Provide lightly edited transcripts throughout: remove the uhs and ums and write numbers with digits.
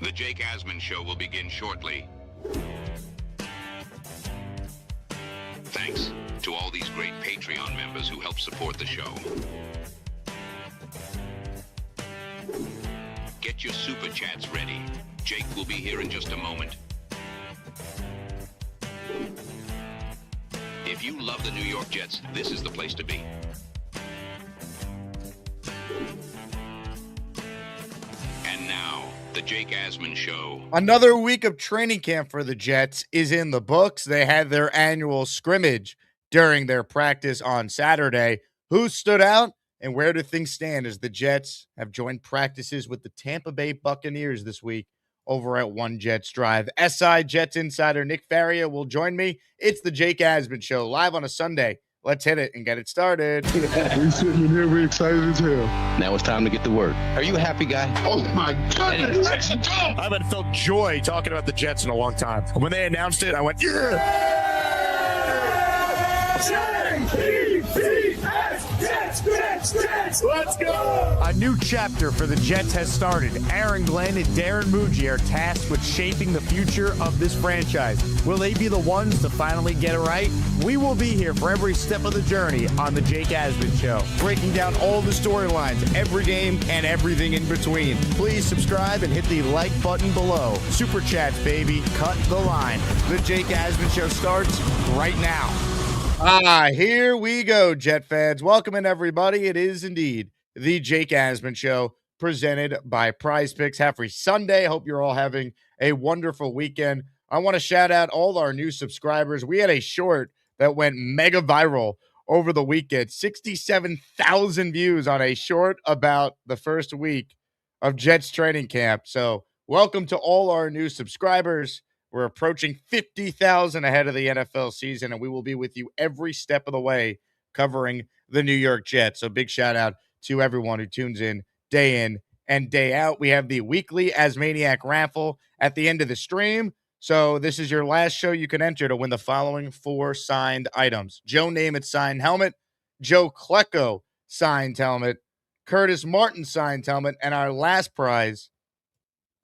The Jake Asman Show will begin shortly. Thanks to all these great Patreon members who help support the show. Get your super chats ready. Jake will be here in just a moment. If you love the New York Jets, this is the place to be. And now, the Jake Asman Show. Another week of training camp for the Jets is in the books. They had their annual scrimmage during their practice on Saturday. Who stood out and where do things stand as the Jets have joined practices with the Tampa Bay Buccaneers this week over at One Jets Drive? SI Jets insider Nick Faria will join me. It's the Jake Asman Show live on a Sunday. Let's hit it and get it started. We sitting in here, we excited as hell. Now it's time to get to work. Are you a happy guy? Oh my goodness, let's go! I haven't felt joy talking about the Jets in a long time. When they announced it, I went, yeah! Jets, let's go! A new chapter for the Jets has started. Aaron Glenn and Darren Muji are tasked with shaping the future of this franchise. Will they be the ones to finally get it right? We will be here for every step of the journey on the Jake Asman Show, breaking down all the storylines, every game, and everything in between. Please subscribe and hit the like button below. Super chats, baby. Cut the line. The Jake Asman Show starts right now. Here we go, Jet fans. Welcome in, everybody. It is indeed the Jake Asman Show presented by PrizePicks. Happy Sunday. Hope you're all having a wonderful weekend. I want to shout out all our new subscribers. We had a short that went mega viral over the weekend. 67,000 views on a short about the first week of Jets training camp. So welcome to all our new subscribers. We're approaching 50,000 ahead of the NFL season, and we will be with you every step of the way covering the New York Jets. So big shout out to everyone who tunes in and day out. We have the weekly Asmaniac raffle at the end of the stream. So this is your last show you can enter to win the following 4 signed items. Joe Namath signed helmet, Joe Klecko signed helmet, Curtis Martin signed helmet, and our last prize,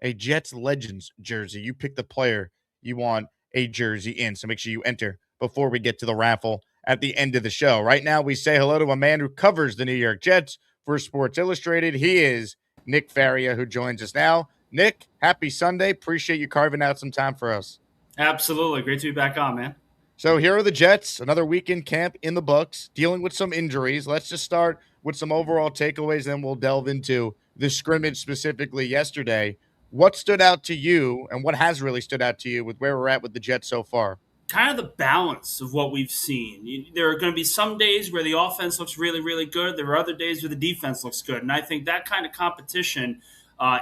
a Jets Legends jersey. You pick the player you want a jersey in, so make sure you enter before we get to the raffle at the end of the show. Right now, we say hello to a man who covers the New York Jets for Sports Illustrated. He is Nick Faria, who joins us now. Nick, happy Sunday. Appreciate you carving out some time for us. Absolutely. Great to be back on, man. So here are the Jets, another weekend camp in the books, dealing with some injuries. Let's just start with some overall takeaways, then we'll delve into the scrimmage specifically yesterday. What stood out to you, and what has really stood out to you with where we're at with the Jets so far? Kind of the balance of what we've seen. There are going to be some days where the offense looks really, really good. There are other days where the defense looks good. And I think that kind of competition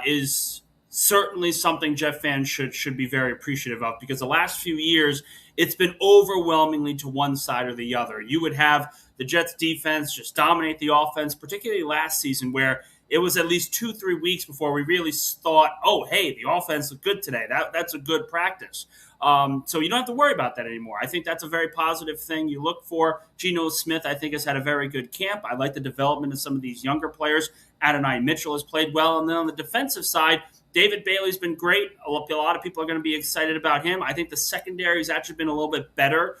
is certainly something Jet fans should be very appreciative of, because the last few years, it's been overwhelmingly to one side or the other. You would have the Jets defense just dominate the offense, particularly last season, where it was at least 2-3 weeks before we really thought, oh, hey, the offense looked good today. That's a good practice. So you don't have to worry about that anymore. I think that's a very positive thing you look for. Geno Smith, I think, has had a very good camp. I like the development of some of these younger players. Adonai Mitchell has played well. And then on the defensive side, David Bailey's been great. A lot of people are going to be excited about him. I think the secondary has actually been a little bit better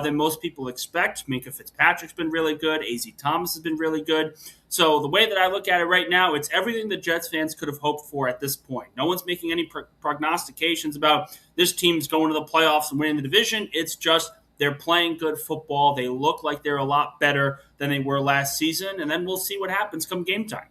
than most people expect. Minkah Fitzpatrick's been really good. A.Z. Thomas has been really good. So the way that I look at it right now, it's everything the Jets fans could have hoped for at this point. No one's making any prognostications about this team's going to the playoffs and winning the division. It's just they're playing good football. They look like they're a lot better than they were last season, and then we'll see what happens come game time.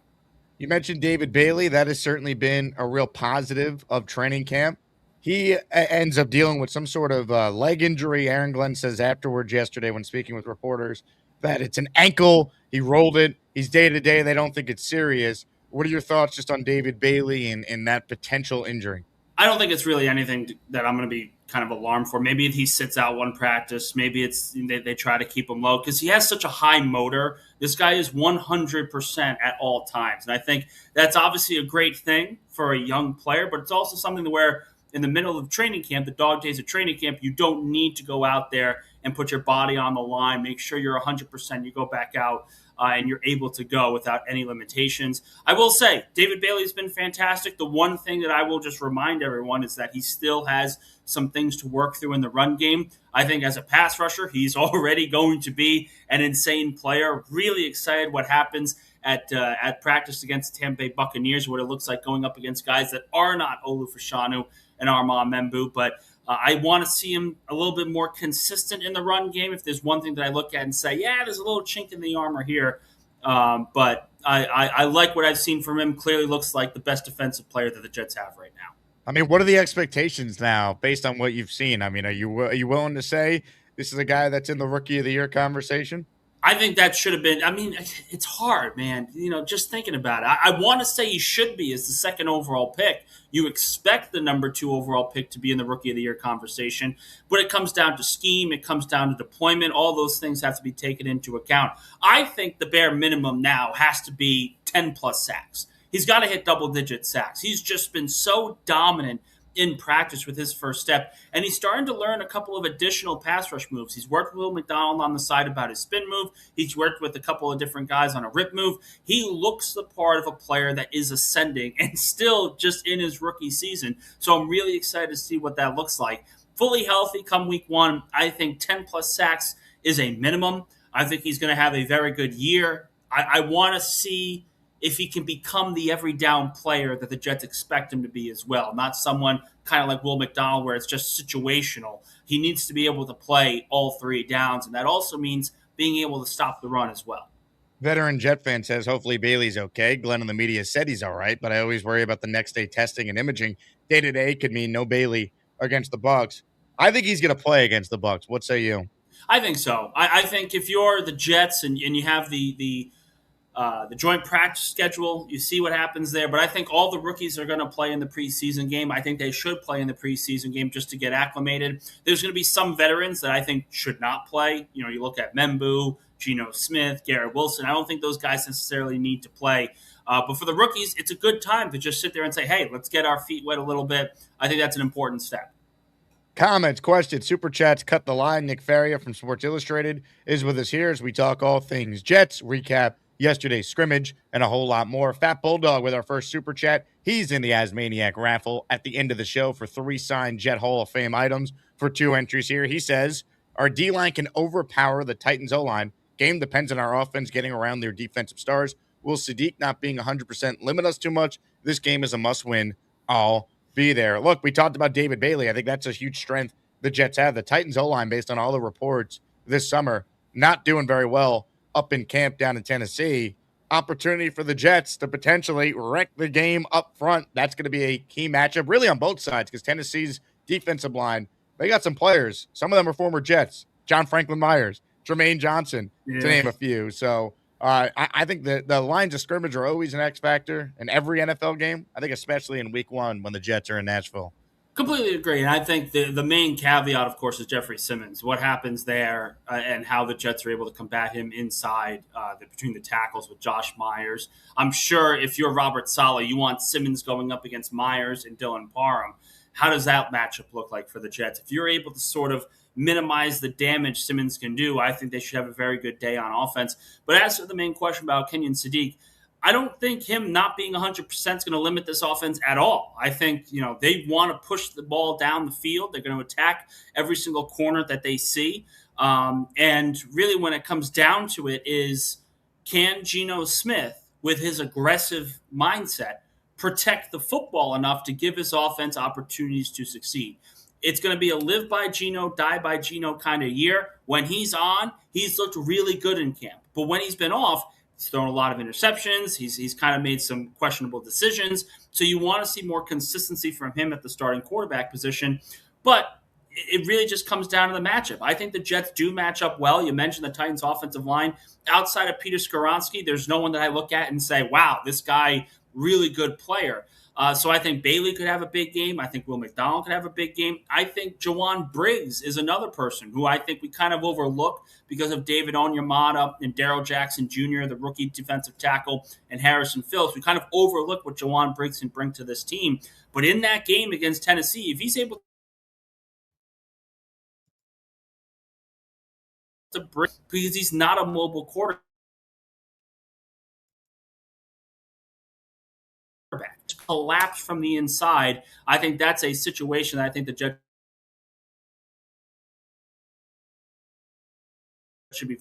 You mentioned David Bailey. That has certainly been a real positive of training camp. He ends up dealing with some sort of leg injury. Aaron Glenn says afterwards yesterday when speaking with reporters that it's an ankle. He rolled it. He's day-to-day. They don't think it's serious. What are your thoughts just on David Bailey and that potential injury? I don't think it's really anything that I'm going to be kind of alarmed for. Maybe he sits out one practice. Maybe it's they try to keep him low because he has such a high motor. This guy is 100% at all times. And I think that's obviously a great thing for a young player, but it's also something where in the middle of training camp, the dog days of training camp, you don't need to go out there and put your body on the line. Make sure you're 100%. You go back out and you're able to go without any limitations. I will say, David Bailey's been fantastic. The one thing that I will just remind everyone is that he still has some things to work through in the run game. I think as a pass rusher, he's already going to be an insane player. Really excited what happens at practice against the Tampa Bay Buccaneers, what it looks like going up against guys that are not Olu Fashanu and Armand Membu. But I want to see him a little bit more consistent in the run game. If there's one thing that I look at and say, yeah, there's a little chink in the armor here. But I like what I've seen from him. Clearly looks like the best defensive player that the Jets have right now. I mean, what are the expectations now based on what you've seen? I mean, are you willing to say this is a guy that's in the Rookie of the Year conversation? I think that should have been. I mean, it's hard, man. Just thinking about it. I want to say he should be as the second overall pick. You expect the number 2 overall pick to be in the Rookie of the Year conversation, but it comes down to scheme. It comes down to deployment. All those things have to be taken into account. I think the bare minimum now has to be 10-plus sacks. He's got to hit double-digit sacks. He's just been so dominant in practice with his first step, and he's starting to learn a couple of additional pass rush moves. He's worked with Will McDonald on the side about his spin move. He's worked with a couple of different guys on a rip move. He looks the part of a player that is ascending and still just in his rookie season. So I'm really excited to see what that looks like. Fully healthy come week 1, I think 10-plus sacks is a minimum. I think he's going to have a very good year. I want to see if he can become the every down player that the Jets expect him to be as well, not someone kind of like Will McDonald where it's just situational. He needs to be able to play all 3 downs, and that also means being able to stop the run as well. Veteran Jet fan says hopefully Bailey's okay. Glenn in the media said he's all right, but I always worry about the next day testing and imaging. Day-to-day could mean no Bailey against the Bucs. I think he's going to play against the Bucs. What say you? I think so. I think if you're the Jets and you have the joint practice schedule, you see what happens there. But I think all the rookies are going to play in the preseason game. I think they should play in the preseason game just to get acclimated. There's going to be some veterans that I think should not play. You look at Membu, Geno Smith, Garrett Wilson. I don't think those guys necessarily need to play. But for the rookies, it's a good time to just sit there and say, hey, let's get our feet wet a little bit. I think that's an important step. Comments, questions, super chats, cut the line. Nick Faria from Sports Illustrated is with us here as we talk all things Jets, recap yesterday's scrimmage, and a whole lot more. Fat Bulldog with our first super chat. He's in the Asmaniac raffle at the end of the show for 3 signed Jet Hall of Fame items for 2 entries here. He says, our D-line can overpower the Titans O-line. Game depends on our offense getting around their defensive stars. Will Sadiq not being 100% limit us too much? This game is a must-win. I'll be there. Look, we talked about David Bailey. I think that's a huge strength the Jets have. The Titans O-line, based on all the reports this summer, not doing very well up in camp down in Tennessee. Opportunity for the Jets to potentially wreck the game up front. That's going to be a key matchup, really on both sides, because Tennessee's defensive line, they got some players. Some of them are former Jets. John Franklin Myers, Jermaine Johnson, to name a few. So I think the lines of scrimmage are always an X factor in every NFL game. I think especially in week 1 when the Jets are in Nashville. Completely agree. And I think the main caveat, of course, is Jeffrey Simmons. What happens there and how the Jets are able to combat him inside between the tackles with Josh Myers. I'm sure if you're Robert Saleh, you want Simmons going up against Myers and Dylan Parham. How does that matchup look like for the Jets? If you're able to sort of minimize the damage Simmons can do, I think they should have a very good day on offense. But as for the main question about Kenyon Sadiq, I don't think him not being 100% is going to limit this offense at all. I think, they want to push the ball down the field. They're going to attack every single corner that they see. And really when it comes down to it is, can Geno Smith, with his aggressive mindset, protect the football enough to give his offense opportunities to succeed? It's going to be a live by Geno, die by Geno kind of year. When he's on, he's looked really good in camp. But when he's been off, he's thrown a lot of interceptions. He's kind of made some questionable decisions. So you want to see more consistency from him at the starting quarterback position. But it really just comes down to the matchup. I think the Jets do match up well. You mentioned the Titans' offensive line. Outside of Peter Skoronski, there's no one that I look at and say, wow, this guy, really good player. So I think Bailey could have a big game. I think Will McDonald could have a big game. I think Jawan Briggs is another person who I think we kind of overlook because of David Onyemata and Darrell Jackson Jr., the rookie defensive tackle, and Harrison Phillips. We kind of overlook what Jawan Briggs can bring to this team. But in that game against Tennessee, if he's able to bring, because he's not a mobile quarterback, collapse from the inside. I think that's a situation that I think the Jets should be.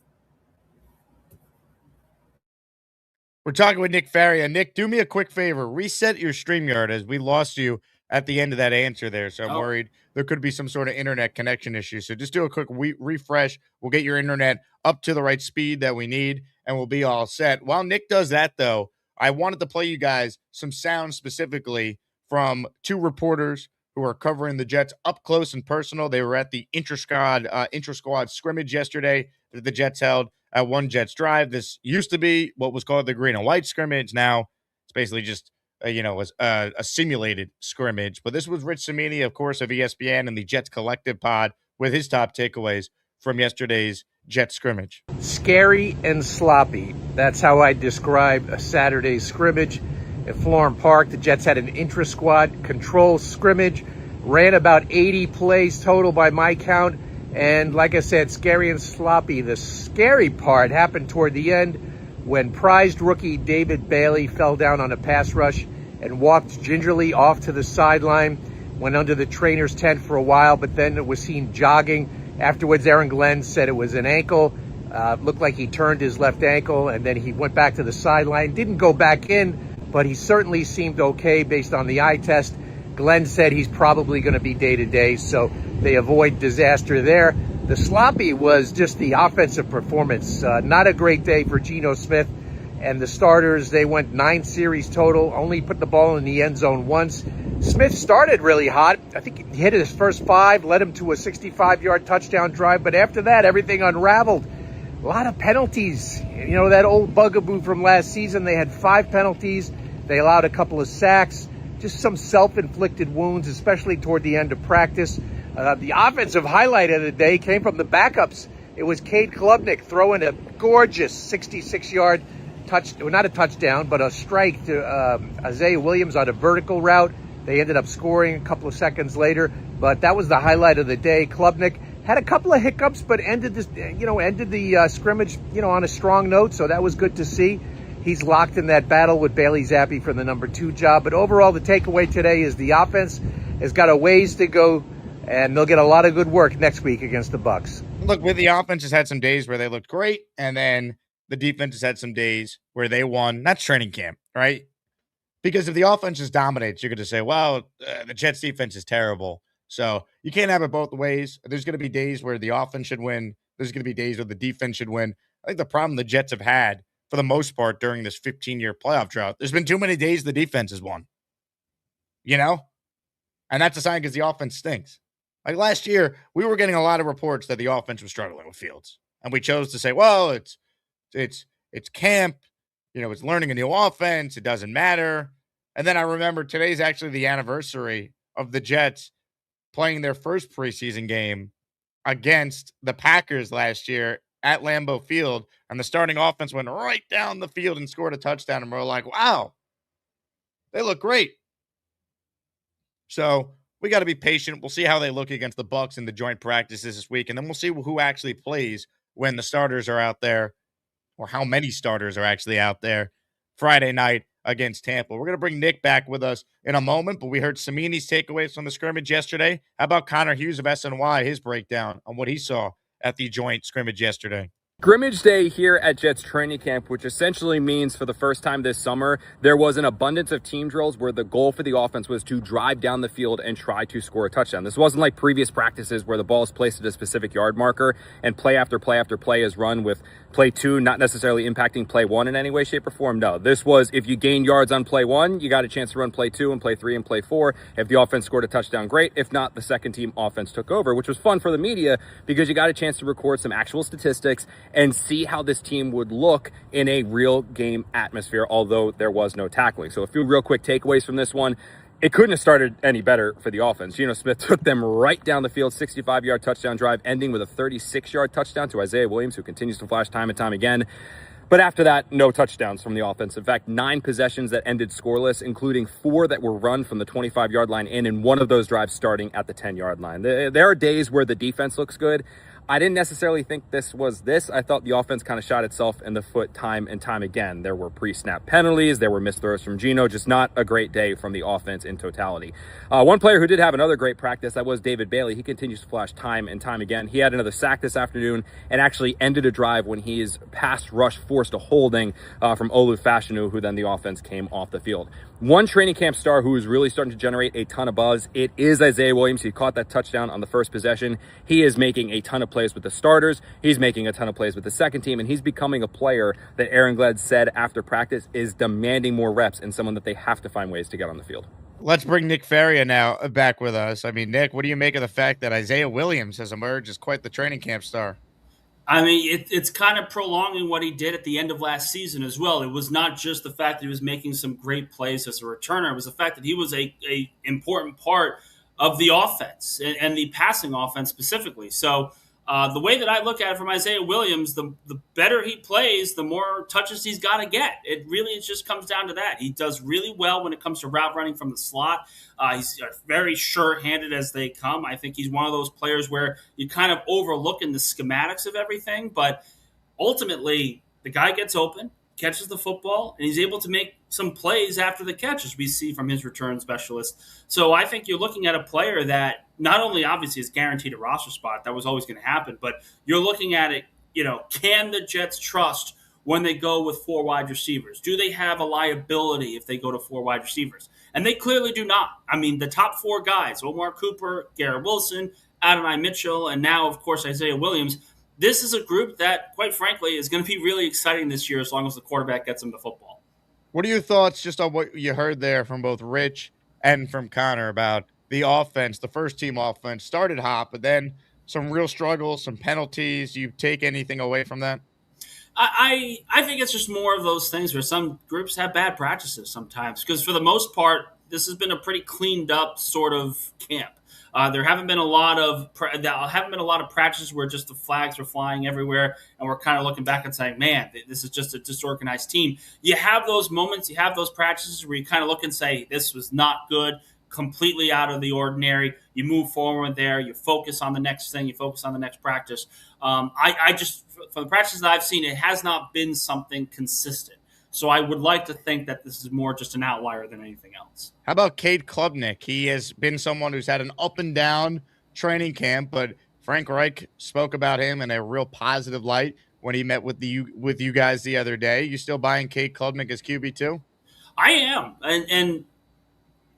We're talking with Nick Faria. Nick, do me a quick favor. Reset your StreamYard as we lost you at the end of that answer there. So I'm worried there could be some sort of internet connection issue. So just do a quick refresh. We'll get your internet up to the right speed that we need, and we'll be all set. While Nick does that, though, I wanted to play you guys some sound specifically from two reporters who are covering the Jets up close and personal. They were at the intra-squad scrimmage yesterday that the Jets held at One Jets Drive. This used to be what was called the green and white scrimmage. Now it's basically just a simulated scrimmage. But this was Rich Cimini, of course, of ESPN and the Jets Collective pod with his top takeaways from yesterday's Jets scrimmage. Scary and sloppy. That's how I describe a Saturday scrimmage at Florham Park. The Jets had an intra-squad control scrimmage, ran about 80 plays total by my count. And like I said, scary and sloppy. The scary part happened toward the end when prized rookie David Bailey fell down on a pass rush and walked gingerly off to the sideline, went under the trainer's tent for a while, but then it was seen jogging. Afterwards, Aaron Glenn said it was an ankle. Looked like he turned his left ankle, and then he went back to the sideline. Didn't go back in, but he certainly seemed okay based on the eye test. Glenn said he's probably going to be day-to-day, so they avoid disaster there. The sloppy was just the offensive performance. Not a great day for Geno Smith and the starters. They went 9 series total, only put the ball in the end zone once. Smith started really hot. I think he hit his first 5, led him to a 65-yard touchdown drive, but after that, everything unraveled. A lot of penalties. You know, that old bugaboo from last season, they had 5 penalties. They allowed a couple of sacks. Just some self-inflicted wounds, especially toward the end of practice. The offensive highlight of the day came from the backups. It was Cade Klubnik throwing a gorgeous 66-yard not a touchdown, but a strike to Isaiah Williams on a vertical route. They ended up scoring a couple of seconds later, but that was the highlight of the day. Klubnik had a couple of hiccups, but ended the scrimmage, on a strong note. So that was good to see. He's locked in that battle with Bailey Zappi for the number 2 job. But overall, the takeaway today is the offense has got a ways to go, and they'll get a lot of good work next week against the Bucs. Look, with the offense has had some days where they looked great, and then the defense has had some days where they won. That's training camp, right? Because if the offense just dominates, you're going to say, well, the Jets defense is terrible. So you can't have it both ways. There's going to be days where the offense should win. There's going to be days where the defense should win. I think the problem the Jets have had for the most part during this 15-year playoff drought, there's been too many days the defense has won. And that's a sign because the offense stinks. Like last year, we were getting a lot of reports that the offense was struggling with Fields. And we chose to say, well, it's camp. It's learning a new offense. It doesn't matter. And then I remember today's actually the anniversary of the Jets playing their first preseason game against the Packers last year at Lambeau Field, and the starting offense went right down the field and scored a touchdown, and we're like, wow, they look great. So we got to be patient. We'll see how they look against the Bucs in the joint practices this week, and then we'll see who actually plays when the starters are out there, or how many starters are actually out there Friday night against Tampa. We're going to bring Nick back with us in a moment, but we heard Cimini's takeaways from the scrimmage yesterday. How about Connor Hughes of SNY, his breakdown on what he saw at the joint scrimmage yesterday? Scrimmage day here at Jets training camp, which essentially means for the first time this summer, there was an abundance of team drills where the goal for the offense was to drive down the field and try to score a touchdown. This wasn't like previous practices where the ball is placed at a specific yard marker and play after play after play is run with play 2 not necessarily impacting play 1 in any way, shape, or form. No, this was if you gain yards on play 1, you got a chance to run play 2 and play 3 and play 4. If the offense scored a touchdown, great. If not, the second team offense took over, which was fun for the media because you got a chance to record some actual statistics and see how this team would look in a real game atmosphere, although there was no tackling. So a few real quick takeaways from this one. It couldn't have started any better for the offense. Geno Smith took them right down the field, 65-yard touchdown drive, ending with a 36-yard touchdown to Isaiah Williams, who continues to flash time and time again. But after that, no touchdowns from the offense. In fact, 9 possessions that ended scoreless, including 4 that were run from the 25-yard line in, and one of those drives starting at the 10-yard line. There are days where the defense looks good. I didn't necessarily think this was this. I thought the offense kind of shot itself in the foot time and time again. There were pre-snap penalties. There were missed throws from Geno. Just not a great day from the offense in totality. One player who did have another great practice, that was David Bailey. He continues to flash time and time again. He had another sack this afternoon and actually ended a drive when his pass rush forced a holding from Olu Fashanu, who then the offense came off the field. One training camp star who is really starting to generate a ton of buzz, it is Isaiah Williams. He caught that touchdown on the first possession. He is making a ton of plays with the starters. He's making a ton of plays with the second team, and he's becoming a player that Aaron Glenn said after practice is demanding more reps and someone that they have to find ways to get on the field. Let's bring Nick Faria now back with us. I mean, Nick, what do you make of the fact that Isaiah Williams has emerged as quite the training camp star? I mean, it's kind of prolonging what he did at the end of last season as well. It was not just the fact that he was making some great plays as a returner. It was the fact that he was a important part of the offense and the passing offense specifically. So the way that I look at it from Isaiah Williams, the better he plays, the more touches he's got to get. It just comes down to that. He does really well when it comes to route running from the slot. He's very sure-handed as they come. I think he's one of those players where you kind of overlook in the schematics of everything, but ultimately the guy gets open, catches the football, and he's able to make some plays after the catch, as we see from his return specialist. So I think you're looking at a player that not only obviously is guaranteed a roster spot, that was always going to happen, but you're looking at it, can the Jets trust when they go with 4 wide receivers? Do they have a liability if they go to 4 wide receivers? And they clearly do not. I mean, the top 4 guys, Omar Cooper, Garrett Wilson, Adonai Mitchell, and now, of course, Isaiah Williams, this is a group that, quite frankly, is going to be really exciting this year as long as the quarterback gets them the football. What are your thoughts just on what you heard there from both Rich and from Connor about the offense? The first team offense started hot, but then some real struggles, some penalties. Do you take anything away from that? I think it's just more of those things where some groups have bad practices sometimes, because for the most part, this has been a pretty cleaned up sort of camp. There haven't been a lot of practices where just the flags are flying everywhere, and we're kind of looking back and saying, "Man, this is just a disorganized team." You have those moments, you have those practices where you kind of look and say, "This was not good, completely out of the ordinary." You move forward there, you focus on the next thing, you focus on the next practice. I just, from the practices that I've seen, it has not been something consistent. So I would like to think that this is more just an outlier than anything else. How about Cade Klubnik? He has been someone who's had an up and down training camp, but Frank Reich spoke about him in a real positive light when he met with you guys the other day. You still buying Cade Klubnik as QB2? I am. And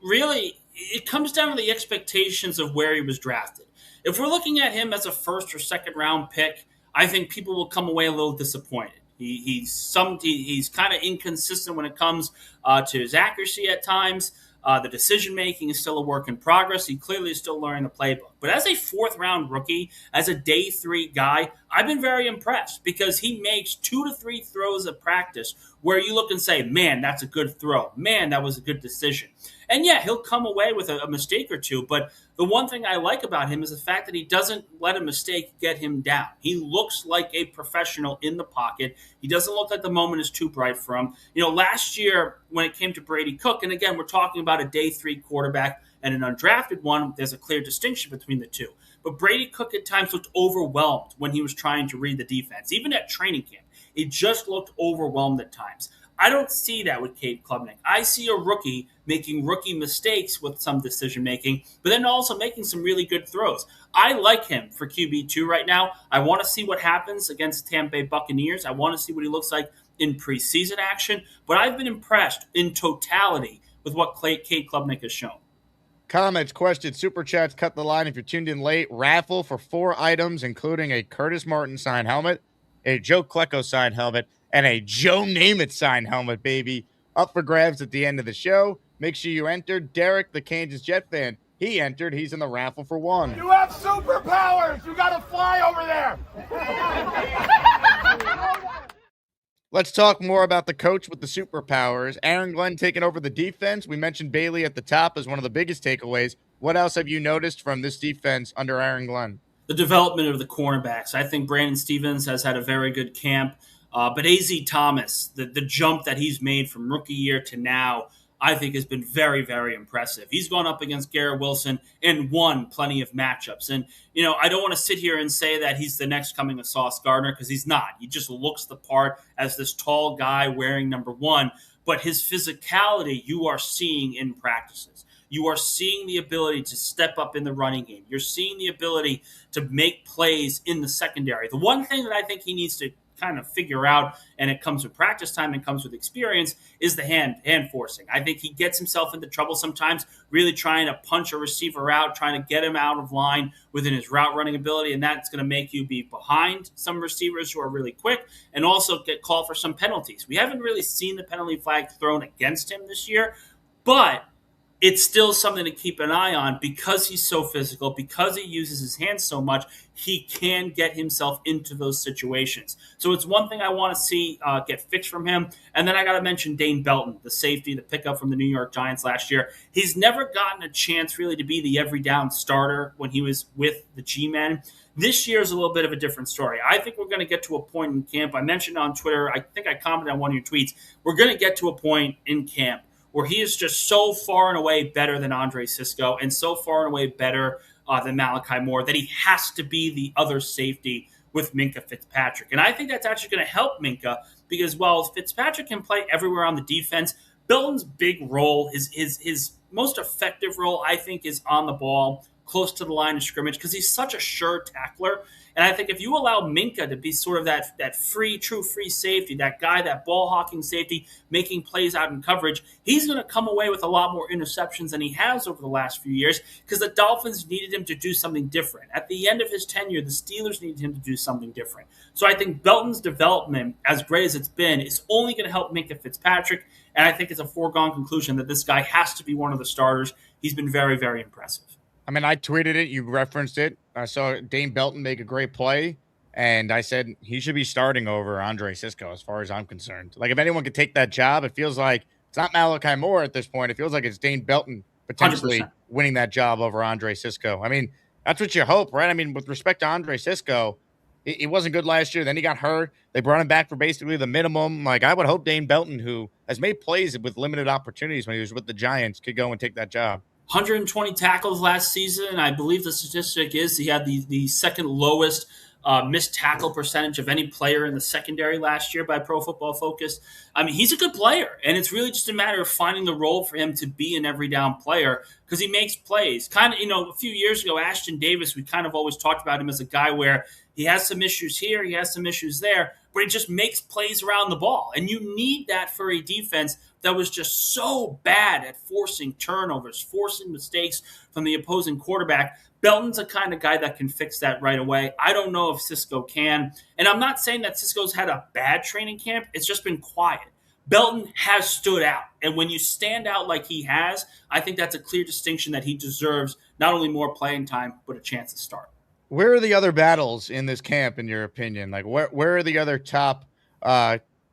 really, it comes down to the expectations of where he was drafted. If we're looking at him as a first or second round pick, I think people will come away a little disappointed. He's kind of inconsistent when it comes to his accuracy at times. The decision-making is still a work in progress. He clearly is still learning the playbook. But as a 4th-round rookie, as a day 3 guy, I've been very impressed because he makes 2 to 3 throws at practice where you look and say, man, that's a good throw. Man, that was a good decision. And yeah, he'll come away with a mistake or two, but the one thing I like about him is the fact that he doesn't let a mistake get him down. He looks like a professional in the pocket. He doesn't look like the moment is too bright for him. Last year when it came to Brady Cook, and again, we're talking about a day 3 quarterback and an undrafted one, there's a clear distinction between the two. But Brady Cook at times looked overwhelmed when he was trying to read the defense. Even at training camp, he just looked overwhelmed at times. I don't see that with Cade Klubnik. I see a rookie making rookie mistakes with some decision-making, but then also making some really good throws. I like him for QB2 right now. I want to see what happens against Tampa Bay Buccaneers. I want to see what he looks like in preseason action, but I've been impressed in totality with what Cade Klubnik has shown. Comments, questions, super chats, cut the line if you're tuned in late. Raffle for 4 items, including a Curtis Martin signed helmet, a Joe Klecko signed helmet, and a Joe Namath signed helmet, baby. Up for grabs at the end of the show. Make sure you enter. Derek, the Kansas Jet fan, he entered. He's in the raffle for 1. You have superpowers. You got to fly over there. Let's talk more about the coach with the superpowers. Aaron Glenn taking over the defense. We mentioned Bailey at the top as one of the biggest takeaways. What else have you noticed from this defense under Aaron Glenn? The development of the cornerbacks. I think Brandon Stevens has had a very good camp. But A.Z. Thomas, the jump that he's made from rookie year to now, I think has been very, very impressive. He's gone up against Garrett Wilson and won plenty of matchups. And, I don't want to sit here and say that he's the next coming of Sauce Gardner, because he's not. He just looks the part as this tall guy wearing number 1. But his physicality you are seeing in practices. You are seeing the ability to step up in the running game. You're seeing the ability to make plays in the secondary. The one thing that I think he needs to kind of figure out, and it comes with practice time and comes with experience, is the hand forcing. I think he gets himself into trouble sometimes really trying to punch a receiver out, trying to get him out of line within his route running ability, and that's going to make you be behind some receivers who are really quick and also get called for some penalties. We haven't really seen the penalty flag thrown against him this year, but it's still something to keep an eye on because he's so physical, because he uses his hands so much, he can get himself into those situations. So it's one thing I want to see get fixed from him. And then I got to mention Dane Belton, the safety, the pickup from the New York Giants last year. He's never gotten a chance really to be the every down starter when he was with the G-Men. This year is a little bit of a different story. I think we're going to get to a point in camp. I mentioned on Twitter, I think I commented on one of your tweets, we're going to get to a point in camp where he is just so far and away better than Andre Cisco and so far and away better than Malachi Moore that he has to be the other safety with Minkah Fitzpatrick. And I think that's actually going to help Minkah because while Fitzpatrick can play everywhere on the defense, Belton's big role, his most effective role, I think, is on the ball, close to the line of scrimmage, because he's such a sure tackler. And I think if you allow Minkah to be sort of that true free safety, that guy, that ball-hawking safety, making plays out in coverage, he's going to come away with a lot more interceptions than he has over the last few years because the Dolphins needed him to do something different. At the end of his tenure, the Steelers needed him to do something different. So I think Belton's development, as great as it's been, is only going to help Minkah Fitzpatrick, and I think it's a foregone conclusion that this guy has to be one of the starters. He's been very, very impressive. I mean, I tweeted it. You referenced it. I saw Dane Belton make a great play, and I said he should be starting over Andre Cisco as far as I'm concerned. Like, if anyone could take that job, it feels like it's not Malachi Moore at this point. It feels like it's Dane Belton potentially 100%. winning that job over Andre Cisco. I mean, that's what you hope, right? I mean, with respect to Andre Cisco, it wasn't good last year. Then he got hurt. They brought him back for basically the minimum. Like, I would hope Dane Belton, who has made plays with limited opportunities when he was with the Giants, could go and take that job. 120 tackles last season. I believe the statistic is he had the second lowest missed tackle percentage of any player in the secondary last year by Pro Football Focus. I mean, he's a good player, and it's really just a matter of finding the role for him to be an every down player because he makes plays. Kind of, a few years ago, Ashton Davis, we kind of always talked about him as a guy where he has some issues here, he has some issues there, but he just makes plays around the ball. And you need that for a defense that was just so bad at forcing turnovers, forcing mistakes from the opposing quarterback. Belton's a kind of guy that can fix that right away. I don't know if Cisco can. And I'm not saying that Cisco's had a bad training camp. It's just been quiet. Belton has stood out. And when you stand out like he has, I think that's a clear distinction that he deserves not only more playing time, but a chance to start. Where are the other battles in this camp, in your opinion? Like, where are the other top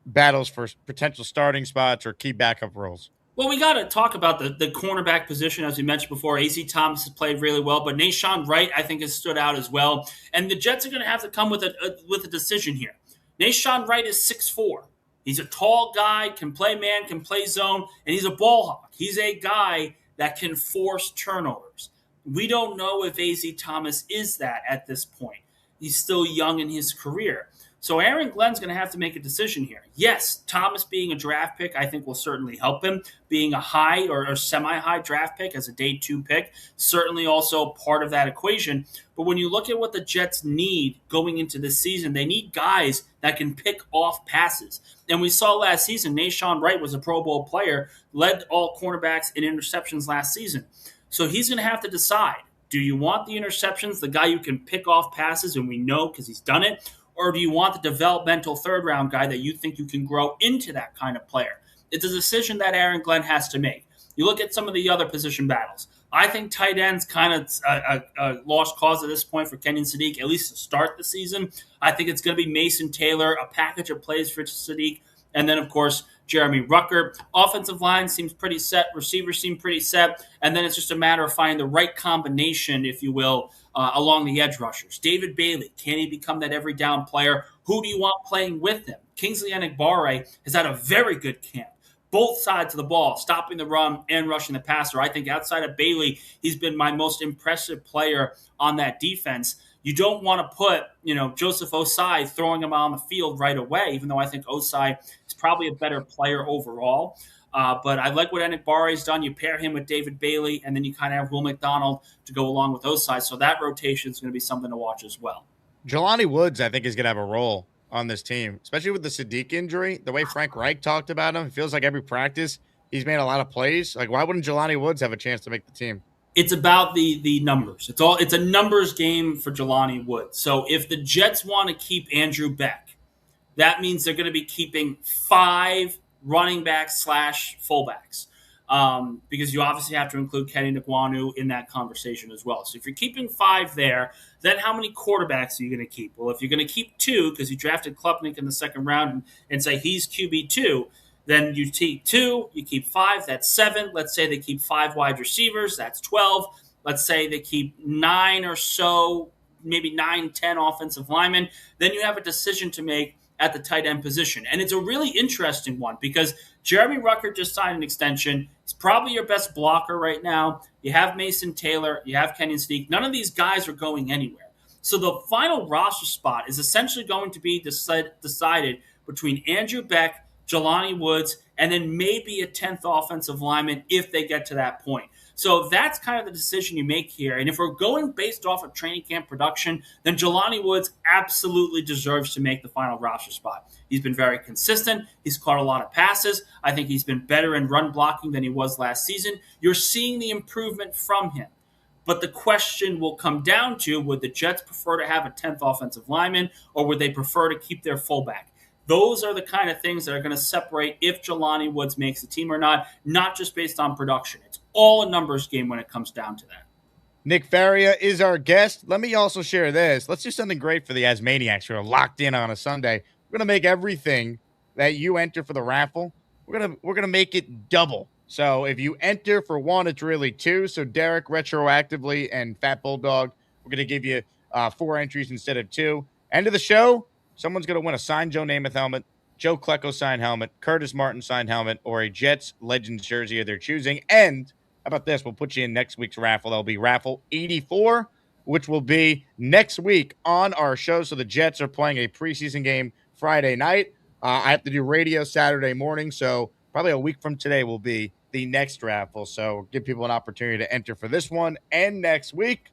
battles for potential starting spots or key backup roles? Well, we got to talk about the cornerback position, as we mentioned before. A.Z. Thomas has played really well, but Nashawn Wright, I think, has stood out as well. And the Jets are going to have to come with a decision here. Nashawn Wright is 6'4". He's a tall guy, can play man, can play zone, and he's a ball hawk. He's a guy that can force turnovers. We don't know if A.Z. Thomas is that at this point. He's still young in his career. So Aaron Glenn's going to have to make a decision here. Yes, Thomas being a draft pick, I think will certainly help him. Being a high or semi-high draft pick as a day 2 pick, certainly also part of that equation. But when you look at what the Jets need going into this season, they need guys that can pick off passes. And we saw last season, Nashawn Wright was a Pro Bowl player, led all cornerbacks in interceptions last season. So he's going to have to decide, do you want the interceptions, the guy who can pick off passes, and we know because he's done it, or do you want the developmental third-round guy that you think you can grow into that kind of player? It's a decision that Aaron Glenn has to make. You look at some of the other position battles. I think tight end's kind of a lost cause at this point for Kenyon Sadiq, at least to start the season. I think it's going to be Mason Taylor, a package of plays for Sadiq, and then, of course, Jeremy Rucker. Offensive line seems pretty set. Receivers seem pretty set. And then it's just a matter of finding the right combination, if you will, along the edge rushers. David Bailey, can he become that every down player? Who do you want playing with him? Kingsley Enagbare has had a very good camp. both sides of the ball, stopping the run and rushing the passer. I think outside of Bailey, he's been my most impressive player on that defense. You don't want to put, Joseph Osai throwing him on the field right away, even though I think Osai is probably a better player overall. But I like what Enikbari's done. You pair him with David Bailey, and then you kind of have Will McDonald to go along with Osai. So that rotation is going to be something to watch as well. Jelani Woods, I think, is going to have a role on this team, especially with the Sadiq injury. The way Frank Reich talked about him, it feels like every practice he's made a lot of plays. Like, why wouldn't Jelani Woods have a chance to make the team? It's about the numbers. It's a numbers game for Jelani Woods. So if the Jets want to keep Andrew Beck, that means they're going to be keeping 5 running backs / fullbacks. Because you obviously have to include Kenny Nkwonu in that conversation as well. So if you're keeping 5 there, then how many quarterbacks are you going to keep? Well, if you're going to keep 2 because you drafted Klubnik in the second round and say he's QB2, then you keep 2, you keep 5, that's 7. Let's say they keep 5 wide receivers, that's 12. Let's say they keep 9 or so, maybe 9, 10 offensive linemen. Then you have a decision to make at the tight end position. And it's a really interesting one because Jeremy Rucker just signed an extension. He's probably your best blocker right now. You have Mason Taylor. You have Kenyon Sneak. None of these guys are going anywhere. So the final roster spot is essentially going to be decided between Andrew Beck, Jelani Woods, and then maybe a 10th offensive lineman if they get to that point. So that's kind of the decision you make here. And if we're going based off of training camp production, then Jelani Woods absolutely deserves to make the final roster spot. He's been very consistent. He's caught a lot of passes. I think he's been better in run blocking than he was last season. You're seeing the improvement from him. But the question will come down to, would the Jets prefer to have a 10th offensive lineman, or would they prefer to keep their fullback? Those are the kind of things that are going to separate if Jelani Woods makes the team or not just based on production. It's all a numbers game when it comes down to that. Nick Faria is our guest. Let me also share this. Let's do something great for the Asmaniacs who are locked in on a Sunday. We're going to make everything that you enter for the raffle, we're going to make it double. So if you enter for 1, it's really 2. So Derek retroactively and Fat Bulldog, we're going to give you 4 entries instead of 2. End of the show, someone's going to win a signed Joe Namath helmet, Joe Klecko signed helmet, Curtis Martin signed helmet, or a Jets Legends jersey of their choosing. And how about this? We'll put you in next week's raffle. That'll be raffle 84, which will be next week on our show. So the Jets are playing a preseason game Friday night. I have to do radio Saturday morning, so probably a week from today will be the next raffle. So give people an opportunity to enter for this one and next week.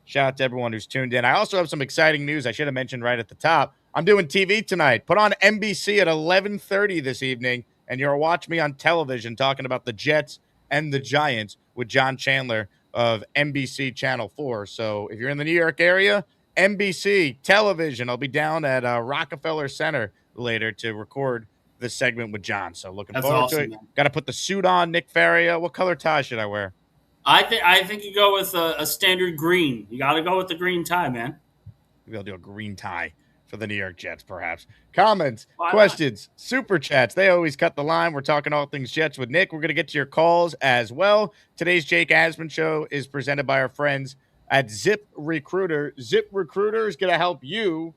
Shout out to everyone who's tuned in. I also have some exciting news I should have mentioned right at the top. I'm doing TV tonight. Put on NBC at 11:30 this evening, and you'll watch me on television talking about the Jets and the Giants with John Chandler of NBC Channel 4. So if you're in the New York area, NBC television, I'll be down at Rockefeller Center later to record this segment with John. So looking forward to it. Got to put the suit on, Nick Faria. What color tie should I wear? I think you go with a standard green. You got to go with the green tie, man. Maybe I'll do a green tie for the New York Jets, perhaps. Comments, questions, super chats. They always cut the line. We're talking all things Jets with Nick. We're going to get to your calls as well. Today's Jake Asman Show is presented by our friends at Zip Recruiter. Zip Recruiter is going to help you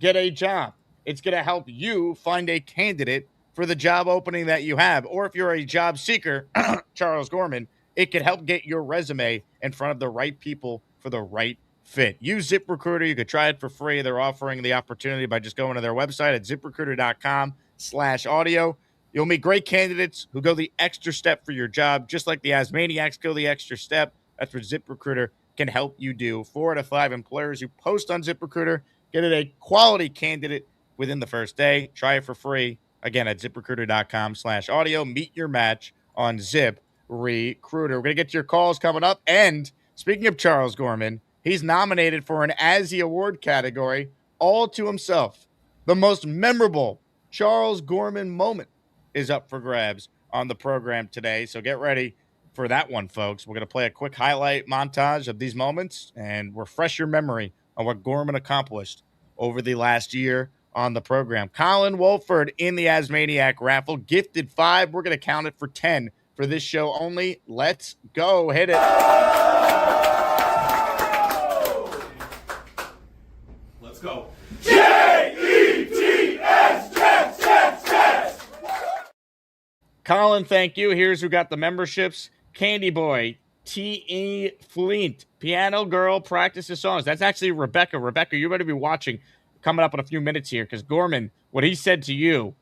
get a job. It's going to help you find a candidate for the job opening that you have. Or if you're a job seeker, Charles Gorman, it can help get your resume in front of the right people for the right fit. Use ZipRecruiter. You could try it for free. They're offering the opportunity by just going to their website at ziprecruiter.com/audio. You'll meet great candidates who go the extra step for your job, just like the Asmaniacs go the extra step. That's what ZipRecruiter can help you do. 4 out of 5 employers who post on ZipRecruiter get a quality candidate within the first day. Try it for free. Again, at ziprecruiter.com/audio. Meet your match on ZipRecruiter. We're going to get to your calls coming up. And speaking of Charles Gorman, he's nominated for an Azzy Award category all to himself. The most memorable Charles Gorman moment is up for grabs on the program today. So get ready for that one, folks. We're going to play a quick highlight montage of these moments and refresh your memory on what Gorman accomplished over the last year on the program. Colin Wolford in the Asmaniac raffle, gifted 5. We're going to count it for 10 for this show only. Let's go. Hit it. Let's go. Jets, Jets, Jets, Jets. Colin, thank you. Here's who got the memberships. Candy Boy, T.E. Flint, Piano Girl practices songs. That's actually Rebecca. Rebecca, you better be watching coming up in a few minutes here because Gorman, what he said to you,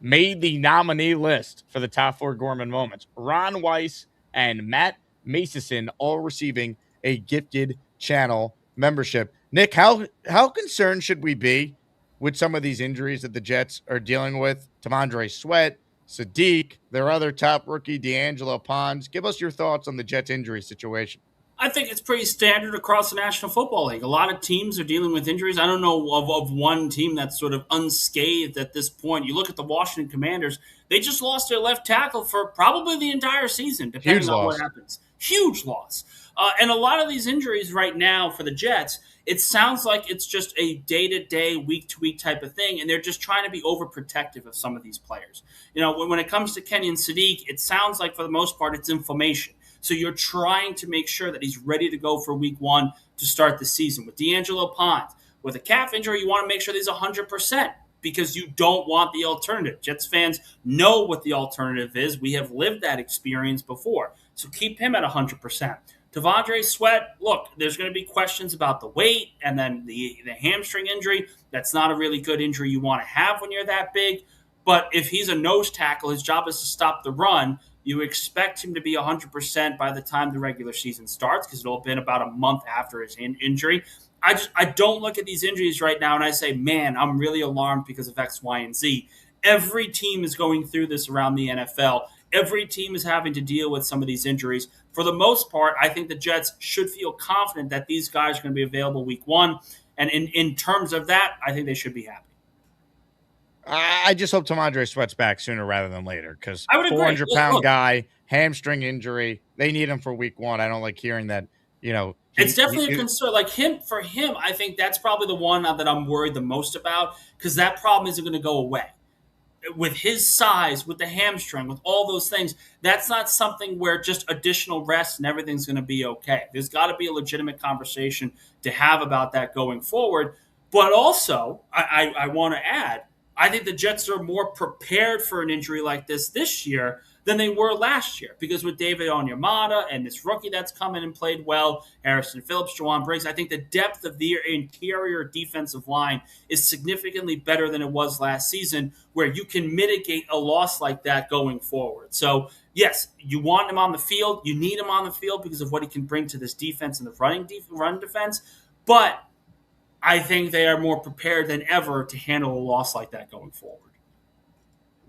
made the nominee list for the top 4 Gorman moments. Ron Weiss and Matt Mason all receiving a gifted channel membership. Nick, how concerned should we be with some of these injuries that the Jets are dealing with? T'Vondre Sweat, Sadiq, their other top rookie, D'Angelo Pons. Give us your thoughts on the Jets injury situation. I think it's pretty standard across the National Football League. A lot of teams are dealing with injuries. I don't know of one team that's sort of unscathed at this point. You look at the Washington Commanders, they just lost their left tackle for probably the entire season, depending on what happens. Huge loss. And a lot of these injuries right now for the Jets, it sounds like it's just a day-to-day, week-to-week type of thing, and they're just trying to be overprotective of some of these players. You know, when it comes to Kenyon Sadiq, it sounds like for the most part it's inflammation. So you're trying to make sure that he's ready to go for week 1 to start the season. With D'Angelo Pons, with a calf injury, you want to make sure that he's 100% because you don't want the alternative. Jets fans know what the alternative is. We have lived that experience before. So keep him at 100%. T'Vondre Sweat, look, there's going to be questions about the weight and then the hamstring injury. That's not a really good injury you want to have when you're that big. But if he's a nose tackle, his job is to stop the run. You expect him to be 100% by the time the regular season starts because it'll have been about a month after his injury. I don't look at these injuries right now and I say, man, I'm really alarmed because of X, Y, and Z. Every team is going through this around the NFL. Every team is having to deal with some of these injuries. For the most part, I think the Jets should feel confident that these guys are going to be available week 1. And in terms of that, I think they should be happy. I just hope T'Vondre Sweat's back sooner rather than later because 400-pound guy, hamstring injury, they need him for week 1. I don't like hearing that, you know. It's definitely a concern. Like for him, I think that's probably the one that I'm worried the most about because that problem isn't going to go away. With his size, with the hamstring, with all those things, that's not something where just additional rest and everything's going to be okay. There's got to be a legitimate conversation to have about that going forward. But also, I want to add, I think the Jets are more prepared for an injury like this year than they were last year. Because with David Onyemata and this rookie that's come in and played well, Harrison Phillips, Jawan Briggs, I think the depth of the interior defensive line is significantly better than it was last season, where you can mitigate a loss like that going forward. So, yes, you want him on the field. You need him on the field because of what he can bring to this defense and the run defense. But I think they are more prepared than ever to handle a loss like that going forward.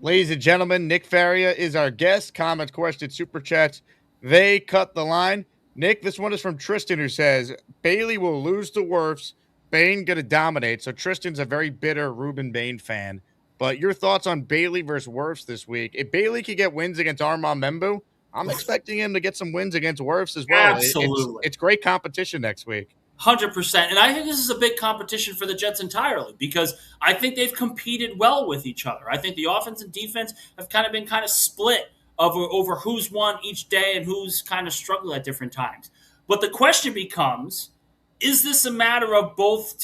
Ladies and gentlemen, Nick Faria is our guest. Comments, questions, super chats. They cut the line. Nick, this one is from Tristan who says, Bailey will lose to Wirfs. Bain going to dominate. So Tristan's a very bitter Ruben Bain fan. But your thoughts on Bailey versus Wirfs this week? If Bailey could get wins against Armand Membu, I'm expecting him to get some wins against Wirfs as well. Absolutely. It's great competition next week. 100%. And I think this is a big competition for the Jets entirely because I think they've competed well with each other. I think the offense and defense have been split over who's won each day and who's kind of struggled at different times. But the question becomes, is this a matter of both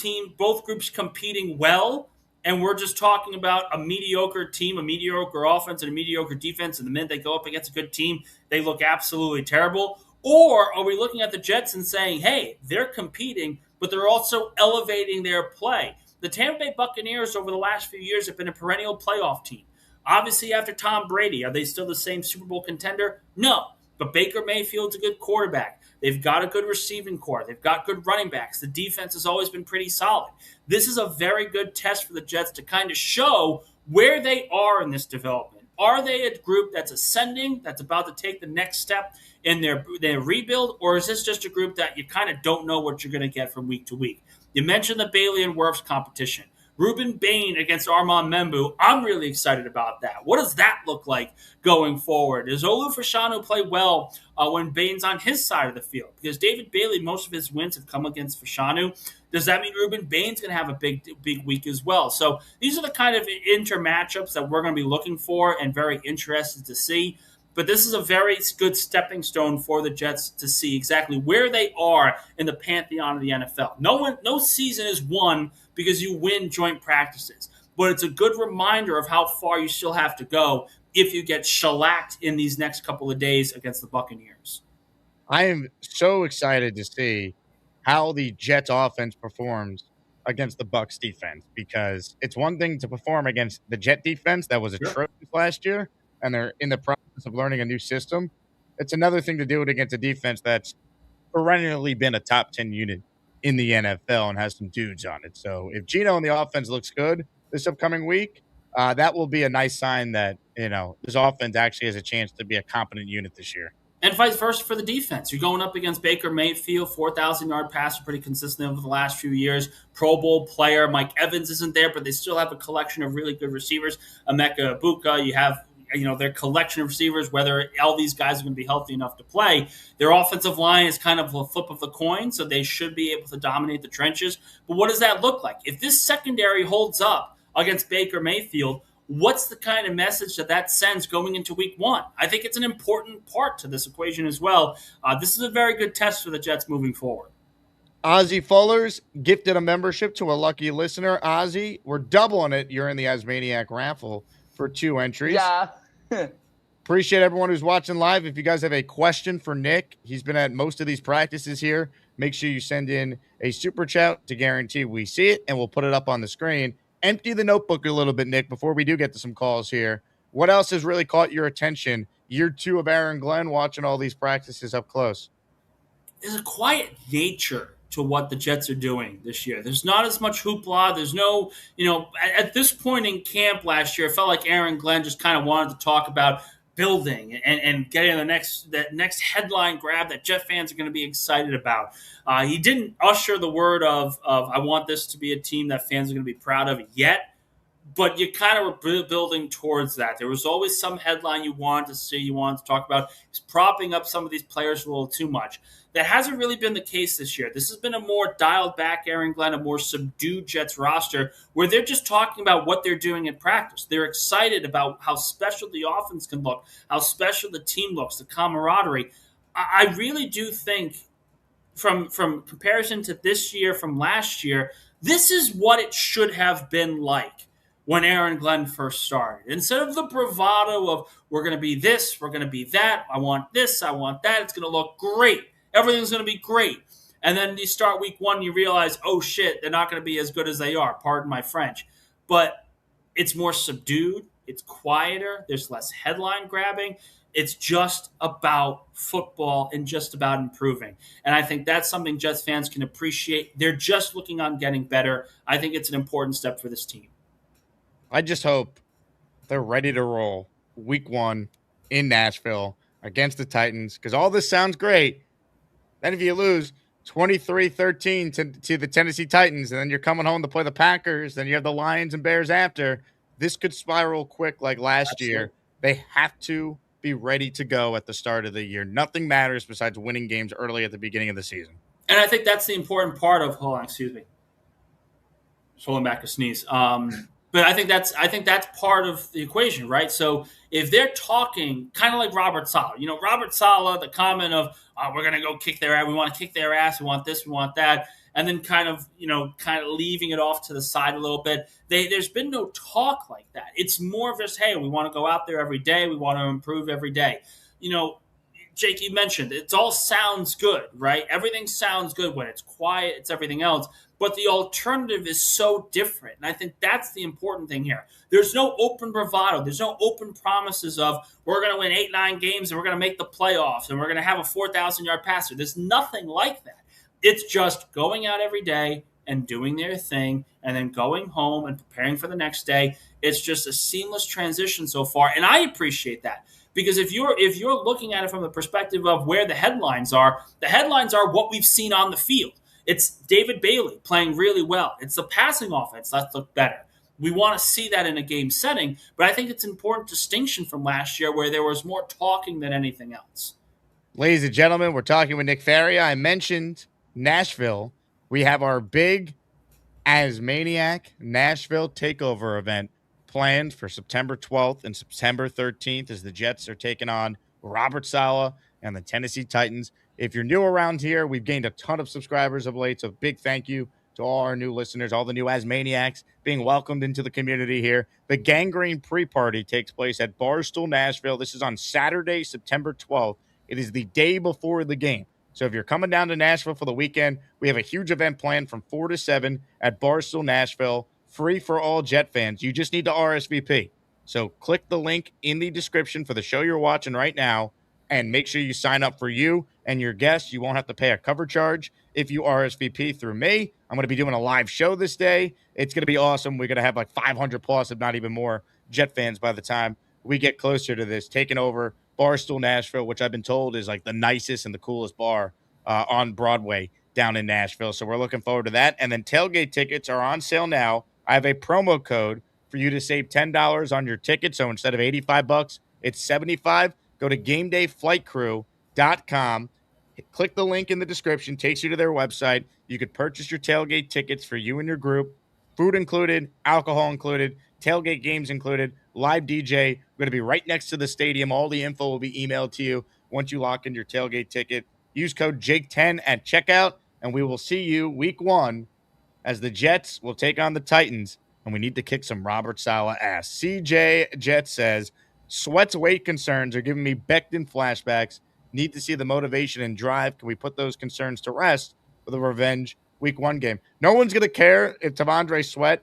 groups competing well, and we're just talking about a mediocre team, a mediocre offense, and a mediocre defense, and the minute they go up against a good team, they look absolutely terrible? Or are we looking at the Jets and saying, hey, they're competing, but they're also elevating their play? The Tampa Bay Buccaneers over the last few years have been a perennial playoff team. Obviously, after Tom Brady, are they still the same Super Bowl contender? No. But Baker Mayfield's a good quarterback. They've got a good receiving core. They've got good running backs. The defense has always been pretty solid. This is a very good test for the Jets to kind of show where they are in this development. Are they a group that's ascending, that's about to take the next step in their rebuild, or is this just a group that you kind of don't know what you're going to get from week to week? You mentioned the Bailey and Wirfs competition. Ruben Bain against Armand Membu, I'm really excited about that. What does that look like going forward? Does Olu Fashanu play well when Bain's on his side of the field? Because David Bailey, most of his wins have come against Fashanu. Does that mean Ruben Bain's going to have a big week as well? So these are the kind of inter-matchups that we're going to be looking for and very interested to see. But this is a very good stepping stone for the Jets to see exactly where they are in the pantheon of the NFL. No season is won because you win joint practices. but it's a good reminder of how far you still have to go if you get shellacked in these next couple of days against the Buccaneers. I am so excited to see how the Jets offense performs against the Bucs defense, because it's one thing to perform against the Jet defense that was atrocious last year, and they're in the process of learning a new system. It's another thing to do it against a defense that's perennially been a top 10 unit in the NFL and has some dudes on it. So if Gino and the offense looks good this upcoming week, that will be a nice sign that, this offense actually has a chance to be a competent unit this year. And vice versa for the defense. You're going up against Baker Mayfield, 4,000-yard passer, pretty consistent over the last few years. Pro Bowl player. Mike Evans isn't there, but they still have a collection of really good receivers. Emeka Egbuka, you have their collection of receivers, whether all these guys are going to be healthy enough to play. Their offensive line is kind of a flip of the coin, so they should be able to dominate the trenches. But what does that look like? If this secondary holds up against Baker Mayfield, what's the kind of message that sends going into week one? I think it's an important part to this equation as well. This is a very good test for the Jets moving forward. Ozzy Fullers gifted a membership to a lucky listener. Ozzy, we're doubling it. You're in the Asmaniac raffle for 2 entries. Yeah. Appreciate everyone who's watching live. If you guys have a question for Nick, he's been at most of these practices here. Make sure you send in a super chat to guarantee we see it, and we'll put it up on the screen. Empty the notebook a little bit, Nick, before we do get to some calls here. What else has really caught your attention year 2 of Aaron Glenn, watching all these practices up close? There's a quiet nature to what the Jets are doing this year. There's not as much hoopla. There's no, at this point in camp last year, it felt like Aaron Glenn just kind of wanted to talk about building and getting that next headline grab that Jet fans are going to be excited about. He didn't usher the word of I want this to be a team that fans are going to be proud of yet, but you kind of were building towards that. There was always some headline you wanted to see, you wanted to talk about. He's propping up some of these players a little too much. That hasn't really been the case this year. This has been a more dialed back Aaron Glenn, a more subdued Jets roster where they're just talking about what they're doing in practice. They're excited about how special the offense can look, how special the team looks, the camaraderie. I really do think from comparison to this year, from last year, this is what it should have been like when Aaron Glenn first started. Instead of the bravado of we're going to be this, we're going to be that, I want this, I want that, it's going to look great. Everything's going to be great. And then you start week 1, you realize, oh, shit, they're not going to be as good as they are. Pardon my French. But it's more subdued. It's quieter. There's less headline grabbing. It's just about football and just about improving. And I think that's something Jets fans can appreciate. They're just looking on getting better. I think it's an important step for this team. I just hope they're ready to roll week 1 in Nashville against the Titans, because all this sounds great. Then if you lose 23-13 to the Tennessee Titans, and then you're coming home to play the Packers, then you have the Lions and Bears after, this could spiral quick like last year. They have to be ready to go at the start of the year. Nothing matters besides winning games early at the beginning of the season. And I think that's the important part of – hold on, excuse me. Just holding back a sneeze. But I think that's part of the equation, right? So if they're talking kind of like Robert Saleh, Robert Saleh, the comment of we're going to go kick their ass, we want to kick their ass, we want this, we want that, and then kind of leaving it off to the side a little bit. There's been no talk like that. It's more of just, hey, we want to go out there every day, we want to improve every day. Jake, you mentioned it all sounds good, right? Everything sounds good when it's quiet, it's everything else. But the alternative is so different. And I think that's the important thing here. There's no open bravado. There's no open promises of we're going to win 8-9 games and we're going to make the playoffs and we're going to have a 4,000-yard passer. There's nothing like that. It's just going out every day and doing their thing and then going home and preparing for the next day. It's just a seamless transition so far. And I appreciate that. Because if you're looking at it from the perspective of where the headlines are what we've seen on the field. It's David Bailey playing really well. It's the passing offense that's looked better. We want to see that in a game setting, but I think it's an important distinction from last year where there was more talking than anything else. Ladies and gentlemen, we're talking with Nick Faria. I mentioned Nashville. We have our big Asmaniac Nashville takeover event planned for September 12th and September 13th as the Jets are taking on Robert Saleh and the Tennessee Titans. If you're new around here, we've gained a ton of subscribers of late, so big thank you to all our new listeners, all the new Asmaniacs being welcomed into the community here. The Gangrene Pre-Party takes place at Barstool, Nashville. This is on Saturday, September 12th. It is the day before the game. So if you're coming down to Nashville for the weekend, we have a huge event planned from 4 to 7 at Barstool, Nashville, free for all Jet fans. You just need to RSVP. So click the link in the description for the show you're watching right now, and make sure you sign up for you and your guests. You won't have to pay a cover charge if you RSVP through me. I'm going to be doing a live show this day. It's going to be awesome. We're going to have like 500 plus, if not even more, Jet fans by the time we get closer to this, taking over Barstool, Nashville, which I've been told is like the nicest and the coolest bar on Broadway down in Nashville. So we're looking forward to that. And then tailgate tickets are on sale now. I have a promo code for you to save $10 on your ticket. So instead of $85, it's $75. Go to GameDayFlightCrew.com. Click the link in the description. Takes you to their website. You could purchase your tailgate tickets for you and your group. Food included, alcohol included, tailgate games included, live DJ. We're going to be right next to the stadium. All the info will be emailed to you once you lock in your tailgate ticket. Use code Jake10 at checkout, and we will see you week 1 as the Jets will take on the Titans, and we need to kick some Robert Saleh ass. CJ Jet says, Sweat's weight concerns are giving me Becton flashbacks. Need to see the motivation and drive. Can we put those concerns to rest for the revenge week 1 game? No one's going to care if T'Vondre Sweat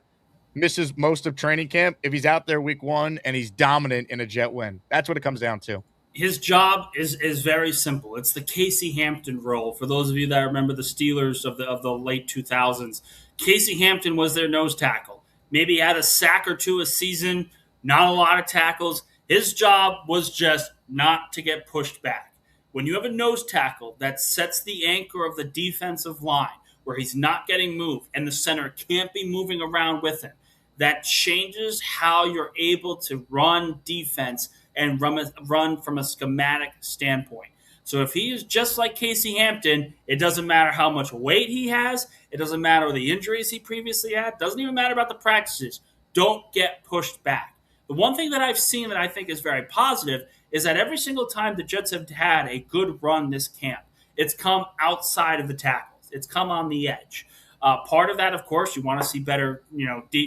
misses most of training camp if he's out there week 1 and he's dominant in a Jet win. That's what it comes down to. His job is very simple. It's the Casey Hampton role. For those of you that remember the Steelers of the late 2000s, Casey Hampton was their nose tackle. Maybe he had a sack or two a season, not a lot of tackles. His job was just not to get pushed back. When you have a nose tackle that sets the anchor of the defensive line, where he's not getting moved and the center can't be moving around with him, that changes how you're able to run defense and run from a schematic standpoint. So if he is just like Casey Hampton, it doesn't matter how much weight he has. It doesn't matter the injuries he previously had. It doesn't even matter about the practices. Don't get pushed back. The one thing that I've seen that I think is very positive is that every single time the Jets have had a good run this camp, it's come outside of the tackles. It's come on the edge. Part of that, of course, you want to see better,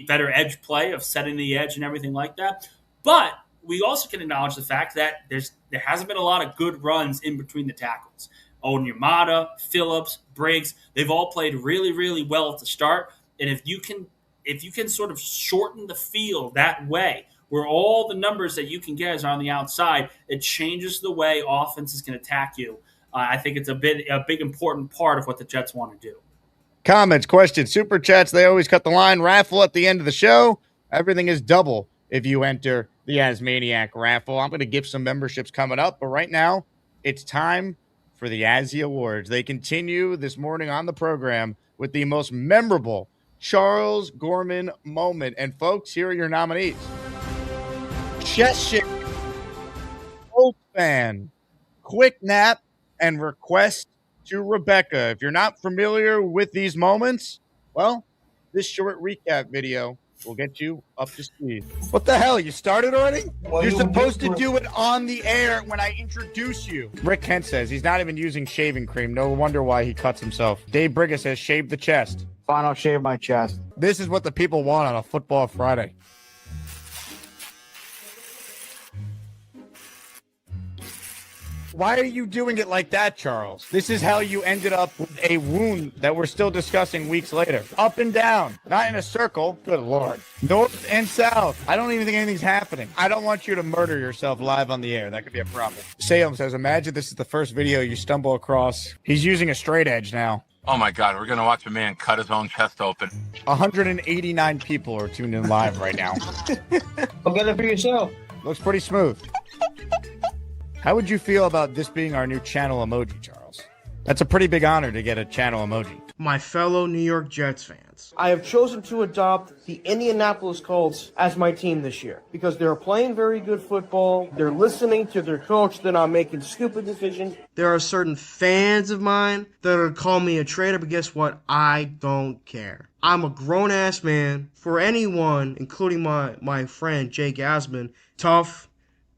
better edge play of setting the edge and everything like that. But we also can acknowledge the fact that there hasn't been a lot of good runs in between the tackles. Onyemata, Phillips, Briggs, they've all played really, really well at the start. And if you can sort of shorten the field that way, where all the numbers that you can get is on the outside, it changes the way offenses can attack you. I think it's a big important part of what the Jets want to do. Comments, questions, super chats, they always cut the line. Raffle at the end of the show. Everything is double if you enter the Asmaniac raffle. I'm going to give some memberships coming up, but right now it's time for the Azzy Awards. They continue this morning on the program with the most memorable Charles Gorman moment. And folks, here are your nominees. Chest shake, Colts fan, quick nap, and request to Rebecca. If you're not familiar with these moments, well, this short recap video will get you up to speed. What the hell? You started already? You're supposed to do it on the air when I introduce you. Rick Kent says he's not even using shaving cream. No wonder why he cuts himself. Dave Brigga says shave the chest. Fine, I'll shave my chest. This is what the people want on a football Friday. Why are you doing it like that, Charles? This is how you ended up with a wound that we're still discussing weeks later. Up and down, not in a circle. Good Lord. North and south. I don't even think anything's happening. I don't want you to murder yourself live on the air. That could be a problem. Salem says, imagine this is the first video you stumble across. He's using a straight edge now. Oh my God, we're going to watch a man cut his own chest open. 189 people are tuned in live right now. Look at it for yourself. Looks pretty smooth. How would you feel about this being our new channel emoji, Charles? That's a pretty big honor to get a channel emoji. My fellow New York Jets fans, I have chosen to adopt the Indianapolis Colts as my team this year because they're playing very good football. They're listening to their coach. They're not making stupid decisions. there are certain fans of mine that are call me a traitor, but guess what? I don't care. I'm a grown-ass man. For anyone, including my friend Jake Asman, tough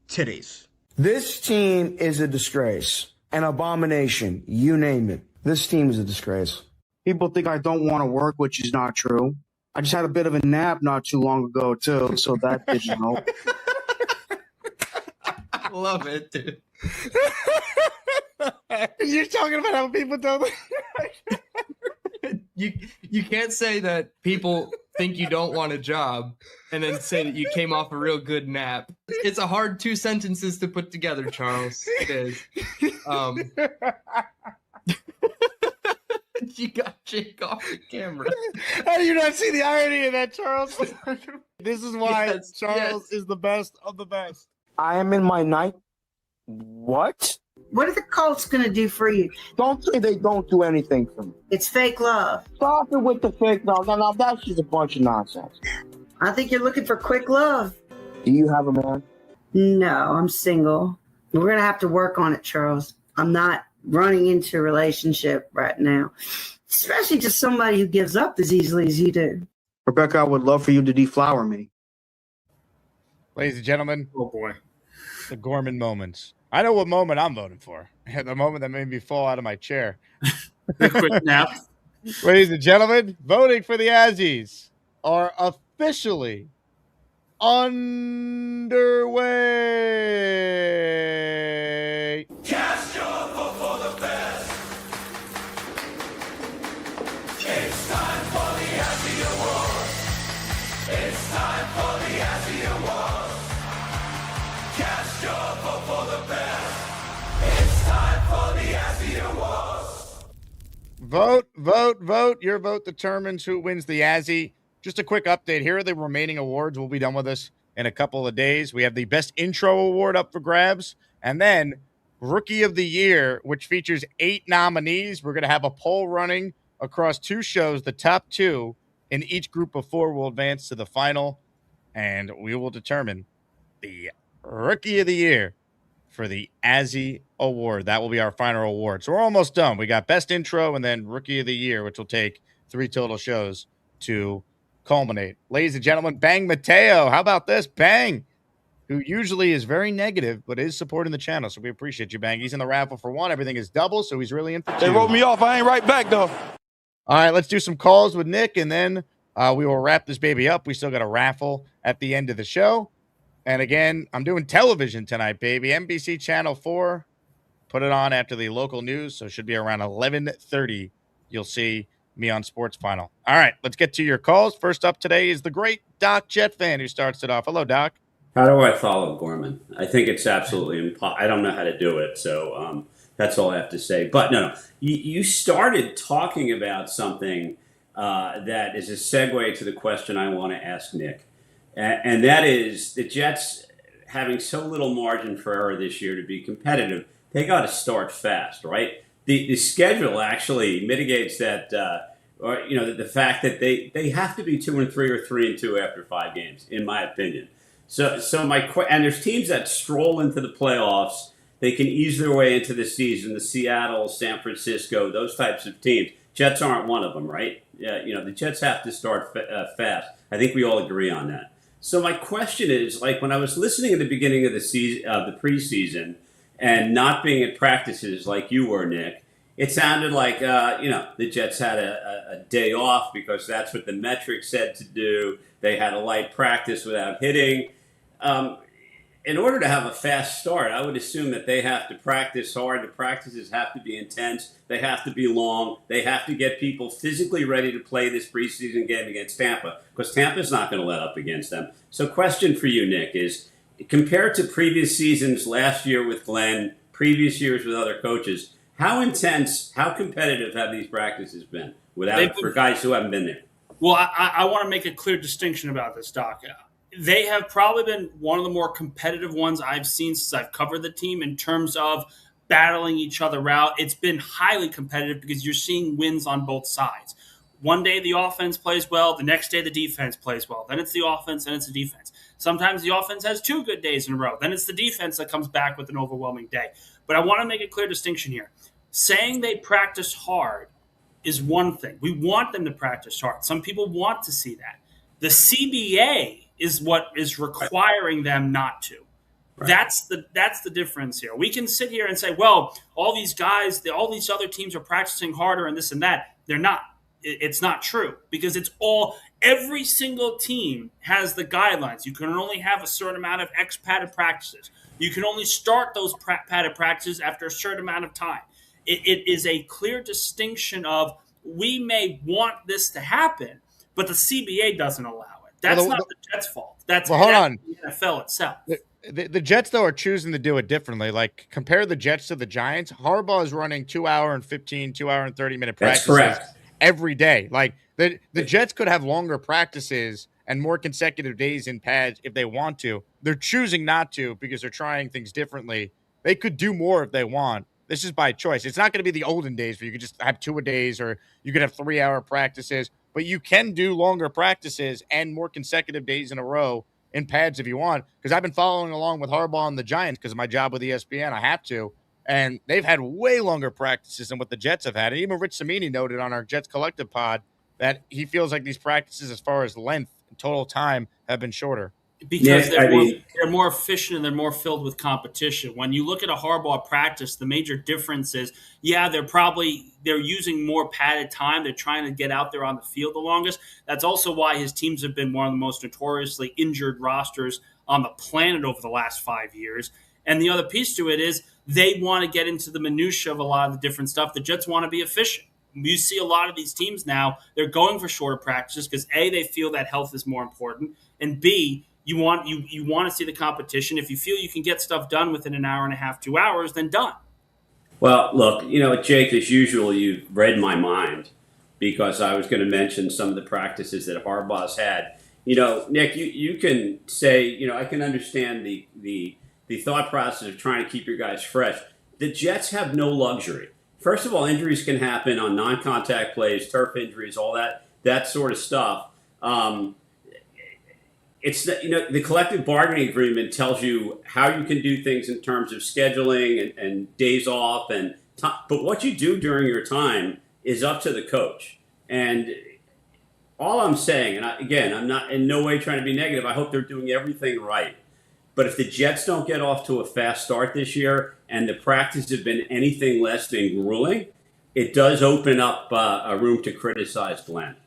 titties. This team is a disgrace, an abomination, you name it. This team is a disgrace. People think I don't want to work, which is not true. I just had a bit of a nap not too long ago, too, so that didn't help. I love it, dude. You're talking about how people don't. You can't say that people think you don't want a job and then say that you came off a real good nap. It's a hard 2 sentences to put together, Charles. It is. You got Jake off the camera. How do you not see the irony of that, Charles? This is why Charles is the best of the best. I am in my night. What? What are the Colts going to do for you? Don't say they don't do anything for me. It's fake love. Stop it with the fake. No, that's just a bunch of nonsense. I think you're looking for quick love. Do you have a man? No, I'm single. We're going to have to work on it, Charles. I'm not running into a relationship right now, especially just somebody who gives up as easily as you do. Rebecca, I would love for you to deflower me. Ladies and gentlemen. Oh, boy. The Gorman moments. I know what moment I'm voting for. The moment that made me fall out of my chair. The quick nap. Ladies and gentlemen, voting for the Azzies are officially underway. Cast your vote for the best. It's time for the Azzie Awards. It's time for the Azzie Awards. Cast your vote for the best. It's time for the Azzie Awards. Vote, vote, vote. Your vote determines who wins the Azzie. Just a quick update. Here are the remaining awards. We'll be done with this in a couple of days. We have the Best Intro Award up for grabs. And then Rookie of the Year, which features 8 nominees. We're going to have a poll running across 2 shows. The top 2 in each group of 4 will advance to the final. And we will determine the Rookie of the Year for the Azzie Award. That will be our final award. So we're almost done. We got Best Intro and then Rookie of the Year, which will take 3 total shows to culminate. Ladies and gentlemen, Bang Mateo. How about this? Bang, who usually is very negative, but is supporting the channel. So we appreciate you, Bang. He's in the raffle for 1. Everything is double, so he's really in for 2. They wrote me off. I ain't right back, though. All right, let's do some calls with Nick, and then we will wrap this baby up. We still got a raffle at the end of the show. And again, I'm doing television tonight, baby. NBC Channel 4. Put it on after the local news, so it should be around 11:30. You'll see me on Sports Final. All right, let's get to your calls. First up today is the great Doc Jet fan who starts it off. Hello, Doc. How do I follow Gorman? I think it's absolutely impossible. I don't know how to do it, so that's all I have to say. But no, you started talking about something that is a segue to the question I want to ask Nick. And that is the Jets having so little margin for error this year to be competitive. They got to start fast, right? The schedule actually mitigates that, or the fact that they have to be 2-3 or 3-2 after 5 games, in my opinion. So and there's teams that stroll into the playoffs. They can ease their way into the season. The Seattle, San Francisco, those types of teams. Jets aren't one of them, right? The Jets have to start fast. I think we all agree on that. So my question is, like when I was listening at the beginning of the season, the preseason, and not being at practices like you were, Nick, it sounded like the Jets had a day off because that's what the metrics said to do. They had a light practice without hitting. In order to have a fast start, I would assume that they have to practice hard. The practices have to be intense. They have to be long. They have to get people physically ready to play this preseason game against Tampa because Tampa's not going to let up against them. So question for you, Nick, is compared to previous seasons last year with Glenn, previous years with other coaches, how intense, how competitive have these practices been for guys who haven't been there? Well, I want to make a clear distinction about this, Doc. They have probably been one of the more competitive ones I've seen since I've covered the team in terms of battling each other out. It's been highly competitive because you're seeing wins on both sides. One day the offense plays well, the next day the defense plays well. Then it's the offense, and it's the defense. Sometimes the offense has 2 good days in a row. Then it's the defense that comes back with an overwhelming day. But I want to make a clear distinction here. Saying they practice hard is one thing. We want them to practice hard. Some people want to see that. The CBA is what is requiring them not to. Right. That's the difference here. We can sit here and say, well, all these guys, all these other teams are practicing harder and this and that. They're not. It's not true because every single team has the guidelines. You can only have a certain amount of X padded practices. You can only start those padded practices after a certain amount of time. It is a clear distinction of we may want this to happen, but the CBA doesn't allow it. That's not the Jets' fault. That's hold on. the NFL itself. The Jets, though, are choosing to do it differently. Like, compare the Jets to the Giants. Harbaugh is running 2 hour and 15, 2 hour and 30-minute practices every day. Like, the Jets could have longer practices and more consecutive days in pads if they want to. They're choosing not to because they're trying things differently. They could do more if they want. This is by choice. It's not going to be the olden days where you could just have 2-a-days or you could have 3-hour practices, but you can do longer practices and more consecutive days in a row in pads if you want, because I've been following along with Harbaugh and the Giants because of my job with ESPN. I have to, and they've had way longer practices than what the Jets have had. And even Rich Cimini noted on our Jets Collective pod that he feels like these practices, as far as length and total time, have been shorter. Because they're more efficient and they're more filled with competition. When you look at a Harbaugh practice, the major difference is, they're using more padded time. They're trying to get out there on the field the longest. That's also why his teams have been one of the most notoriously injured rosters on the planet over the last 5 years. And the other piece to it is they want to get into the minutia of a lot of the different stuff. The Jets want to be efficient. You see a lot of these teams now, they're going for shorter practices because A, they feel that health is more important, and B, you want to see the competition. If you feel you can get stuff done within an hour and a half, 2 hours, then done. Well, look, Jake, as usual, you've read my mind because I was going to mention some of the practices that Harbaugh's had. Nick, you can say, I can understand the thought process of trying to keep your guys fresh. The Jets have no luxury. First of all, injuries can happen on non-contact plays, turf injuries, all that sort of stuff. It's the collective bargaining agreement tells you how you can do things in terms of scheduling and days off but what you do during your time is up to the coach. And all I'm saying, and I'm not in no way trying to be negative. I hope they're doing everything right. But if the Jets don't get off to a fast start this year and the practice have been anything less than grueling, it does open up a room to criticize Glenn,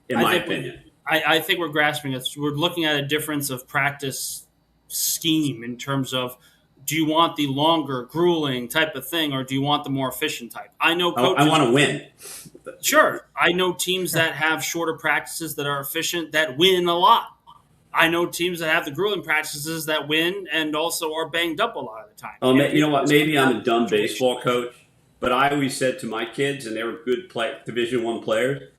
in my opinion. I think we're grasping it. We're looking at a difference of practice scheme in terms of, do you want the longer, grueling type of thing, or do you want the more efficient type? I know coaches. I want to win. Sure. I know teams that have shorter practices that are efficient that win a lot. I know teams that have the grueling practices that win and also are banged up a lot of the time. You know what? Maybe I'm a dumb baseball coach, but I always said to my kids, and they were good Division I players,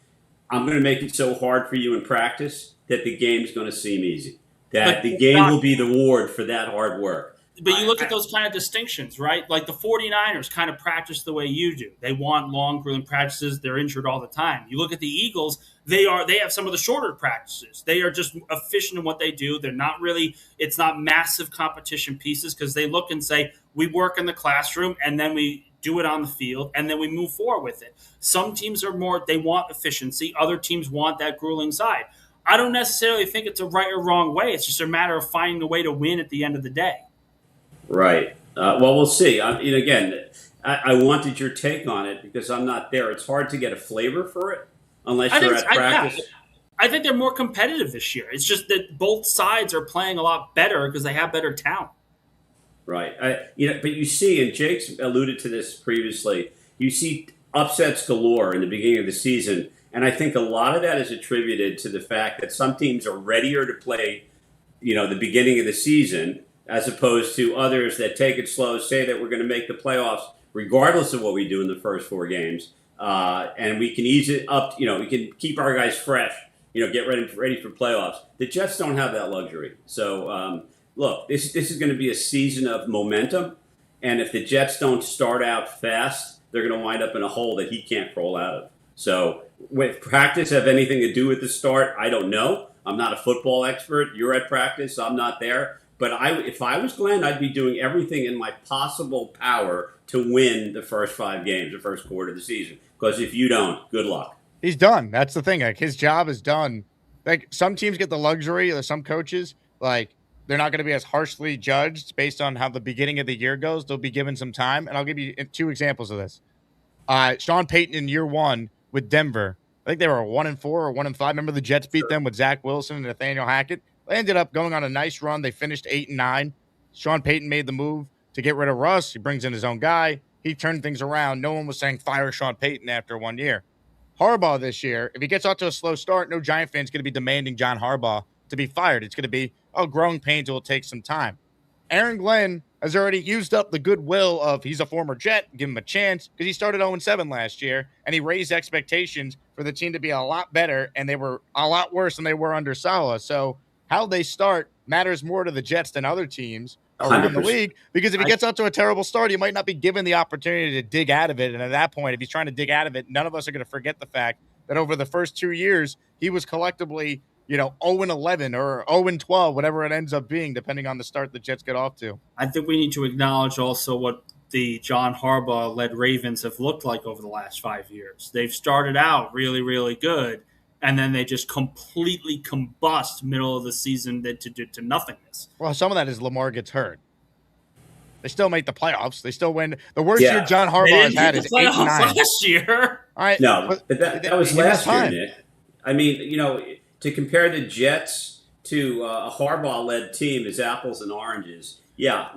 I'm going to make it so hard for you in practice that the game's going to seem easy. That the game will be the reward for that hard work. But you look at those kind of distinctions, right? Like the 49ers kind of practice the way you do. They want long, grueling practices. They're injured all the time. You look at the Eagles, they have some of the shorter practices. They are just efficient in what they do. They're not really – it's not massive competition pieces because they look and say, we work in the classroom and then we do it on the field and then we move forward with it. Some teams are more – they want efficiency. Other teams want that grueling side. I don't necessarily think it's a right or wrong way. It's just a matter of finding a way to win at the end of the day. Right. Well, we'll see. I wanted your take on it because I'm not there. It's hard to get a flavor for it unless you're at practice. I think they're more competitive this year. It's just that both sides are playing a lot better because they have better talent. Right. But you see, and Jake's alluded to this previously, you see upsets galore in the beginning of the season. And I think a lot of that is attributed to the fact that some teams are readier to play, the beginning of the season, as opposed to others that take it slow, say that we're going to make the playoffs regardless of what we do in the first 4 games. And we can ease it up, we can keep our guys fresh, get ready for playoffs. The Jets don't have that luxury. So, look, this is going to be a season of momentum. And if the Jets don't start out fast, they're going to wind up in a hole that he can't crawl out of. So, with practice have anything to do with the start? I don't know. I'm not a football expert. You're at practice. I'm not there. But if I was Glenn, I'd be doing everything in my possible power to win the first 5 games, the first quarter of the season. Because if you don't, good luck. He's done. That's the thing. Like, his job is done. Like, some teams get the luxury, or some coaches, like, they're not going to be as harshly judged based on how the beginning of the year goes. They'll be given some time. And I'll give you 2 examples of this. Sean Payton in year 1 with Denver I think they were 1-4 or 1-5. Remember the Jets beat them with Zach Wilson and Nathaniel Hackett? They ended up going on a nice run. They finished 8-9. Sean Payton made the move to get rid of Russ. He brings in his own guy. He turned things around. No one was saying fire Sean Payton after 1 year. Harbaugh this year, if he gets off to a slow start, no Giant fan's going to be demanding John Harbaugh to be fired. It's going to be, growing pains will take some time. Aaron Glenn has already used up the goodwill of he's a former Jet, give him a chance, because he started 0-7 last year, and he raised expectations for the team to be a lot better, and they were a lot worse than they were under Saleh. So how they start matters more to the Jets than other teams around the 100%. league, because if he gets out to a terrible start, he might not be given the opportunity to dig out of it. And at that point, if he's trying to dig out of it, none of us are going to forget the fact that over the first 2 years, he was collectively, 0-11 or 0-12, whatever it ends up being, depending on the start the Jets get off to. I think we need to acknowledge also what the John Harbaugh-led Ravens have looked like over the last 5 years. They've started out really, really good, and then they just completely combust middle of the season to nothingness. Well, some of that is Lamar gets hurt. They still make the playoffs. They still win. The worst year John Harbaugh has had is 8-9 last year. All right, No, but that was last year, time. Nick. I mean, to compare the Jets to a Harbaugh-led team is apples and oranges. Yeah,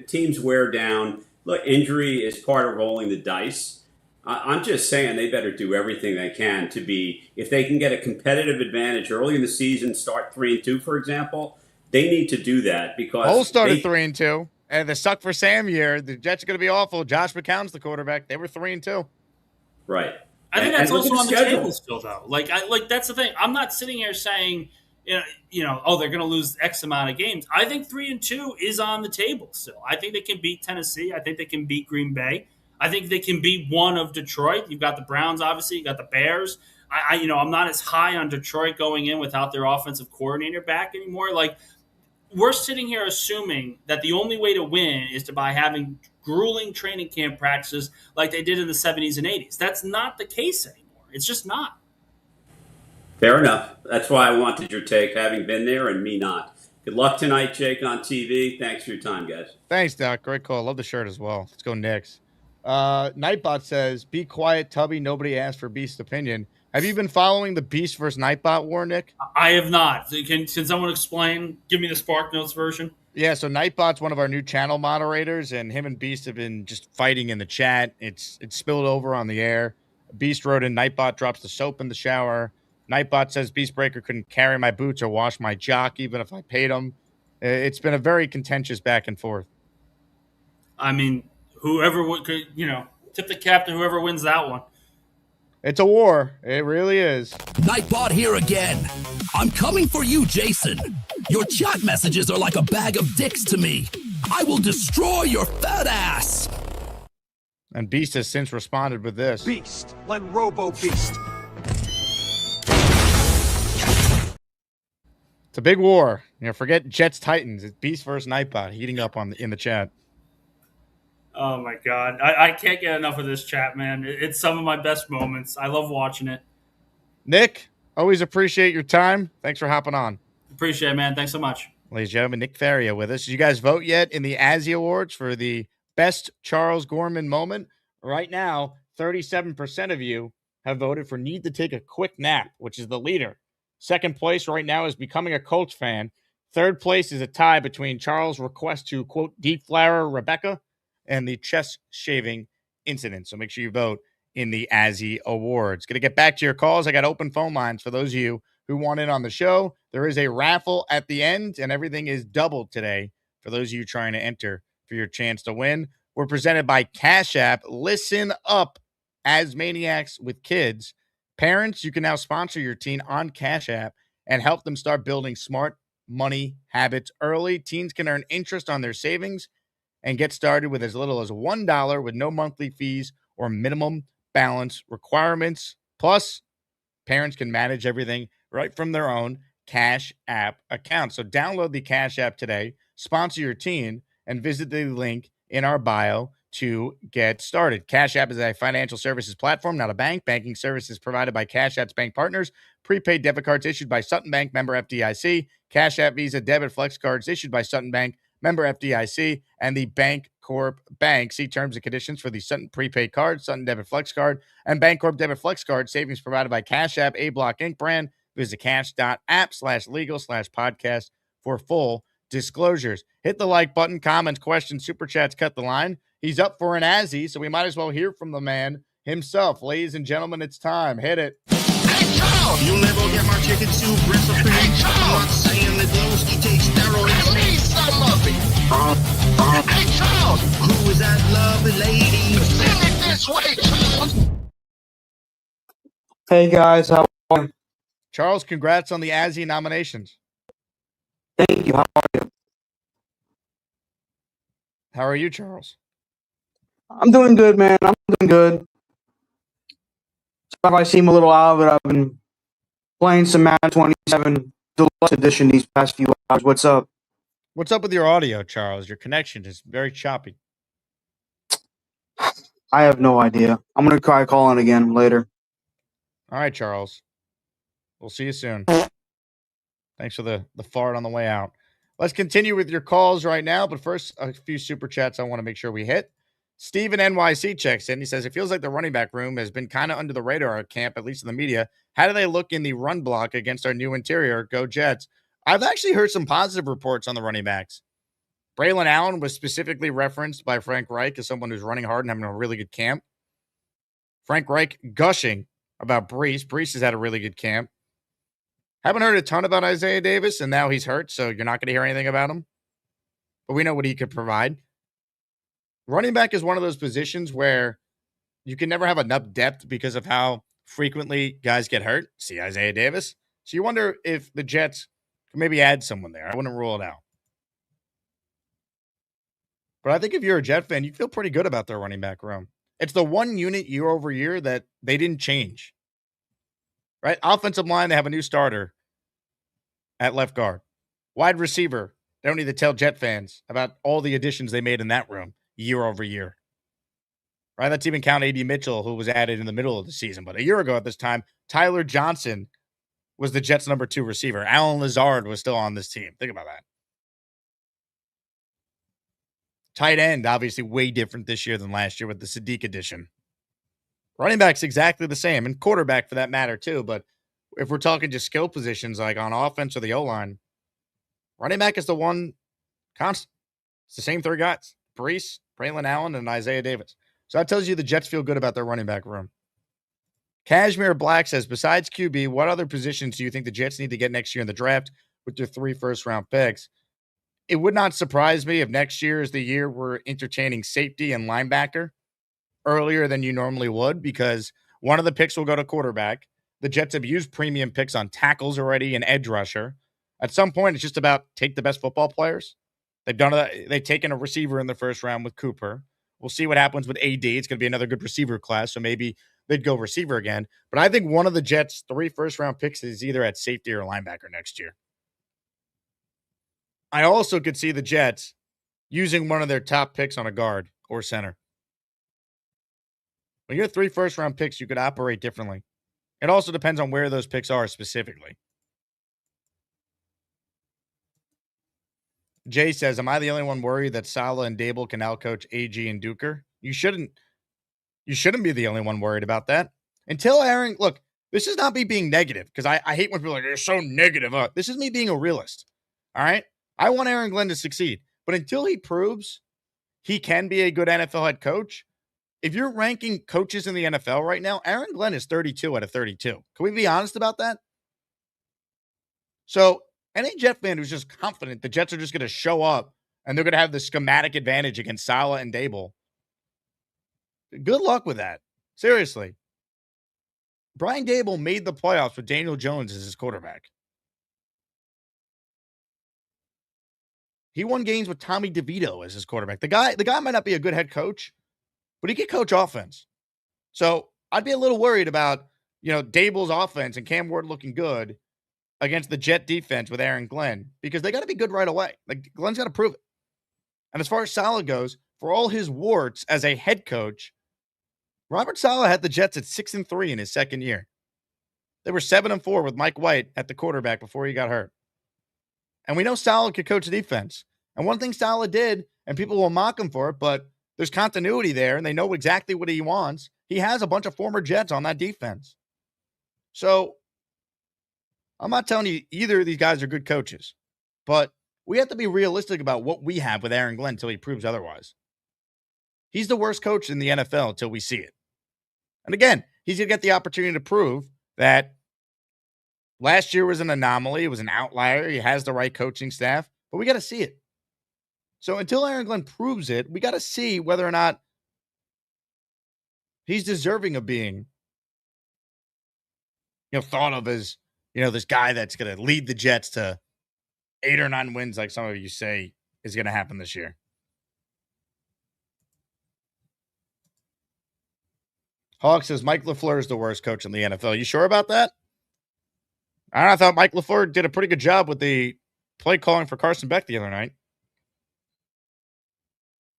teams wear down. Look, injury is part of rolling the dice. I'm just saying they better do everything they can to be, if they can get a competitive advantage early in the season, start 3-2, for example, they need to do that because Cole started 3-2. And the suck for Sam year, the Jets are going to be awful. Josh McCown's the quarterback. They were 3-2. Right. I think that's also on the schedule. table still, though. Like that's the thing. I'm not sitting here saying, they're going to lose X amount of games. I think 3-2 is on the table still. I think they can beat Tennessee. I think they can beat Green Bay. I think they can beat one of Detroit. You've got the Browns, obviously. You got the Bears. I'm not as high on Detroit going in without their offensive coordinator back anymore. Like, we're sitting here assuming that the only way to win is by having grueling training camp practices like they did in the 70s and 80s. That's not the case anymore. It's just not. Fair enough. That's why I wanted your take, having been there and me not. Good luck tonight, Jake, on TV. Thanks for your time, guys. Thanks, Doc. Great call. Love the shirt as well. Let's go Knicks. Nightbot says, be quiet, Tubby. Nobody asked for Beast's opinion. Have you been following the Beast versus Nightbot war, Nick? I have not. Can someone explain? Give me the Spark Notes version. Yeah, so Nightbot's one of our new channel moderators, and him and Beast have been just fighting in the chat. It's spilled over on the air. Beast wrote in, Nightbot drops the soap in the shower. Nightbot says, Beastbreaker couldn't carry my boots or wash my jock even if I paid him. It's been a very contentious back and forth. I mean, whoever could, tip the cap to whoever wins that one. It's a war. It really is. Nightbot here again. I'm coming for you, Jason. Your chat messages are like a bag of dicks to me. I will destroy your fat ass. And Beast has since responded with this. Beast, like Robo Beast. It's a big war. Forget Jets Titans. It's Beast versus Nightbot heating up in the chat. Oh, my God. I can't get enough of this chat, man. It's some of my best moments. I love watching it. Nick, always appreciate your time. Thanks for hopping on. Appreciate it, man. Thanks so much. Ladies and gentlemen, Nick Faria with us. Did you guys vote yet in the Azzy Awards for the best Charles Gorman moment? Right now, 37% of you have voted for Need to Take a Quick Nap, which is the leader. Second place right now is Becoming a Colts Fan. Third place is a tie between Charles' request to, quote, deflower Rebecca and the chest shaving incident. So make sure you vote in the Azzy Awards. Going to get back to your calls. I got open phone lines for those of you who want in on the show. There is a raffle at the end, and everything is doubled today for those of you trying to enter for your chance to win. We're presented by Cash App. Listen up, as maniacs with kids. Parents, you can now sponsor your teen on Cash App and help them start building smart money habits early. Teens can earn interest on their savings and get started with as little as $1 with no monthly fees or minimum balance requirements. Plus, parents can manage everything right from their own Cash App account. So download the Cash App today, sponsor your teen, and visit the link in our bio to get started. Cash App is a financial services platform, not a bank. Banking services provided by Cash App's bank partners. Prepaid debit cards issued by Sutton Bank, member FDIC. Cash App Visa debit flex cards issued by Sutton Bank, member FDIC, and the bank Bancorp Bank. See terms and conditions for the Sutton prepaid card, Sutton Debit Flex card, and Bancorp Debit Flex card. Savings provided by Cash App, A Block Inc. brand. Visit cash.app/legal/podcast for full disclosures. Hit the like button, comments, questions, super chats, cut the line. He's up for an Azzy, so we might as well hear from the man himself. Ladies and gentlemen, it's time. Hit it. You'll never get my chicken soup recipe. I'm not saying that Glowski takes steroids. I need some of it. Hey, Charles! Who is that lovely lady? Send it this way, Charles! Hey guys, how are you? Charles, congrats on the Azzy nominations. Thank you. How are you? How are you, Charles? I'm doing good, man. I'm doing good. Sorry if I seem a little out of it. I've been playing some Madden 27 Deluxe Edition these past few hours. What's up? What's up with your audio, Charles? Your connection is very choppy. I have no idea. I'm going to try calling again later. All right, Charles. We'll see you soon. Thanks for the fart on the way out. Let's continue with your calls right now. But first, a few super chats I want to make sure we hit. Steven NYC checks in. He says, it feels like the running back room has been kind of under the radar at camp, at least in the media. How do they look in the run block against our new interior? Go Jets. I've actually heard some positive reports on the running backs. Braylon Allen was specifically referenced by Frank Reich as someone who's running hard and having a really good camp. Frank Reich gushing about Brees. Brees has had a really good camp. Haven't heard a ton about Isaiah Davis, and now he's hurt, so you're not going to hear anything about him. But we know what he could provide. Running back is one of those positions where you can never have enough depth because of how frequently guys get hurt. See Isaiah Davis. So you wonder if the Jets could maybe add someone there. I wouldn't rule it out. But I think if you're a Jet fan, you feel pretty good about their running back room. It's the one unit year over year that they didn't change. Right? Offensive line, they have a new starter at left guard. Wide receiver, they don't need to tell Jet fans about all the additions they made in that room year over year. Right? Let's even count A.D. Mitchell, who was added in the middle of the season. But a year ago at this time, Tyler Johnson was the Jets' number 2 receiver. Alan Lazard was still on this team. Think about that. Tight end, obviously way different this year than last year with the Sadiq addition. Running back's exactly the same, and quarterback for that matter too. But if we're talking just skill positions like on offense or the O-line, running back is the one constant. It's the same 3 guys, Brees, Braylon Allen, and Isaiah Davis. So that tells you the Jets feel good about their running back room. Cashmere Black says, besides QB, what other positions do you think the Jets need to get next year in the draft with their 3 first-round picks? It would not surprise me if next year is the year we're entertaining safety and linebacker earlier than you normally would, because one of the picks will go to quarterback. The Jets have used premium picks on tackles already and edge rusher. At some point, it's just about take the best football players. They've done that. They've taken a receiver in the first round with Cooper. We'll see what happens with AD. It's going to be another good receiver class, so maybe they'd go receiver again. But I think one of the Jets' 3 first-round picks is either at safety or linebacker next year. I also could see the Jets using one of their top picks on a guard or center. When you're 3 first-round picks, you could operate differently. It also depends on where those picks are specifically. Jay says, am I the only one worried that Saleh and Dable can outcoach AG and Duker? You shouldn't be the only one worried about that. Until Aaron, look, this is not me being negative, because I hate when people are like, they're so negative. This is me being a realist. All right? I want Aaron Glenn to succeed. But until he proves he can be a good NFL head coach, if you're ranking coaches in the NFL right now, Aaron Glenn is 32 out of 32. Can we be honest about that? So any Jet fan who's just confident the Jets are just going to show up and they're going to have the schematic advantage against Saleh and Dable, good luck with that. Seriously. Brian Dable made the playoffs with Daniel Jones as his quarterback. He won games with Tommy DeVito as his quarterback. The guy might not be a good head coach, but he can coach offense. So I'd be a little worried about, Dable's offense and Cam Ward looking good against the Jet defense with Aaron Glenn, because they got to be good right away. Like, Glenn's got to prove it. And as far as Saleh goes, for all his warts as a head coach, Robert Saleh had the Jets at 6-3 in his second year. They were 7-4 with Mike White at the quarterback before he got hurt. And we know Saleh could coach defense. And one thing Saleh did, and people will mock him for it, but there's continuity there, and they know exactly what he wants. He has a bunch of former Jets on that defense. So I'm not telling you either of these guys are good coaches, but we have to be realistic about what we have with Aaron Glenn until he proves otherwise. He's the worst coach in the NFL until we see it. And again, he's going to get the opportunity to prove that last year was an anomaly. It was an outlier. He has the right coaching staff, but we got to see it. So until Aaron Glenn proves it, we got to see whether or not he's deserving of being, thought of as, this guy that's going to lead the Jets to 8 or 9 wins, like some of you say is going to happen this year. Hawk says Mike LaFleur is the worst coach in the NFL. You sure about that? I thought Mike LaFleur did a pretty good job with the play calling for Carson Beck the other night.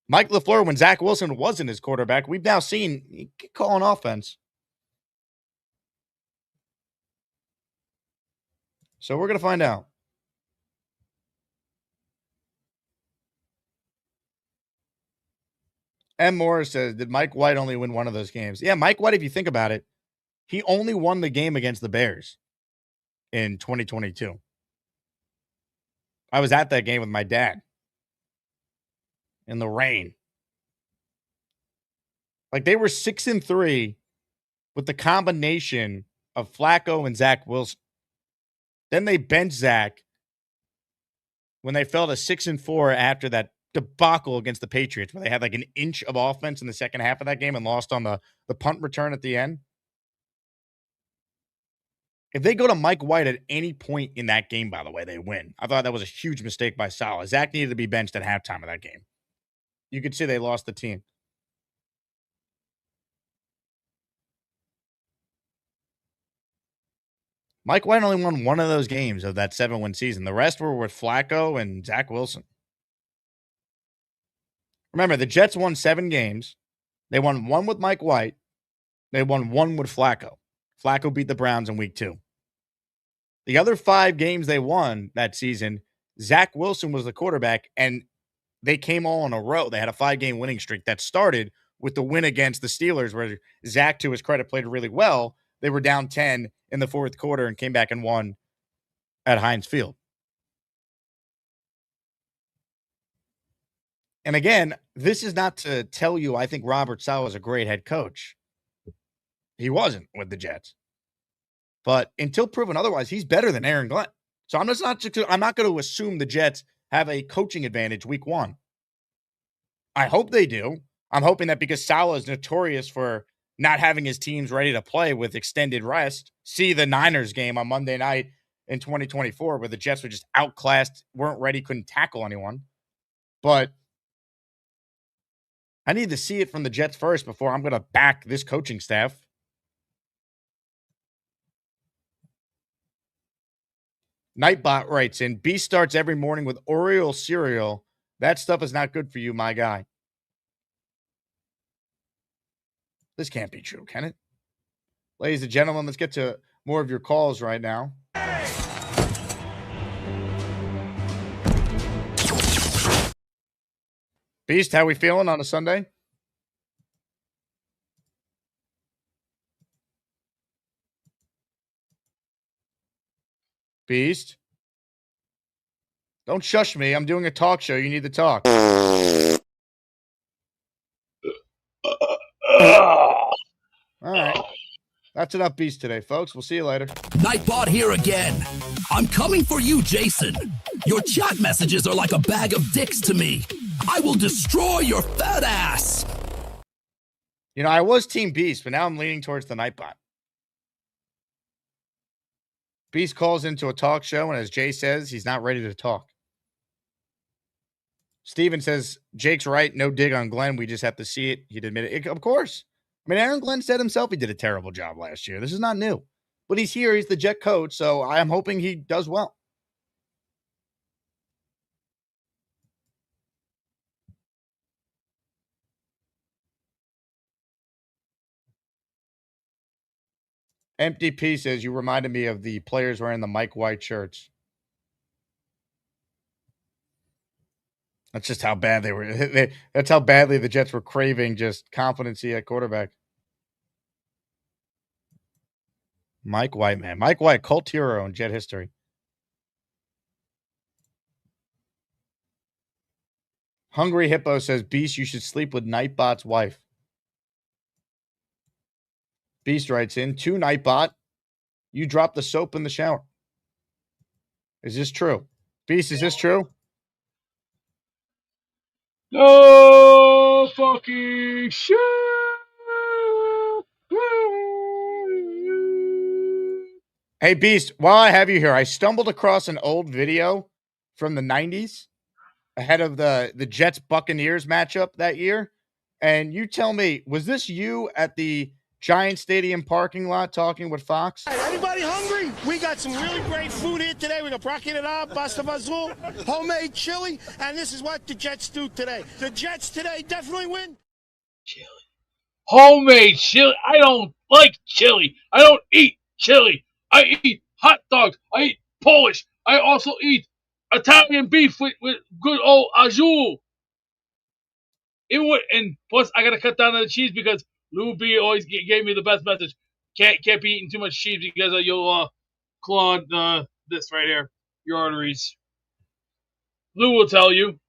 Mike LaFleur, when Zach Wilson wasn't his quarterback, we've now seen he can call an offense. So we're going to find out. M. Morris says, did Mike White only win one of those games? Yeah, Mike White, if you think about it, he only won the game against the Bears in 2022. I was at that game with my dad in the rain. Like, they were 6-3 with the combination of Flacco and Zach Wilson. Then they benched Zach when they fell to 6-4 after that debacle against the Patriots, where they had like an inch of offense in the second half of that game and lost on the punt return at the end. If they go to Mike White at any point in that game, by the way, they win. I thought that was a huge mistake by Saleh. Zach needed to be benched at halftime of that game. You could see they lost the team. Mike White only won one of those games of that 7-win season. The rest were with Flacco and Zach Wilson. Remember, the Jets won 7 games. They won 1 with Mike White. They won 1 with Flacco. Flacco beat the Browns in week 2. The other 5 games they won that season, Zach Wilson was the quarterback, and they came all in a row. They had a 5-game winning streak that started with the win against the Steelers, where Zach, to his credit, played really well. They were down 10 in the fourth quarter and came back and won at Heinz Field. And again, this is not to tell you I think Robert Saleh is a great head coach. He wasn't with the Jets. But until proven otherwise, he's better than Aaron Glenn. So I'm not going to assume the Jets have a coaching advantage week 1. I hope they do. I'm hoping that because Saleh is notorious for not having his teams ready to play with extended rest. See the Niners game on Monday night in 2024 where the Jets were just outclassed, weren't ready, couldn't tackle anyone. But I need to see it from the Jets first before I'm going to back this coaching staff. Nightbot writes in, B starts every morning with Oreo cereal. That stuff is not good for you, my guy. This can't be true, can it? Ladies and gentlemen, let's get to more of your calls right now. Beast, how we feeling on a Sunday? Beast? Don't shush me. I'm doing a talk show. You need to talk. All right. That's enough Beast today, folks. We'll see you later. Nightbot here again. I'm coming for you, Jason. Your chat messages are like a bag of dicks to me. I will destroy your fat ass. You know, I was Team Beast, but now I'm leaning towards the Nightbot. Beast calls into a talk show, and as Jay says, he's not ready to talk. Steven says, Jake's right. No dig on Glenn. We just have to see it. He'd admit it. Of course. I mean, Aaron Glenn said himself he did a terrible job last year. This is not new. But he's here. He's the Jet coach, so I am hoping he does well. Empty P says, you reminded me of the players wearing the Mike White shirts. That's just how bad they were. That's how badly the Jets were craving just competency at quarterback. Mike White, man. Mike White, cult hero in Jet history. Hungry Hippo says, Beast, you should sleep with Nightbot's wife. Beast writes in, to Nightbot, you dropped the soap in the shower. Is this true? Beast, is this true? No fucking shit. Hey, Beast, while I have you here, I stumbled across an old video from the 90s ahead of the Jets Buccaneers matchup that year. And you tell me, was this you at the Giant Stadium parking lot talking with Fox? Anybody hungry? We got some really great food here today. We got bracket it up, pasta fazool, homemade chili, and this is what the Jets do today. The Jets today definitely win. Homemade chili. I don't like chili. I don't eat chili. I eat hot dogs. I eat Polish. I also eat Italian beef with good old azul. And plus, I gotta cut down on the cheese because Lou B always gave me the best message. Can't be eating too much cheese because you'll clog this right here, your arteries. Lou will tell you.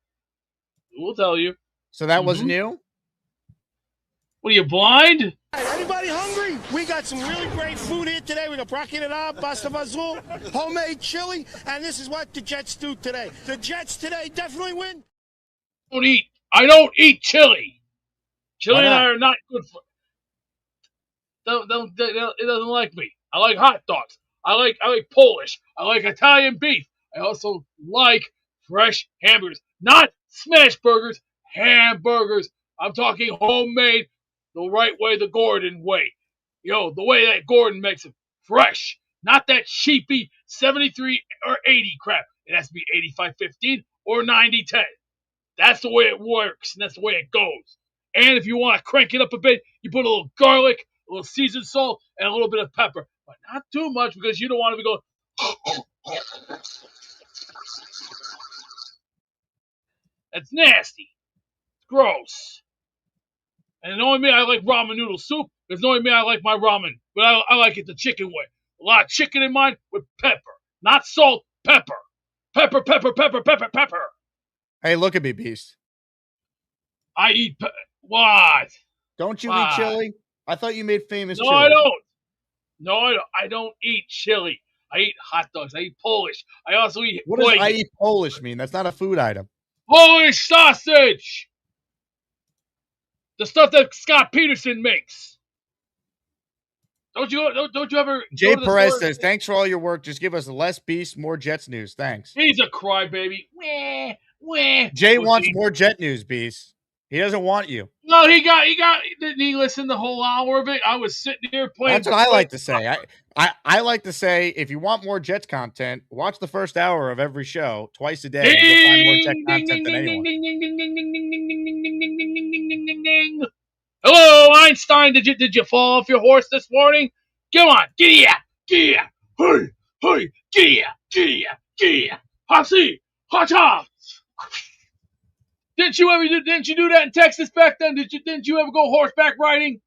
So that wasn't you? What are you, blind? Anybody hungry? We got some really great food here today. We got bracket it up, pasta fazool, homemade chili, and this is what the Jets do today. The Jets today definitely win. I don't eat chili. Chili and I are not good for. It doesn't like me. I like hot dogs. I like Polish. I like Italian beef. I also like fresh hamburgers, not smash burgers, hamburgers. I'm talking homemade, the right way, the Gordon way. The way that Gordon makes it fresh, not that cheapy 73 or 80 crap. It has to be 85-15 or 90-10. That's the way it works, and that's the way it goes. And if you want to crank it up a bit, you put a little garlic, a little seasoned salt, and a little bit of pepper. But not too much because you don't want to be going. That's nasty. It's gross. And knowing me, I like ramen noodle soup. Because knowing me, I like my ramen. But I like it the chicken way. A lot of chicken in mine with pepper. Not salt, pepper. Pepper, pepper, pepper, pepper, pepper. Hey, look at me, Beast. I eat what? Don't you eat chili? I thought you made famous No, chili. I don't. No, I don't. I don't eat chili. I eat hot dogs. I eat Polish. I also eat. What does I eat Polish mean? That's not a food item. Polish sausage. The stuff that Scott Peterson makes. Don't you ever? Jay Perez says, "Thanks for all your work. Just give us less Beast, more Jets news. Thanks." He's a crybaby. Jay wants more Jet news, Beast. He doesn't want you. No, he didn't he listen the whole hour of it? I was sitting here playing. That's what I like to say. I like to say, if you want more Jets content, watch the first hour of every show twice a day. And you'll find more Jet content than anyone. Hello, Einstein. Did you fall off your horse this morning? Come on, giddy up. Hey, giddy up. Hopsy, hot off. Didn't you do that in Texas back then? Didn't you ever go horseback riding?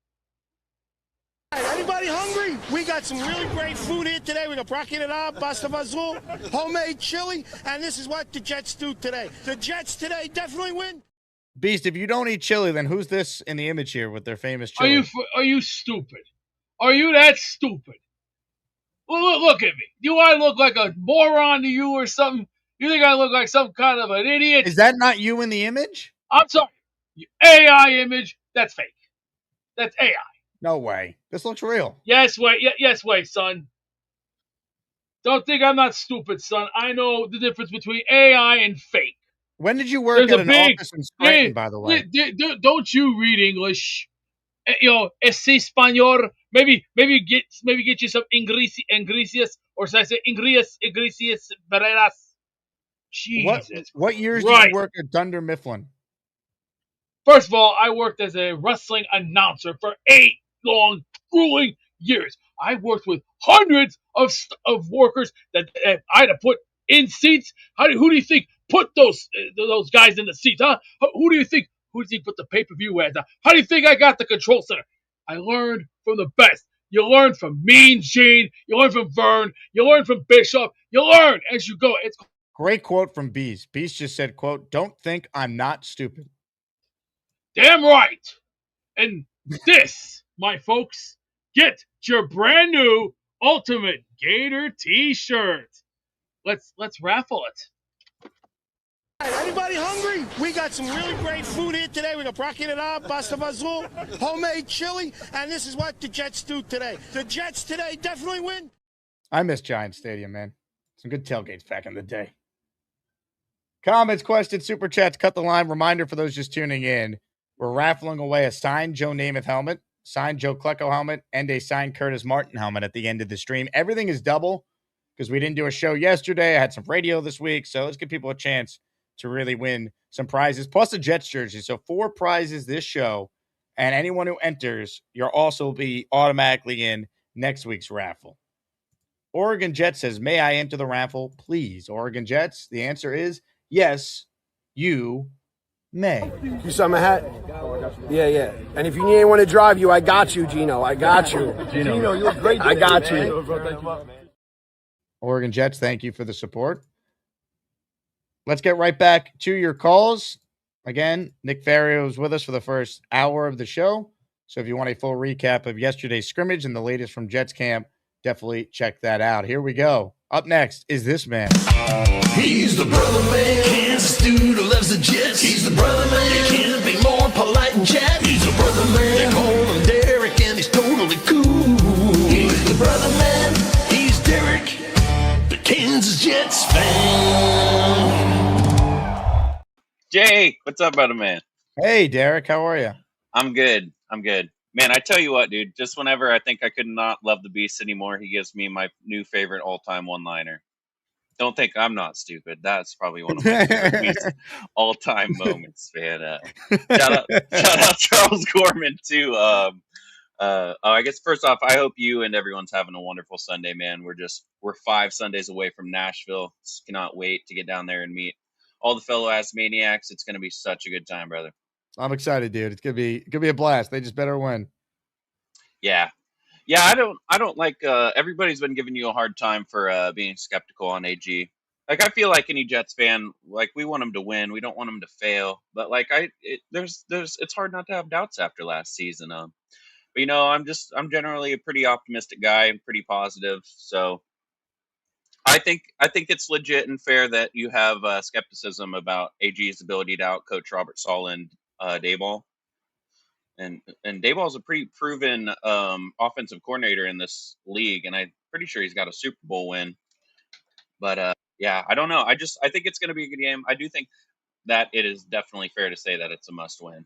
Anybody hungry? We got some really great food here today. We got bracket it up, pasta fazool, homemade chili, and this is what the Jets do today. The Jets today definitely win. Beast, if you don't eat chili, then who's this in the image here with their famous chili? Are you stupid? Are you that stupid? Well, look at me. Do I look like a moron to you or something? You think I look like some kind of an idiot? Is that not you in the image? I'm sorry. AI image, that's fake. That's AI. No way. This looks real. Yes, wait, son. Don't think I'm not stupid, son. I know the difference between AI and fake. When did you work at an office in Scranton, by the way? Don't you read English? Esse español. Maybe get you some Ingresias, or should I say Ingresias Veredas? Jesus. What years did you work at Dunder Mifflin? First of all, I worked as a wrestling announcer for 8 long, grueling years. I worked with hundreds of workers that I had to put in seats. Who do you think put those guys in the seats, huh? Who do you think put the pay-per-view ads on? How do you think I got the control center? I learned from the best. You learn from Mean Gene. You learn from Vern. You learn from Bishop. You learn as you go. It's Great quote from Beast. Beast just said, quote, "Don't think I'm not stupid." damn right. And this, my folks, get your brand new Ultimate Gator T-shirt. Let's raffle it. Anybody hungry? We got some really great food here today. We got brocking it up, pasta fazool, homemade chili, and this is what the Jets do today. The Jets today definitely win. I miss Giant Stadium, man. Some good tailgates back in the day. Comments, questions, super chats, cut the line. Reminder for those just tuning in, we're raffling away a signed Joe Namath helmet, signed Joe Klecko helmet, and a signed Curtis Martin helmet at the end of the stream. Everything is double because we didn't do a show yesterday. I had some radio this week, so let's give people a chance to really win some prizes, plus a Jets jersey. So 4 prizes this show, and anyone who enters, you'll also be automatically in next week's raffle. Oregon Jets says, may I enter the raffle, please? Oregon Jets, the answer is yes, you may. You saw my hat? Yeah. And if you need anyone to drive you, I got you, Gino. I got you. Gino, you're great. I got you. Oregon Jets, thank you for the support. Let's get right back to your calls. Again, Nick Faria was with us for the first hour of the show. So if you want a full recap of yesterday's scrimmage and the latest from Jets camp, definitely check that out. Here we go. Up next is this man. He's the brother man, Kansas dude who loves the Jets. He's the brother man, he can't be more polite and chat. He's the brother man, they call him Derek and he's totally cool. He's the brother man, he's Derek, the Kansas Jets fan. Jay, what's up, brother man? Hey, Derek, how are you? I'm good. Man, I tell you what, dude, just whenever I think I could not love the Beast anymore, he gives me my new favorite all-time one-liner. Don't think I'm not stupid. That's probably one of my favorite Beast all-time moments, man. Shout out Charles Gorman, too. I guess first off, I hope you and everyone's having a wonderful Sunday, man. We're 5 Sundays away from Nashville. Just cannot wait to get down there and meet all the fellow ass maniacs. It's going to be such a good time, brother. I'm excited, dude. It's gonna be a blast. They just better win. Yeah. I don't like. Everybody's been giving you a hard time for being skeptical on AG. Like, I feel like any Jets fan, like, we want them to win. We don't want them to fail. But like, it's hard not to have doubts after last season. But I'm generally a pretty optimistic guy. I'm pretty positive. So I think it's legit and fair that you have skepticism about AG's ability to outcoach Robert Saleh and Dayball. And Dayball's a pretty proven offensive coordinator in this league, and I'm pretty sure he's got a Super Bowl win. But I don't know. I think it's going to be a good game. I do think that it is definitely fair to say that it's a must win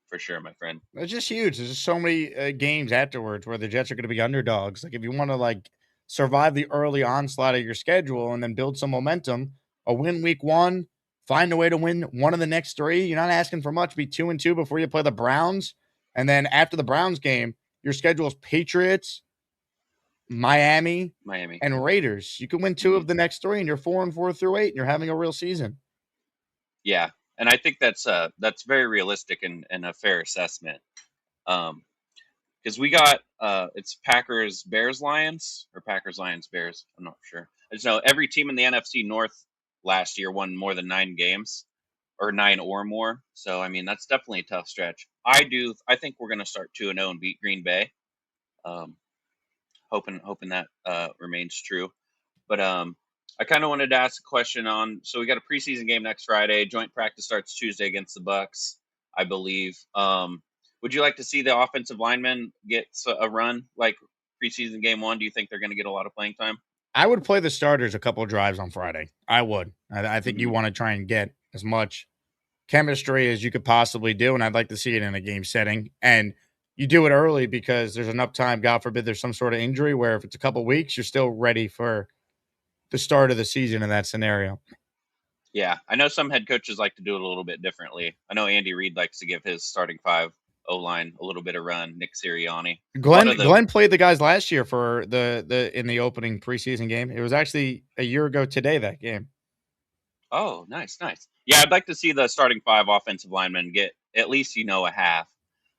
for sure, my friend. It's just huge. There's just so many games afterwards where the Jets are going to be underdogs. Like, if you want to survive the early onslaught of your schedule and then build some momentum, a win week 1. Find a way to win one of the next 3. You're not asking for much. Be 2-2 before you play the Browns. And then after the Browns game, your schedule is Patriots, Miami, and Raiders. You can win 2 of the next 3, and you're 4-4 through 8, and you're having a real season. Yeah, and I think that's very realistic and a fair assessment. Because we got it's Packers, Bears, Lions, or Packers, Lions, Bears. I'm not sure. I just know every team in the NFC North last year won more than 9 games, or 9 or more. So, I mean, that's definitely a tough stretch. I think we're going to start 2-0 and beat Green Bay. Hoping that remains true. But I kind of wanted to ask a question on, so we got a preseason game next Friday. Joint practice starts Tuesday against the Bucs, I believe. Would you like to see the offensive linemen get a run like preseason game 1? Do you think they're going to get a lot of playing time? I would play the starters a couple of drives on Friday. I would. I think you want to try and get as much chemistry as you could possibly do, and I'd like to see it in a game setting. And you do it early because there's enough time, God forbid there's some sort of injury, where if it's a couple of weeks, you're still ready for the start of the season in that scenario. Yeah, I know some head coaches like to do it a little bit differently. I know Andy Reid likes to give his starting 5 O-line a little bit of run. Nick Sirianni. Glenn played the guys last year for in the opening preseason game. It was actually a year ago today, that game. Oh, nice, nice. Yeah, I'd like to see the starting 5 offensive linemen get at least a half.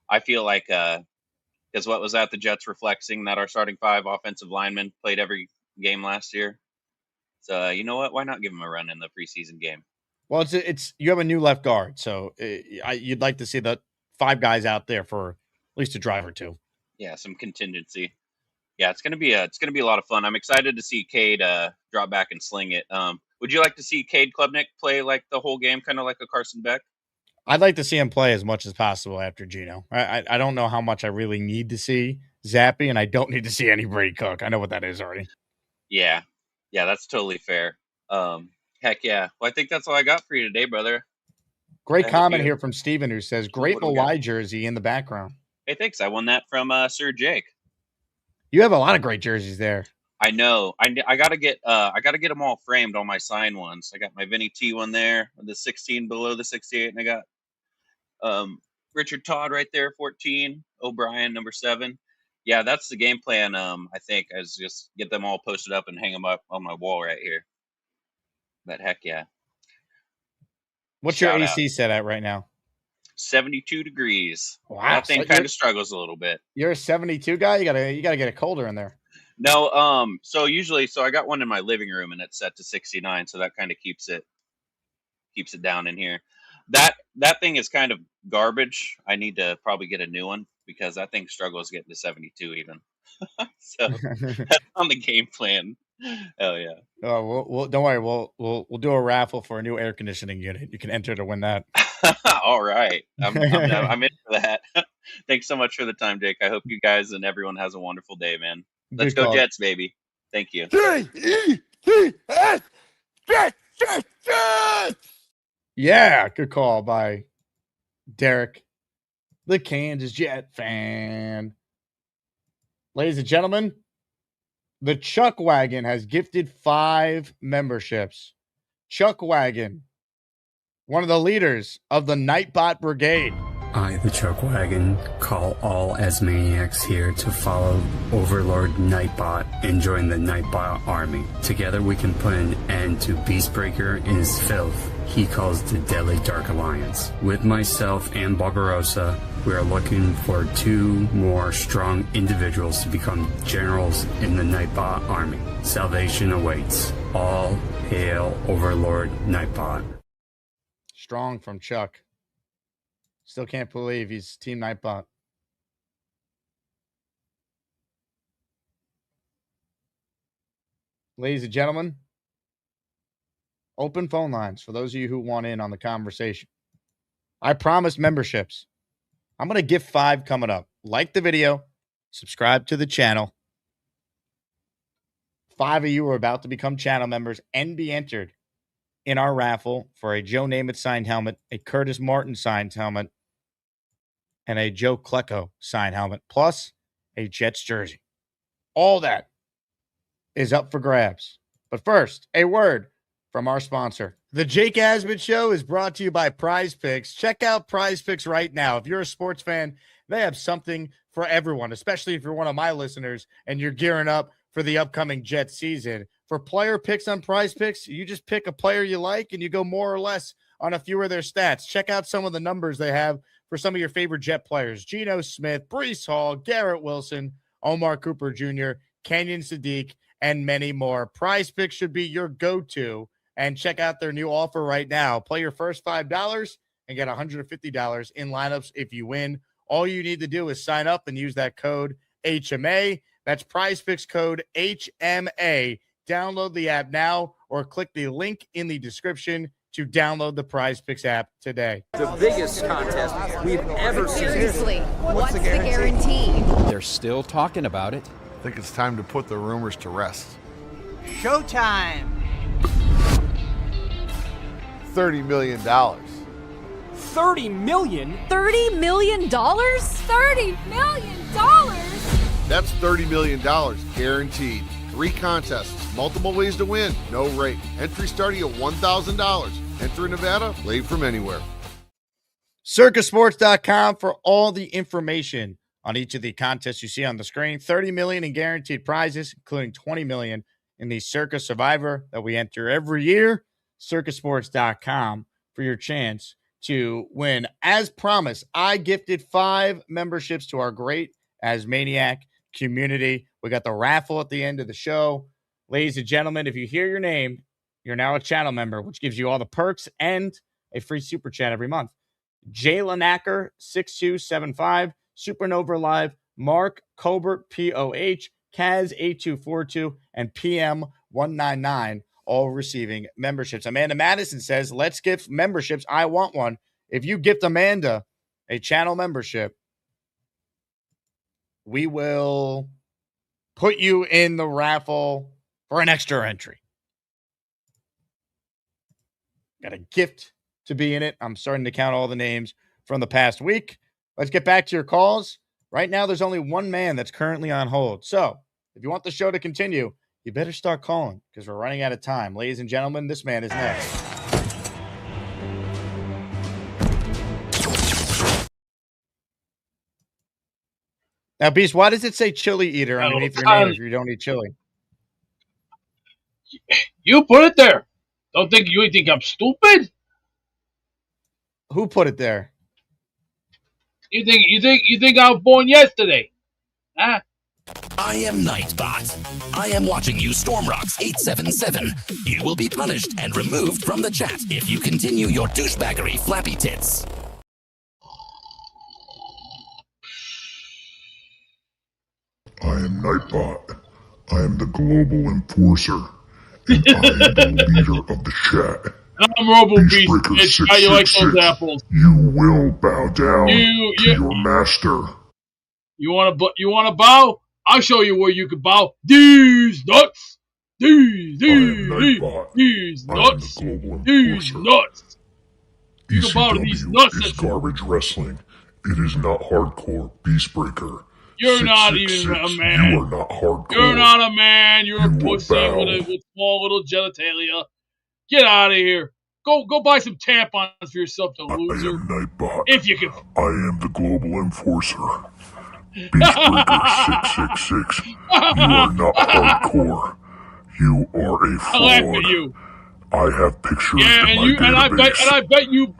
I feel like because what was that? The Jets were flexing that our starting 5 offensive linemen played every game last year. So you know what? Why not give them a run in the preseason game? Well, it's you have a new left guard, so you'd like to see the 5 guys out there for at least a drive or two. Yeah, some contingency. Yeah, it's gonna be a lot of fun. I'm excited to see Cade drop back and sling it. Would you like to see Cade Klubnik play like the whole game, kind of like a Carson Beck? I'd like to see him play as much as possible after Geno. I don't know how much I really need to see Zappy, and I don't need to see any Brady Cook. I know what that is already. Yeah, that's totally fair. Heck yeah. Well, I think that's all I got for you today, brother. Great comment here from Steven who says, great Malai jersey in the background. Hey, thanks. I won that from Sir Jake. You have a lot of great jerseys there. I know. I gotta get them all framed, all my signed ones. I got my Vinny T one there, the 16 below the 68, and I got Richard Todd right there, 14. O'Brien, number 7. Yeah, that's the game plan. I think is just get them all posted up and hang them up on my wall right here. But heck yeah. What's your AC set at right now? 72 degrees. Wow, that thing kind of struggles a little bit. You're a 72 guy. You gotta get it colder in there. No, so I got one in my living room and it's set to 69, so that kind of keeps it down in here. That thing is kind of garbage. I need to probably get a new one because that thing struggles getting to 72 even. So that's on the game plan. Hell yeah. Oh, well, don't worry. We'll do a raffle for a new air conditioning unit. You can enter to win that. All right. I'm in for that. Thanks so much for the time, Jake. I hope you guys and everyone has a wonderful day, man. Let's go Jets, baby. Thank you. Jets! Yeah, good call by Derek, the Kansas Jet fan. Ladies and gentlemen, the Chuck Wagon has gifted 5 memberships. Chuck Wagon, one of the leaders of the Nightbot Brigade. I, the Chuck Wagon, call all Asmaniacs here to follow Overlord Nightbot and join the Nightbot army. Together we can put an end to Beastbreaker and his filth he calls the Deadly Dark Alliance. With myself and Barbarossa, we are looking for 2 more strong individuals to become generals in the Nightbot army. Salvation awaits. All hail Overlord Nightbot. Strong from Chuck. Still can't believe he's Team Nightbot. Ladies and gentlemen, open phone lines for those of you who want in on the conversation. I promised memberships. I'm going to gift 5 coming up. Like the video, subscribe to the channel. 5 of you are about to become channel members and be entered in our raffle for a Joe Namath signed helmet, a Curtis Martin signed helmet, and a Joe Klecko signed helmet, plus a Jets jersey. All that is up for grabs. But first, a word from our sponsor. The Jake Asman Show is brought to you by PrizePicks. Check out PrizePicks right now. If you're a sports fan, they have something for everyone, especially if you're one of my listeners and you're gearing up for the upcoming Jets season. For player picks on PrizePicks, you just pick a player you like and you go more or less on a few of their stats. Check out some of the numbers they have for some of your favorite Jet players. Geno Smith, Breece Hall, Garrett Wilson, Omar Cooper Jr., Kenyon Sadiq, and many more. PrizePicks should be your go-to. And check out their new offer right now. Play your first $5 and get $150 in lineups if you win. All you need to do is sign up and use that code HMA. That's PrizePicks code HMA. Download the app now or click the link in the description to download the PrizePicks app today. The biggest contest we've ever seen. Seriously, what's the guarantee? They're still talking about it. I think it's time to put the rumors to rest. Showtime! $30 million. $30 million? $30 million? $30 million? That's $30 million guaranteed. 3 contests, multiple ways to win, no rate. Entry starting at $1,000. Enter in Nevada, play from anywhere. Circasports.com for all the information on each of the contests you see on the screen. $30 million in guaranteed prizes, including $20 million in the Circa Survivor that we enter every year. circasports.com for your chance to win. As promised, I gifted 5 memberships to our great Asmaniac community. We got the raffle at the end of the show. Ladies and gentlemen, if you hear your name, you're now a channel member, which gives you all the perks and a free super chat every month. Jalen Acker, 6275, Supernova Live, Mark Colbert, POH, Kaz8242, and PM199, all receiving memberships. Amanda Madison says, let's gift memberships. I want one. If you gift Amanda a channel membership, we will put you in the raffle for an extra entry. Got a gift to be in it. I'm starting to count all the names from the past week. Let's get back to your calls. Right now, there's only one man that's currently on hold. So if you want the show to continue, you better start calling because we're running out of time. Ladies and gentlemen, this man is next. Now, Beast, why does it say chili eater underneath your name if you don't eat chili? You put it there. Don't think you think I'm stupid? Who put it there? You think I was born yesterday? Huh? I am Nightbot. I am watching you, Stormrocks 877. You will be punished and removed from the chat if you continue your douchebaggery, flappy tits. I am Nightbot. I am the global enforcer. And I am the leader of the chat. I'm Robo Beast, bitch. How you like those apples? You will bow down to your master. You wanna bow? I'll show you where you can bow. These nuts. These nuts. These nuts. You can bow to these nuts. Is garbage wrestling. It is not hardcore. Beastbreaker. You're not even a man. You are not hardcore. You're not a man. You're a pussy with small little genitalia. Get out of here. Go buy some tampons for yourself, you loser. I am Nightbot. If you can. I am the global enforcer. Beastbreaker 666. You are not hardcore. You are a fraud. I laugh at you. I have pictures in my database. and I bet you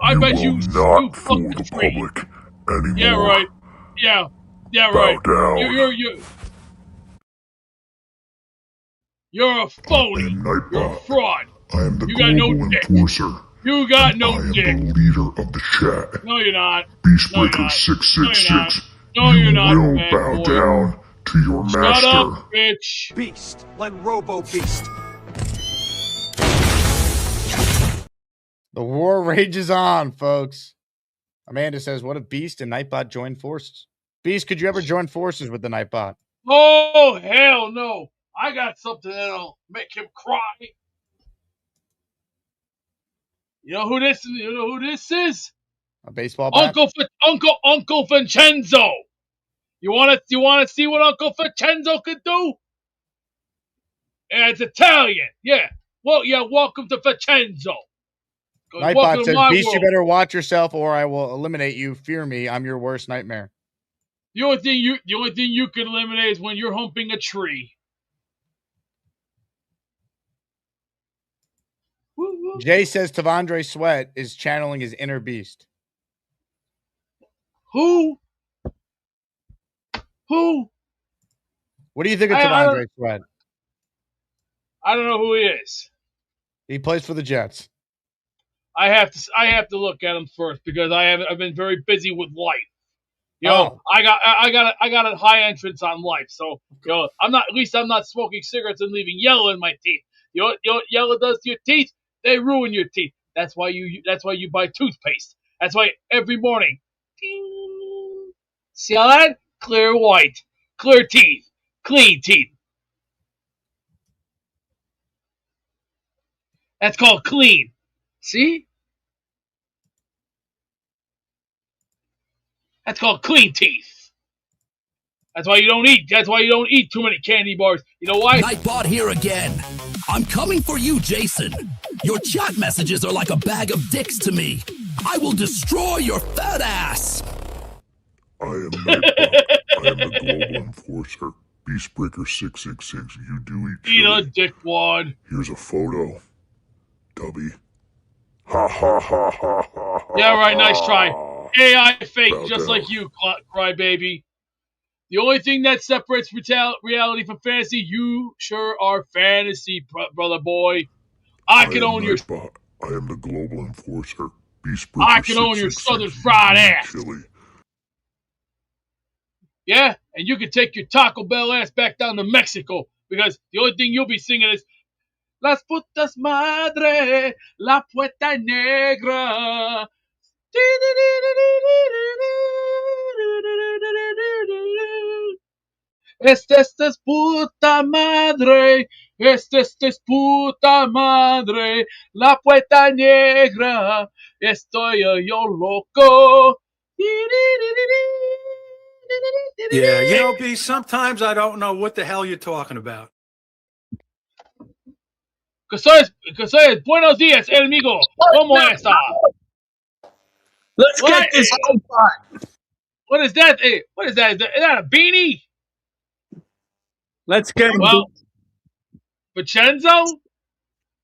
will not fool the public anymore. Yeah, right. Yeah, right. Bow down. You're a phony. You're a fraud. I am the global enforcer. You got no dick. I am the leader of the chat. No, you're not. Beastbreaker 666. No, you're not. You will bow down to your master. Shut up, bitch. Beast, like Robo Beast. The war rages on, folks. Amanda says, what if Beast and Nightbot join forces? Beast, could you ever join forces with the Nightbot? Oh, hell no. I got something that'll make him cry. You know who this is? A baseball bat? Uncle Vincenzo. You want to see what Uncle Vincenzo could do? Yeah, it's Italian. Yeah. Well, yeah, welcome to Vincenzo. Nightbot says, Beast, you better watch yourself or I will eliminate you. Fear me, I'm your worst nightmare. The only thing you can eliminate is when you're humping a tree. Jay says Tavondre Sweat is channeling his inner beast. Who? What do you think of Tavondre Sweat? I don't know who he is. He plays for the Jets. I have to look at him first because I've been very busy with life. You know, I got a high entrance on life, so I'm not smoking cigarettes and leaving yellow in my teeth. You know what yellow does to your teeth? They ruin your teeth. That's why you buy toothpaste. That's why every morning, ding, see all that? Clear white, clear teeth, clean teeth. That's called clean. See? That's called clean teeth. That's why you don't eat too many candy bars. You know why? Nightbot here again. I'm coming for you, Jason. Your chat messages are like a bag of dicks to me. I will destroy your fat ass. I am Nightbot. I am the global enforcer. Beastbreaker 666. You do eat chili. Eat a dickwad. Here's a photo. Dubby. Ha ha ha ha ha. Yeah, right. Nice try. AI fake, Bow just down. like you, crybaby. The only thing that separates reality from fantasy, you sure are fantasy, brother boy. I can am own your. Nightbot. I am the global enforcer. Beastbreaker I can own your 666 southern fried ass. Chili. Yeah, and you can take your Taco Bell ass back down to Mexico because the only thing you'll be singing is Las putas madre, la puerta negra. Esta es puta madre, esta es puta madre, la puerta negra, estoy yo loco. Yeah, you know, B, sometimes I don't know what the hell you're talking about. Que soy buenos días, amigo. ¿Cómo está? Let's get this iPod. What is that? Hey, what is that? Is that a beanie? Let's get him. Well, Vincenzo?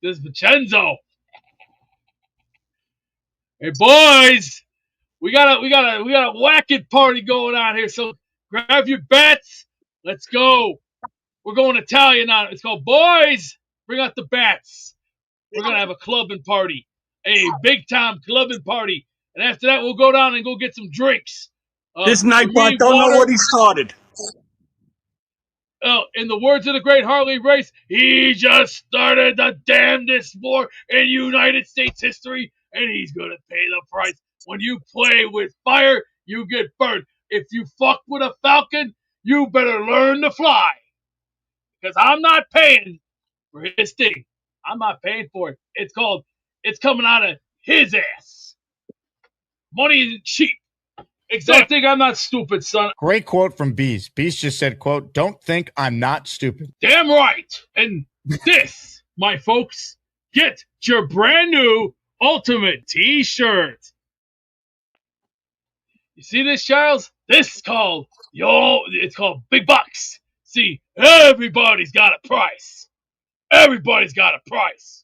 This is Vincenzo. Hey boys, we got a whacking party going on here. So grab your bats. Let's go. We're going Italian on it. It's called Boys. Bring out the bats. We're gonna have a clubbing party, a big time clubbing party, and after that we'll go down and go get some drinks. This Nightbot don't know what he started. In the words of the great Harley Race, he just started the damnedest war in United States history, and he's gonna pay the price. When you play with fire, you get burned. If you fuck with a falcon, you better learn to fly. Because I'm not paying for his thing. I'm not paying for it. It's coming out of his ass. Money isn't cheap. Don't think I'm not stupid, son. Great quote from Beast. Beast just said, quote, "Don't think I'm not stupid." Damn right. And this, my folks, get your brand new Ultimate t-shirt. You see this, Charles? This is called, it's called Big Bucs. See, everybody's got a price. Everybody's got a price.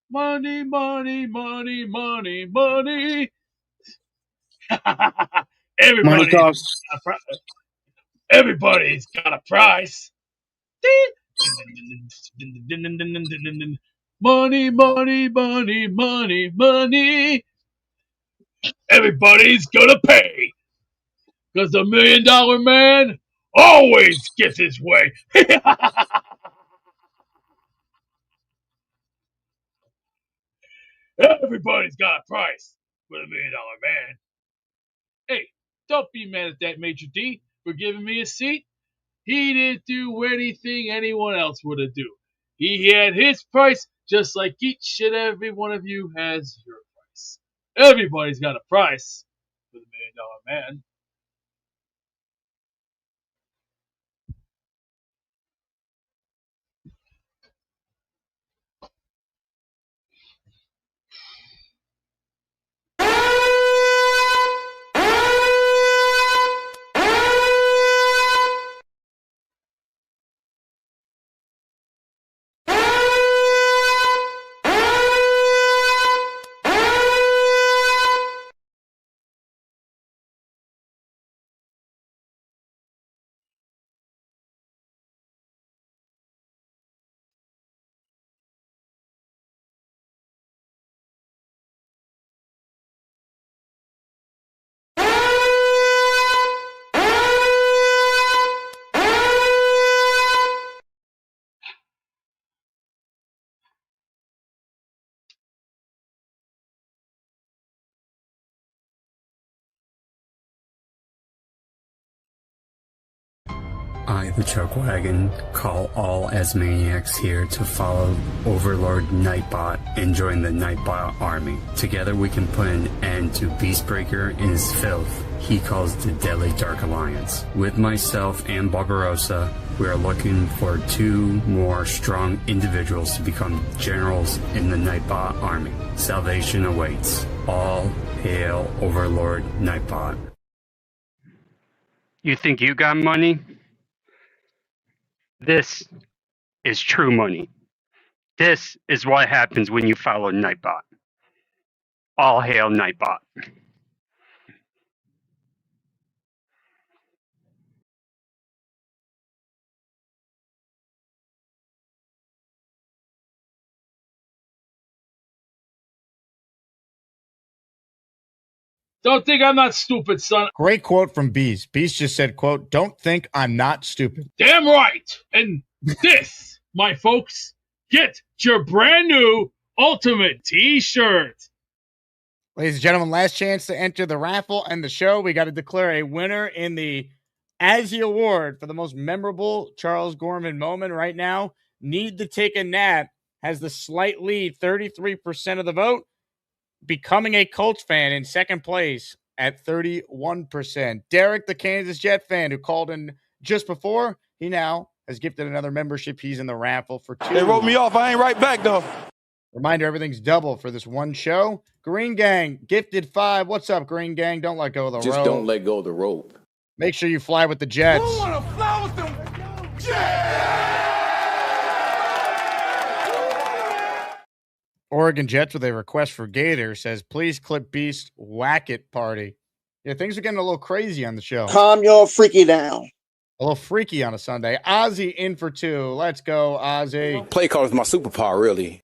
Money, money, money, money, money. Everybody's got a price. Money, money, money, money, money. Everybody's gonna pay. Because the $1 Million Man always gets his way. Everybody's got a price for the $1 Million Man. Hey, don't be mad at that Major D for giving me a seat. He didn't do anything anyone else would have do. He had his price just like each and every one of you has your price. Everybody's got a price for the $1 Million Man. I, the Chuckwagon, call all Asmaniacs here to follow Overlord Nightbot and join the Nightbot army. Together we can put an end to Beastbreaker and his filth he calls the Deadly Dark Alliance. With myself and Barbarossa, we are looking for 2 more strong individuals to become generals in the Nightbot army. Salvation awaits. All hail Overlord Nightbot. You think you got money? This is true money. This is what happens when you follow Nightbot. All hail Nightbot. Don't think I'm not stupid, son. Great quote from Beast. Beast just said, quote, "Don't think I'm not stupid." Damn right. And this, my folks, get your brand new Ultimate T-shirt. Ladies and gentlemen, last chance to enter the raffle and the show. We got to declare a winner in the Azzy Award for the most memorable Charles Gorman moment right now. Need to Take a Nap has the slight lead, 33% of the vote. Becoming a Colts fan in second place at 31%. Derek, the Kansas Jet fan who called in just before, he now has gifted another membership. He's in the raffle for 2. They wrote me off. I ain't right back, though. Reminder, everything's double for this one show. Green Gang, gifted 5. What's up, Green Gang? Don't let go of the rope. Just don't let go of the rope. Make sure you fly with the Jets. Who wanna fly with them? Oregon Jets with a request for Gator says, please clip Beast whack it party. Yeah, things are getting a little crazy on the show. Calm your freaky down. A little freaky on a Sunday. Ozzy in for 2. Let's go, Ozzy. Play call is my superpower, really.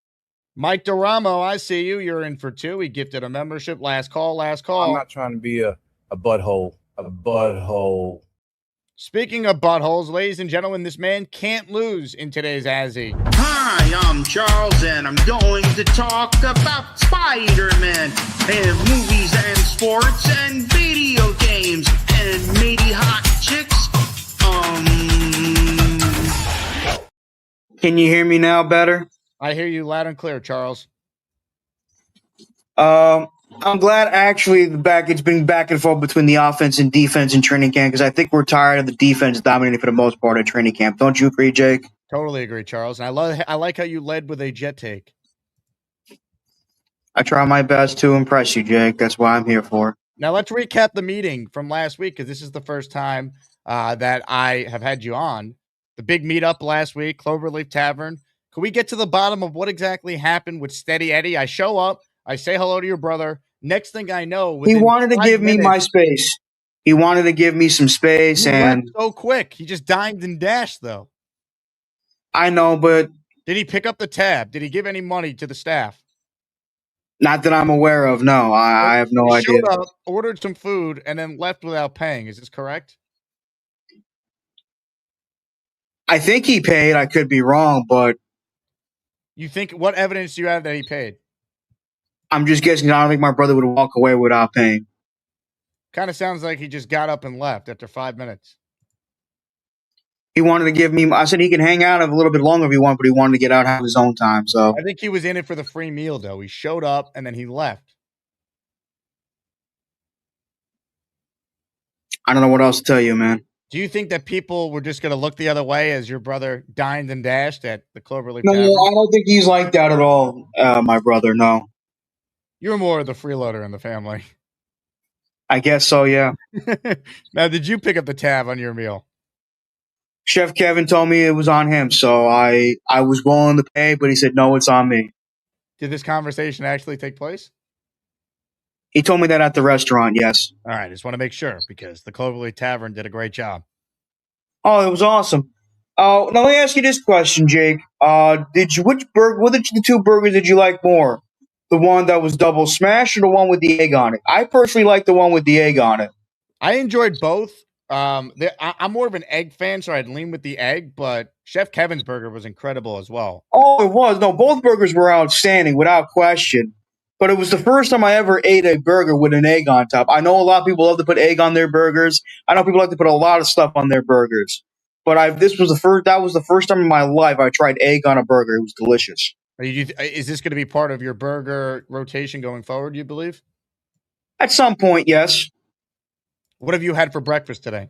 Mike Doramo, I see you. You're in for 2. He gifted a membership. Last call, last call. I'm not trying to be a butthole. A butthole. Speaking of buttholes, ladies and gentlemen, this man can't lose in today's Azzy. Hi, I'm Charles, and I'm going to talk about Spider-Man and movies and sports and video games and maybe hot chicks. Can you hear me now better? I hear you loud and clear, Charles. I'm glad actually it's been back and forth between the offense and defense in training camp because I think we're tired of the defense dominating for the most part at training camp. Don't you agree, Jake? Totally agree, Charles. And I like how you led with a Jet take. I try my best to impress you, Jake. That's what I'm here for. Now let's recap the meeting from last week because this is the first time that I have had you on. The big meetup last week, Cloverleaf Tavern. Can we get to the bottom of what exactly happened with Steady Eddie? I show up. I say hello to your brother. Next thing I know, he wanted to give me my space. He wanted to give me some space, and so quick. He just dined and dashed, though. I know, but did he pick up the tab? Did he give any money to the staff? Not that I'm aware of. No, I have no idea. Showed up, ordered some food, and then left without paying. Is this correct? I think he paid. I could be wrong, but you think what evidence do you have that he paid? I'm just guessing. I don't think my brother would walk away without paying. Kind of sounds like he just got up and left after 5 minutes. He wanted to give me. I said he can hang out a little bit longer if he wanted, but he wanted to get out, have his own time. So I think he was in it for the free meal, though. He showed up and then he left. I don't know what else to tell you, man. Do you think that people were just going to look the other way as your brother dined and dashed at the Cloverleaf No, Tavern? I don't think he's like that at all. My brother, no. You're more of the freeloader in the family. I guess so, yeah. Now, did you pick up the tab on your meal? Chef Kevin told me it was on him, so I was willing to pay, but he said, no, it's on me. Did this conversation actually take place? He told me that at the restaurant, yes. All right, just want to make sure because the Cloverleaf Tavern did a great job. Oh, it was awesome. Now let me ask you this question, Jake. What the 2 burgers did you like more? The one that was double smash or the one with the egg on it? I personally like the one with the egg on it. I enjoyed both. I'm more of an egg fan, so I'd lean with the egg, but Chef Kevin's burger was incredible as well. Oh, it was. No, both burgers were outstanding without question. But it was the first time I ever ate a burger with an egg on top. I know a lot of people love to put egg on their burgers. I know people like to put a lot of stuff on their burgers. But that was the first time in my life I tried egg on a burger. It was delicious. Is this going to be part of your burger rotation going forward, you believe? At some point, yes. What have you had for breakfast today?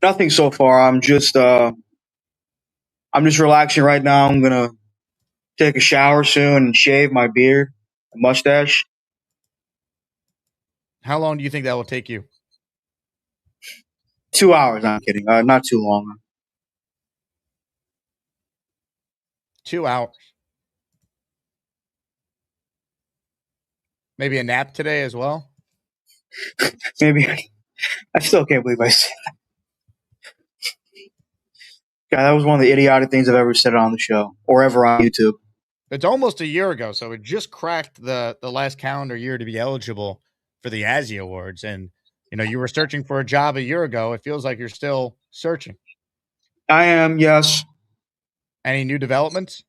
Nothing so far. I'm just relaxing right now. I'm going to take a shower soon and shave my beard, mustache. How long do you think that will take you? 2 hours. I'm kidding. Not too long. 2 hours. Maybe a nap today as well? Maybe. I still can't believe I said that. God, that was one of the idiotic things I've ever said on the show or ever on YouTube. It's almost a year ago, so it just cracked the last calendar year to be eligible for the Azzy Awards. And, you were searching for a job a year ago. It feels like you're still searching. I am, yes. Any new developments?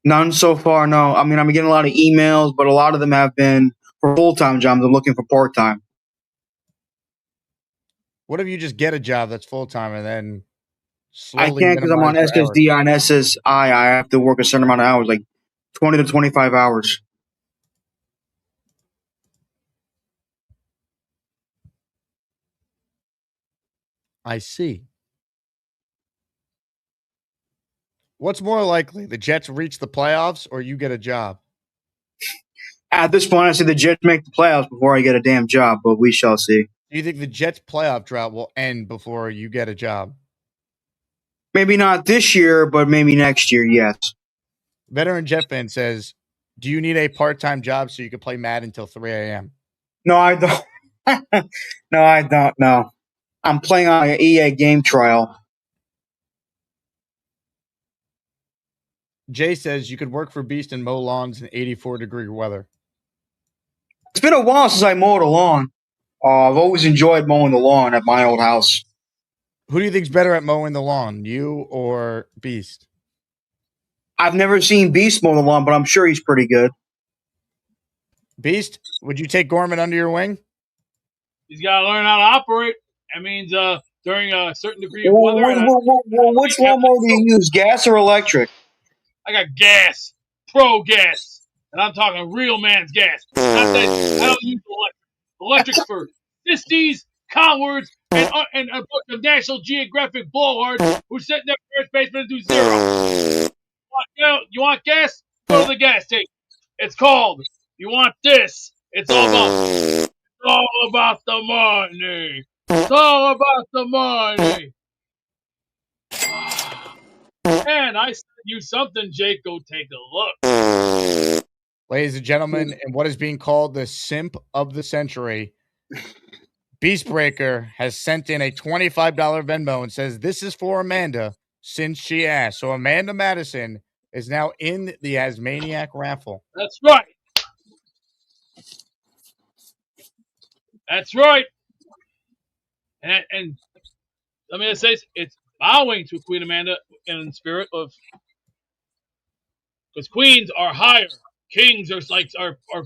None so far, no. I mean, I'm getting a lot of emails, but a lot of them have been for full-time jobs. I'm looking for part-time. What if you just get a job that's full-time and then I slowly can't because I'm on minimize your hours? SSD. On SSI, I have to work a certain amount of hours, like 20 to 25 hours. I see. What's more likely, the Jets reach the playoffs or you get a job? At this point, I say the Jets make the playoffs before I get a damn job, but we shall see. Do you think the Jets' playoff drought will end before you get a job? Maybe not this year, but maybe next year, yes. Veteran Jet fan says, do you need a part-time job so you can play Madden until 3 a.m.? No, I don't. No, I don't. No. I'm playing on an EA game trial. Jay says you could work for Beast and mow lawns in 84-degree weather. It's been a while since I mowed a lawn. I've always enjoyed mowing the lawn at my old house. Who do you think's better at mowing the lawn, you or Beast? I've never seen Beast mow the lawn, but I'm sure he's pretty good. Beast, would you take Gorman under your wing? He's got to learn how to operate. That means during a certain degree of weather. Which lawnmower do you use, gas or electric? I got gas, pro gas, and I'm talking real man's gas. Not that I don't use electric. Electric's for fisties, cowards, and a bunch of National Geographic blowhards who sit in their first basement and do zero. You want gas? Go to the gas station. It's called. You want this? It's all about the money. It's all about the money. Man, I sent you something, Jake. Go take a look. Ladies and gentlemen, in what is being called the simp of the century, Beastbreaker has sent in a $25 Venmo and says, this is for Amanda since she asked. So Amanda Madison is now in the Asmaniac raffle. That's right. That's right. And let me just say, it's bowing to Queen Amanda in spirit of, because queens are higher, kings are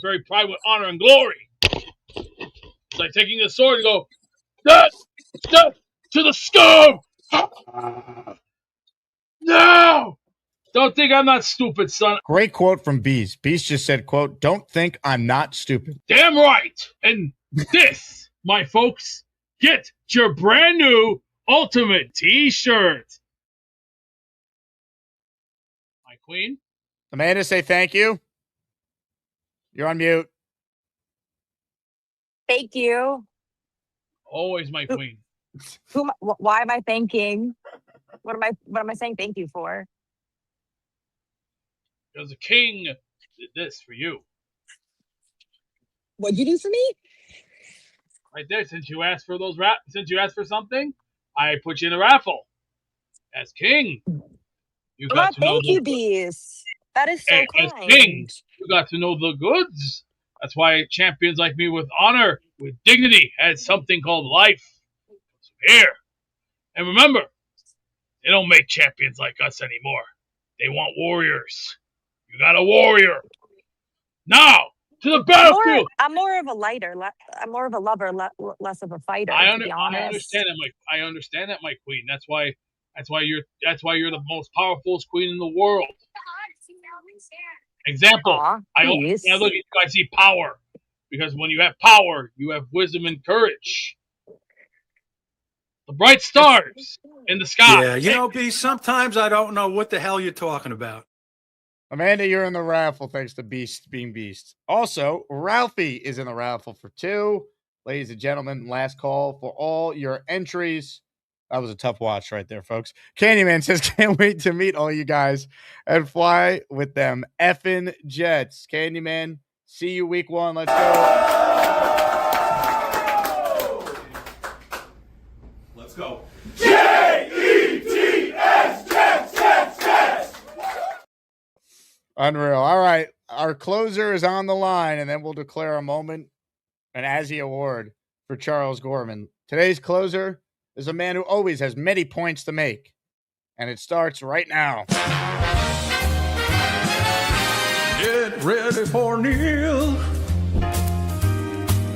very pride with honor and glory. It's like taking the sword and go, step to the scum. No, don't think I'm not stupid, son. Great quote from Beast. Beast just said, quote, don't think I'm not stupid. Damn right. And this, my folks, get your brand new Ultimate T-shirt. My queen. Amanda, say thank you. You're on mute. Thank you. Always my queen. Why am I thanking? What am I saying thank you for? Because the king did this for you. What'd you do for me? Right there, since you asked for something, I put you in a raffle. As king, you got to know. Thank you, Beast. That is so kind. As king, you got to know the goods. That's why champions like me with honor, with dignity, has something called life. Here. And remember, they don't make champions like us anymore. They want warriors. You got a warrior. Now, to the battlefield. I'm more of a lighter. I'm more of a lover, less of a fighter. To be honest. I understand that, my queen. That's why you're the most powerful queen in the world. Example. I look at you, I see power. Because when you have power, you have wisdom and courage. The bright stars in the sky. Yeah, B, sometimes I don't know what the hell you're talking about. Amanda, you're in the raffle thanks to Beast being Beast. Also, Ralphie is in the raffle for 2. Ladies and gentlemen, last call for all your entries. That was a tough watch right there, folks. Candyman says, can't wait to meet all you guys and fly with them effing jets. Candyman, See you week 1. Let's go. Let's go. Unreal. All right. Our closer is on the line, and then we'll declare a moment, an Azzy Award for Charles Gorman. Today's closer is a man who always has many points to make, and it starts right now. Get ready for Neil.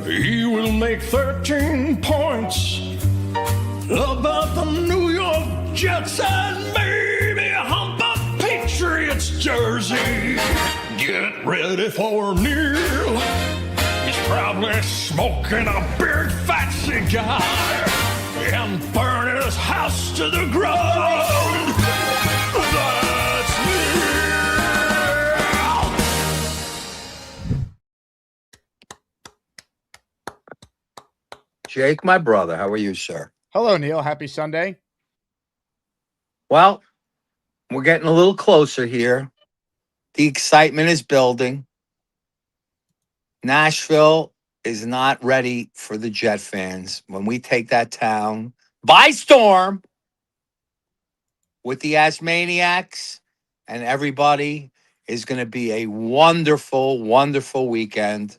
He will make 13 points about the New York Jets and maybe hump a Patriots jersey. Get ready for Neil. He's probably smoking a big fat cigar and burning his house to the ground. That's Jake, my brother, how are you, sir? Hello, Neil. Happy Sunday. Well, we're getting a little closer here. The excitement is building. Nashville is not ready for the Jet fans. When we take that town by storm with the Asmaniacs and everybody, is going to be a wonderful, wonderful weekend.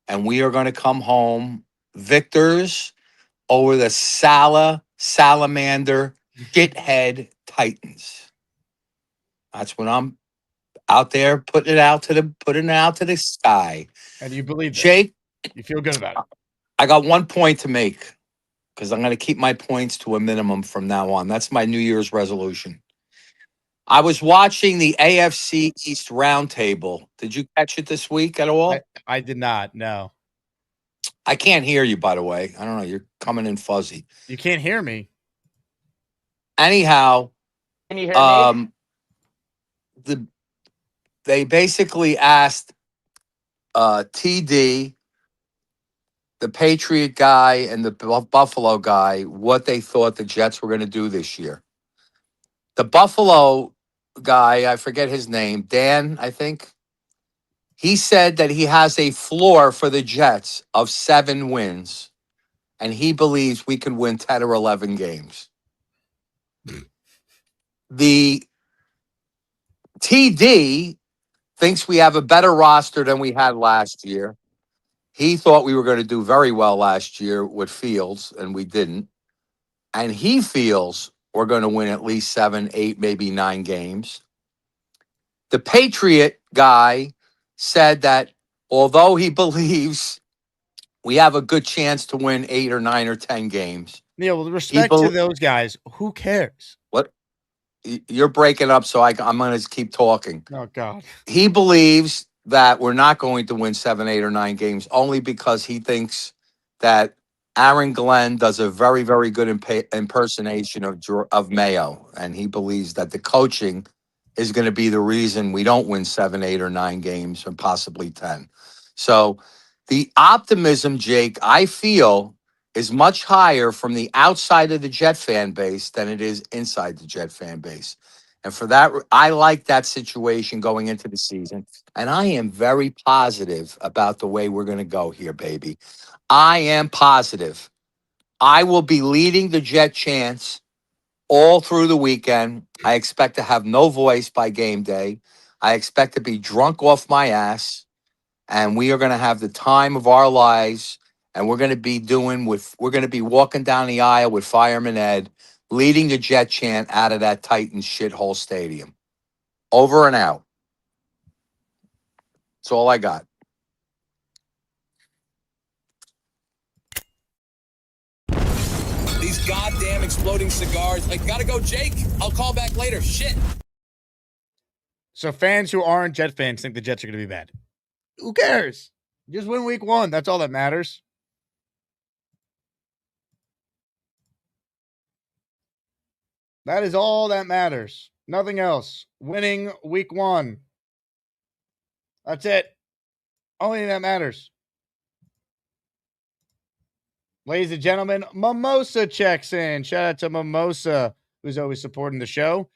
And we are going to come home victors over the salamander shithead Titans. That's when I'm out there putting it out to the sky. And you believe that? Jake, you feel good about it. I got 1 point to make because I'm going to keep my points to a minimum from now on. That's my New Year's resolution. I was watching the AFC East Roundtable. Did you catch it this week at all? I did not. No. I can't hear you, by the way. I don't know. You're coming in fuzzy. You can't hear me. Anyhow, Can you hear me? They basically asked TD, the Patriot guy and the Buffalo guy, what they thought the Jets were going to do this year. The Buffalo guy, I forget his name, Dan, I think. He said that he has a floor for the Jets of 7 wins, and he believes we can win 10 or 11 games. The TD thinks we have a better roster than we had last year. He thought we were going to do very well last year with Fields, and we didn't. And he feels we're going to win at least 7, 8, maybe 9 games. The Patriot guy said that although he believes we have a good chance to win 8 or 9 or 10 games. Neil, with respect to those guys, who cares? What? You're breaking up, so I'm going to keep talking. Oh, God. He believes that we're not going to win 7, 8, or 9 games only because he thinks that Aaron Glenn does a very, very good impersonation of Mayo, and he believes that the coaching is going to be the reason we don't win 7, 8, or 9 games, and possibly 10. So the optimism, Jake, I feel is much higher from the outside of the Jet fan base than it is inside the Jet fan base. And for that, I like that situation going into the season. And I am very positive about the way we're going to go here, baby. I am positive. I will be leading the Jet chants all through the weekend. I expect to have no voice by game day. I expect to be drunk off my ass. And we are going to have the time of our lives. And we're going to be walking down the aisle with Fireman Ed, leading the Jet chant out of that Titans shithole stadium. Over and out. That's all I got. These goddamn exploding cigars. Like, gotta go, Jake. I'll call back later. Shit. So fans who aren't Jet fans think the Jets are going to be bad. Who cares? Just win week 1. That's all that matters. That is all that matters. Nothing else. Winning week 1. That's it. Only thing that matters. Ladies and gentlemen, Mimosa checks in. Shout out to Mimosa, who's always supporting the show.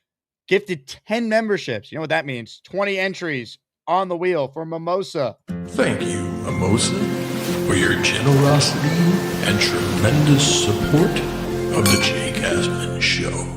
Gifted 10 memberships. You know what that means? 20 entries on the wheel for Mimosa. Thank you, Mimosa, for your generosity and tremendous support of the Jake Asman Show.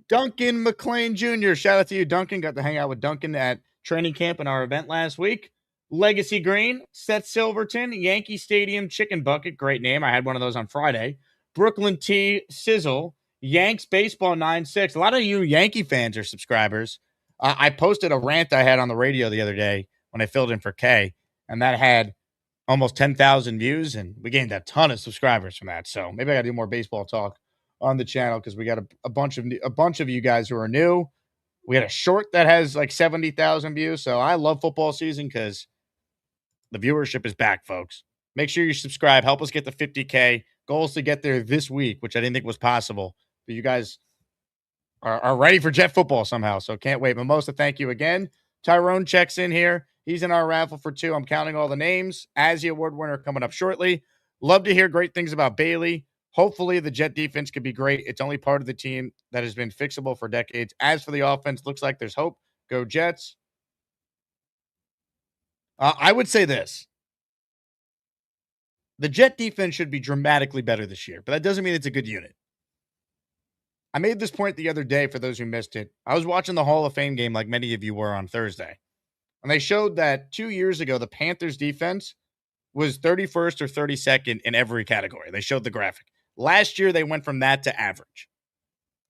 Duncan McLean Jr. Shout out to you, Duncan. Got to hang out with Duncan at training camp in our event last week. Legacy Green, Seth Silverton, Yankee Stadium Chicken Bucket. Great name. I had one of those on Friday. Brooklyn T. Sizzle, Yanks Baseball 9-6. A lot of you Yankee fans are subscribers. I posted a rant I had on the radio the other day when I filled in for Kay, and that had almost 10,000 views, and we gained a ton of subscribers from that. So maybe I got to do more baseball talk on the channel because we got a bunch of you guys who are new. We had a short that has like 70,000 views. So I love football season because the viewership is back, folks. Make sure you subscribe. Help us get to 50K. Goal is to get there this week, which I didn't think was possible. But you guys are ready for Jet football somehow, so can't wait. Mimosa, thank you again. Tyrone checks in here. He's in our raffle for 2. I'm counting all the names. As the award winner coming up shortly. Love to hear great things about Bailey. Hopefully the Jet defense could be great. It's only part of the team that has been fixable for decades. As for the offense, looks like there's hope. Go Jets. I would say this. The Jet defense should be dramatically better this year, but that doesn't mean it's a good unit. I made this point the other day for those who missed it. I was watching the Hall of Fame game like many of you were on Thursday. And they showed that 2 years ago, the Panthers defense was 31st or 32nd in every category. They showed the graphic. Last year, they went from that to average.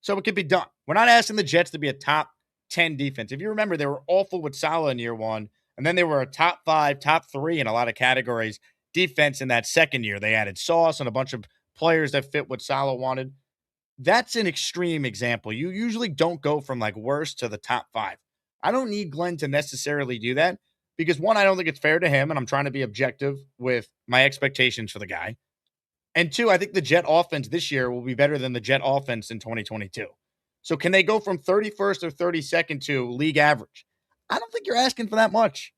So it could be done. We're not asking the Jets to be a top 10 defense. If you remember, they were awful with Salah in year 1. And then they were a top 5, top 3 in a lot of categories defense in that second year. They added Sauce and a bunch of players that fit what Salah wanted. That's an extreme example. You usually don't go from like worst to the top 5. I don't need Glenn to necessarily do that because, one, I don't think it's fair to him, and I'm trying to be objective with my expectations for the guy. And 2, I think the Jet offense this year will be better than the Jet offense in 2022. So can they go from 31st or 32nd to league average? I don't think you're asking for that much.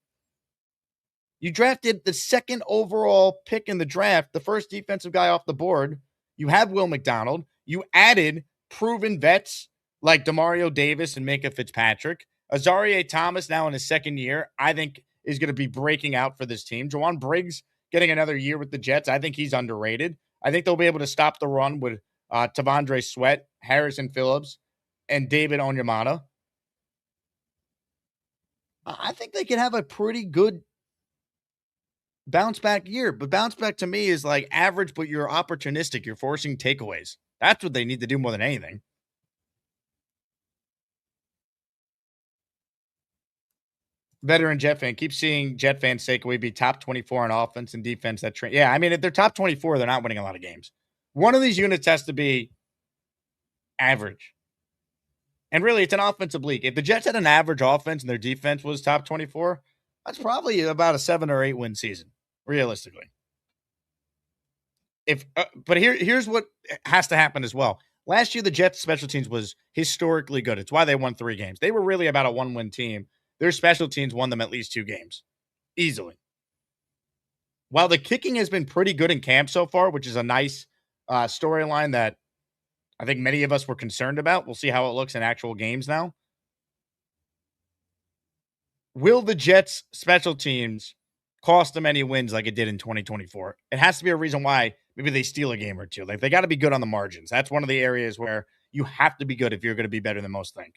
You drafted the 2nd overall pick in the draft, the first defensive guy off the board. You have Will McDonald. You added proven vets like Demario Davis and Minka Fitzpatrick. Azarie Thomas, now in his 2nd year, I think is going to be breaking out for this team. Jawan Briggs getting another year with the Jets. I think he's underrated. I think they'll be able to stop the run with Tavondre Sweat, Harrison Phillips, and David Onyemata. I think they can have a pretty good bounce back year. But bounce back to me is like average, but you're opportunistic. You're forcing takeaways. That's what they need to do more than anything. Veteran Jet fan. Keep seeing Jet fans takeaway be top 24 on offense and defense. Yeah, I mean, if they're top 24, they're not winning a lot of games. One of these units has to be average. And really, it's an offensive league. If the Jets had an average offense and their defense was top 24, that's probably about a 7 or 8 win season, realistically. But here's what has to happen as well. Last year, the Jets' special teams was historically good. It's why they won 3 games. They were really about a 1-win team. Their special teams won them at least 2 games. Easily. While the kicking has been pretty good in camp so far, which is a nice storyline that I think many of us were concerned about. We'll see how it looks in actual games now. Will the Jets' special teams cost them any wins like it did in 2024? It has to be a reason why maybe they steal a game or 2. Like they got to be good on the margins. That's one of the areas where you have to be good if you're going to be better than most think.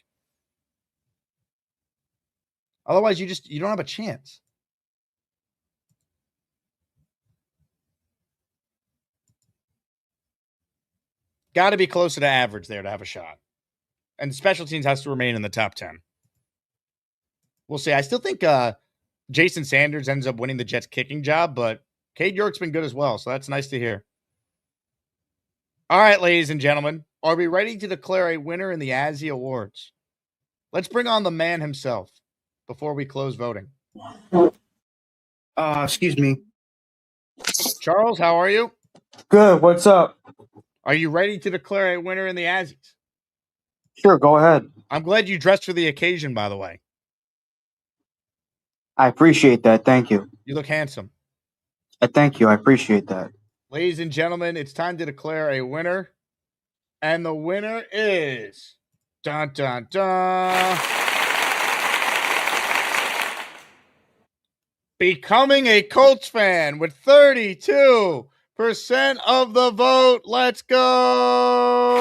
Otherwise, you don't have a chance. Got to be closer to average there to have a shot. And special teams has to remain in the top 10. We'll see. I still think Jason Sanders ends up winning the Jets kicking job, but Cade York's been good as well, so that's nice to hear. All right, ladies and gentlemen, are we ready to declare a winner in the Azzy Awards? Let's bring on the man himself before we close voting. Excuse me. Charles, how are you? Good. What's up? Are you ready to declare a winner in the Azzies? Sure, go ahead. I'm glad you dressed for the occasion, by the way. I appreciate that. Thank you. You look handsome. Thank you. I appreciate that. Ladies and gentlemen, it's time to declare a winner. And the winner is... Dun, dun, dun. becoming a Colts fan with 32% of the vote. Let's go.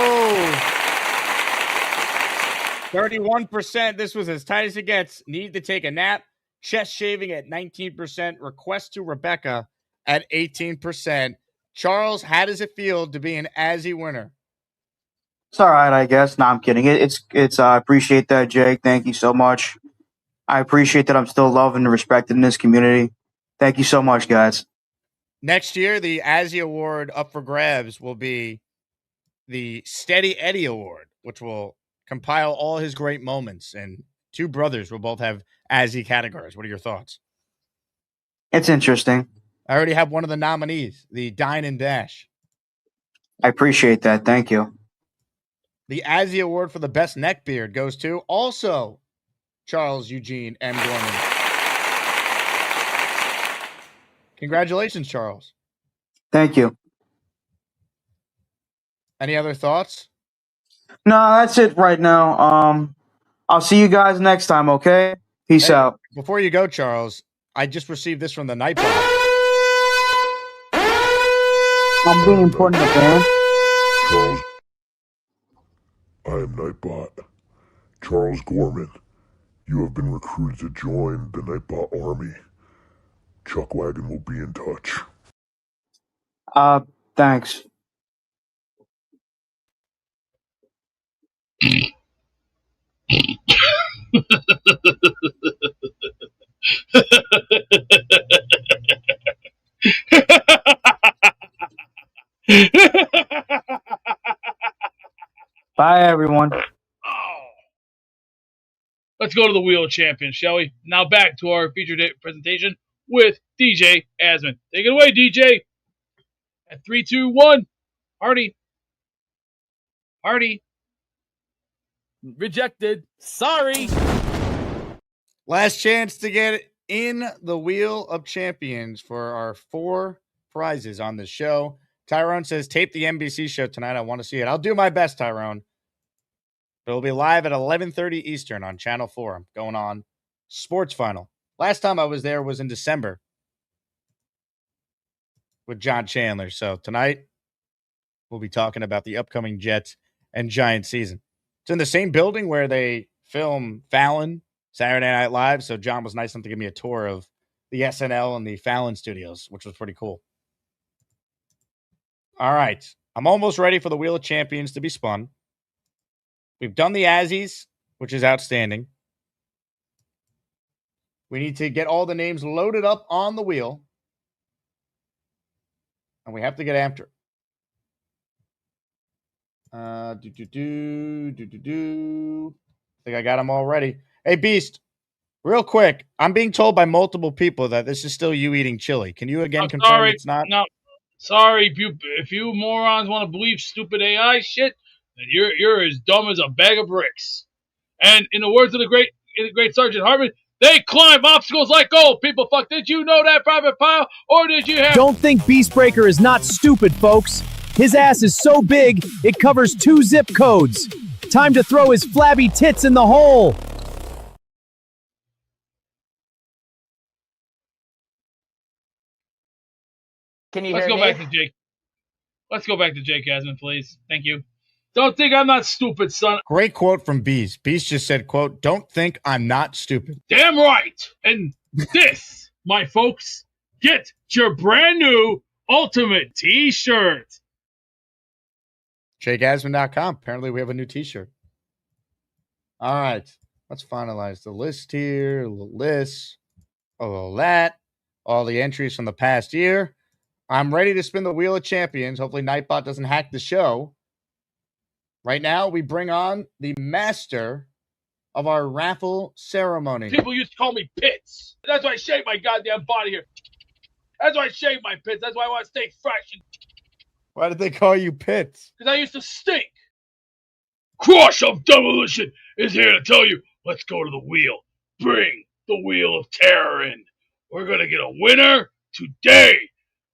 31%. This was as tight as it gets. Need to take a nap. Chest shaving at 19%. Request to Rebecca at 18%. Charles, how does it feel to be an Azzy winner? It's all right, I guess. No, I'm kidding. It's. I appreciate that, Jake. Thank you so much. I appreciate that I'm still loved and respected in this community. Thank you so much, guys. Next year, the Azzy Award up for grabs will be the Steady Eddie Award, which will compile all his great moments. And two brothers will both have Azzy categories. What are your thoughts? It's interesting. I already have one of the nominees, the Dine and Dash. I appreciate that. Thank you. The Azzy Award for the best neck beard goes to also Charles Eugene M. Gorman. Congratulations, Charles. Thank you. Any other thoughts? No, that's it right now. I'll see you guys next time, okay? Peace out. Before you go, Charles, I just received this from the Nightbot. I'm being important to the band. Charles, I am Nightbot. Charles Gorman, you have been recruited to join the Nightbot Army. Chuckwagon will be in touch. Thanks. Bye, everyone. Let's go to the Wheel of Champions, shall we? Now back to our featured presentation with DJ Asman. Take it away, DJ. At 3, 2, 1. Hardy. Rejected. Sorry. Last chance to get in the Wheel of Champions for our 4 prizes on the show. Tyrone says, tape the NBC show tonight. I want to see it. I'll do my best, Tyrone. It'll be live at 11:30 Eastern on Channel 4. I'm going on Sports Final. Last time I was there was in December with John Chandler. So tonight we'll be talking about the upcoming Jets and Giants season. It's in the same building where they film Fallon, Saturday Night Live. So John was nice enough to give me a tour of the SNL and the Fallon studios, which was pretty cool. All right. I'm almost ready for the Wheel of Champions to be spun. We've done the Azzies, which is outstanding. We need to get all the names loaded up on the wheel. And we have to get after it. I think I got them all ready. Hey, Beast, real quick. I'm being told by multiple people that this is still you eating chili. Can you again confirm it's not? No, sorry. If you morons want to believe stupid AI shit, then you're as dumb as a bag of bricks. And in the words of the great Sergeant Hartman, they climb obstacles like gold. People, fuck, did you know that, Private Pile? Or did you have... Don't think Beastbreaker is not stupid, folks. His ass is so big, it covers 2 zip codes. Time to throw his flabby tits in the hole. Can you Let's hear go me? back to Jake. Let's go back to Jake Asman, please. Thank you. Don't think I'm not stupid, son. Great quote from Beast. Beast just said, quote, don't think I'm not stupid. Damn right. And this, my folks, get your brand new Ultimate t-shirt. JakeAsman.com. Apparently we have a new t-shirt. All right. Let's finalize the list here. A little this, a little that. All the entries from the past year. I'm ready to spin the Wheel of Champions. Hopefully Nightbot doesn't hack the show. Right now, we bring on the master of our raffle ceremony. People used to call me Pits. That's why I shave my goddamn body here. That's why I shave my pits. That's why I want to stay fresh. Why did they call you Pits? Because I used to stink. Crush of Demolition is here to tell you, let's go to the wheel. Bring the Wheel of Terror in. We're going to get a winner today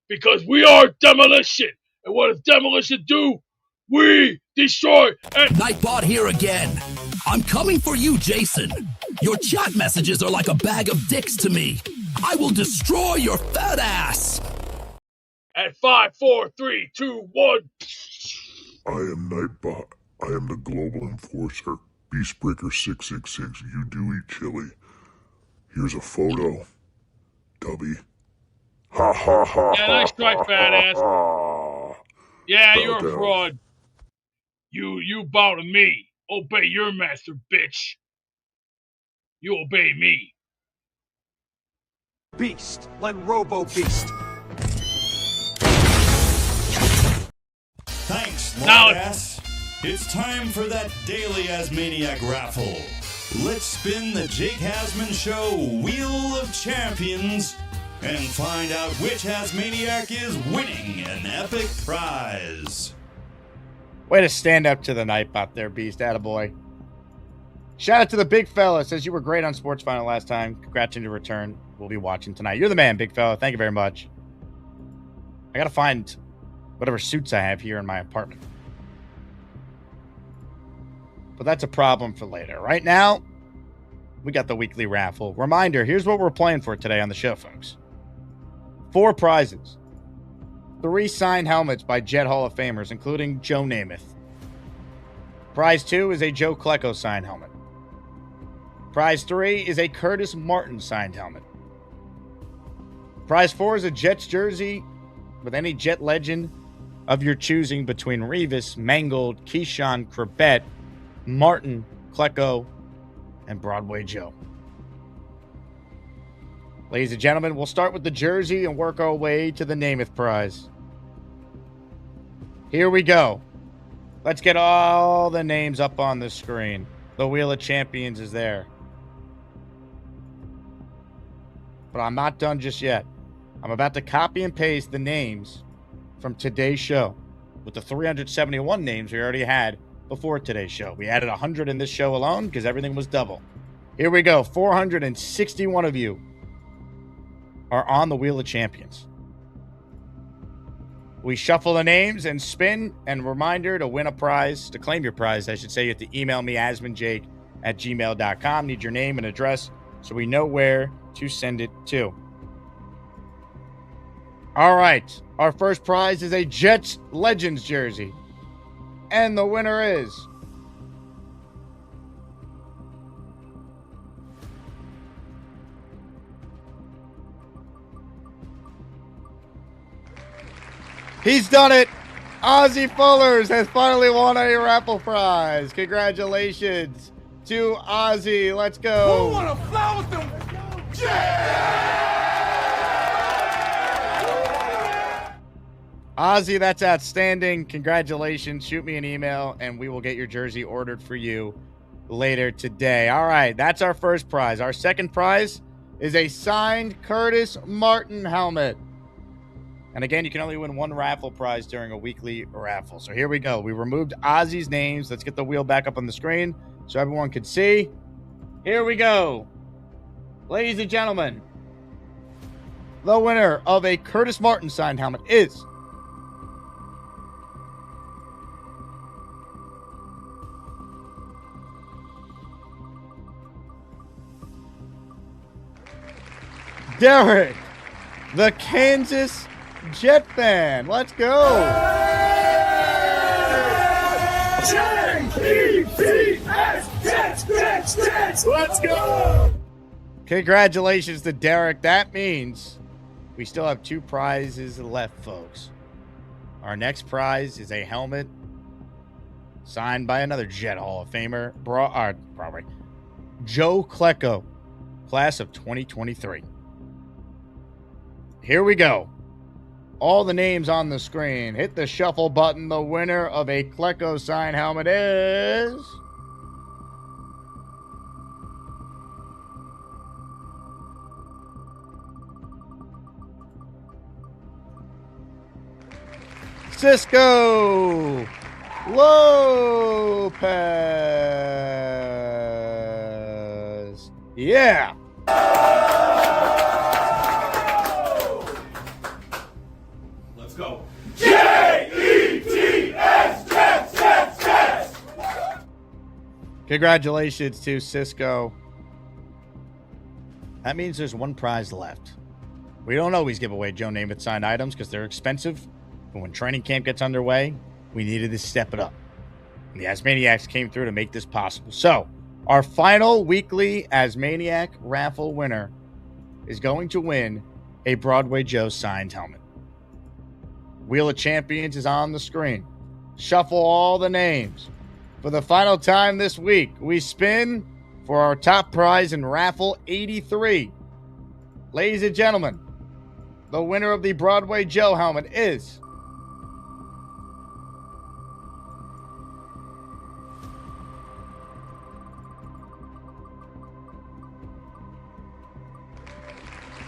because we are Demolition. And what does Demolition do? We destroy and... Nightbot here again. I'm coming for you, Jason. Your chat messages are like a bag of dicks to me. I will destroy your fat ass. At 5, 4, 3, 2, 1. I am Nightbot. I am the global enforcer. Beastbreaker 666, you do eat chili. Here's a photo. Dubby. Ha ha ha. Yeah, nice try, fat ass. Yeah, Bow you're a down. fraud. You bow to me. Obey your master, bitch. You obey me. Beast, like Robo Beast. Thanks, Now Lord-ass. It's time for that daily Asmaniac raffle. Let's spin the Jake Asman Show Wheel of Champions and find out which Asmaniac is winning an epic prize. Way to stand up to the Nightbot there, Beast. Attaboy. Shout out to the big fella. Says you were great on Sports Final last time. Congrats on your return. We'll be watching tonight. You're the man, big fella. Thank you very much. I got to find whatever suits I have here in my apartment. But that's a problem for later. Right now, we got the weekly raffle. Reminder, here's what we're playing for today on the show, folks. 4 prizes. 3 signed helmets by Jet Hall of Famers, including Joe Namath. Prize 2 is a Joe Klecko signed helmet. Prize 3 is a Curtis Martin signed helmet. Prize 4 is a Jets jersey with any Jet legend of your choosing between Revis, Mangold, Keyshawn, Crabette, Martin, Klecko, and Broadway Joe. Ladies and gentlemen, we'll start with the jersey and work our way to the Namath prize. Here we go. Let's get all the names up on the screen. The Wheel of Champions is there. But I'm not done just yet. I'm about to copy and paste the names from today's show with the 371 names we already had before today's show. We added 100 in this show alone because everything was double. Here we go. 461 of you are on the Wheel of Champions. We shuffle the names and spin, and reminder to win a prize, to claim your prize, I should say, you have to email me, asmanjake@gmail.com. Need your name and address so we know where to send it to. All right. Our first prize is a Jets Legends jersey. And the winner is... He's done it. Ozzy Fullers has finally won a raffle prize. Congratulations to Ozzy. Let's go. Who wanna fly with them? Ozzy, that's outstanding. Congratulations. Shoot me an email and we will get your jersey ordered for you later today. All right, that's our first prize. Our second prize is a signed Curtis Martin helmet. And again, you can only win one raffle prize during a weekly raffle. So here we go. We removed Ozzy's names. Let's get the wheel back up on the screen so everyone can see. Here we go. Ladies and gentlemen, the winner of a Curtis Martin signed helmet is... Derek, the Kansas Jet fan. Let's go. Jets. Let's go. Congratulations to Derek. That means we still have 2 prizes left, folks. Our next prize is a helmet signed by another Jet Hall of Famer, Joe Klecko, class of 2023. Here we go. All the names on the screen. Hit the shuffle button. The winner of a Klecko signed helmet is... Cisco Lopez. Yeah. Let's go. J-E-T-S, Jets. Congratulations to Cisco. That means there's one prize left. We don't always give away Joe Namath signed items because they're expensive. But when training camp gets underway, we needed to step it up. And the Asmaniacs came through to make this possible. So, our final weekly Asmaniac raffle winner is going to win a Broadway Joe signed helmet. Wheel of Champions is on the screen. Shuffle all the names. For the final time this week, we spin for our top prize in raffle 83. Ladies and gentlemen, the winner of the Broadway Joe helmet is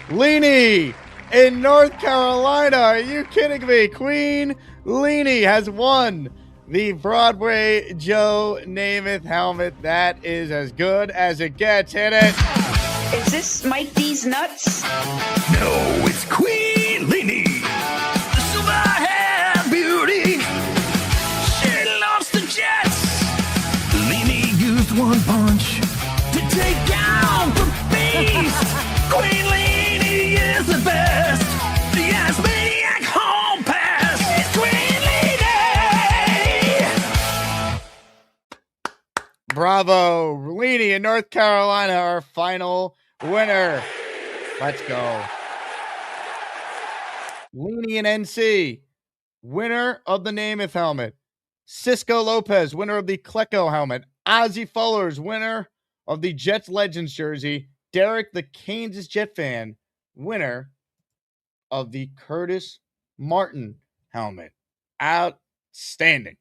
Leanie in North Carolina. Are you kidding me? Queen Leanie has won the Broadway Joe Namath helmet. That is as good as it gets. Hit it. Is this Mike D's nuts? No, it's Queen Leanie, the silver hair beauty. She loves the Jets. Leanie used one punch to take down the beast. Queen Leanie is the best. The Asmaniac home pass. It's Queen Leanie. Bravo. Leanie in North Carolina, our final winner. Let's go. Leanie in NC, winner of the Namath helmet. Cisco Lopez, winner of the Klecko helmet. Ozzie Fullers, winner of the Jets Legends jersey. Derek, the Kansas Jet fan, winner of the Curtis Martin helmet. Outstanding.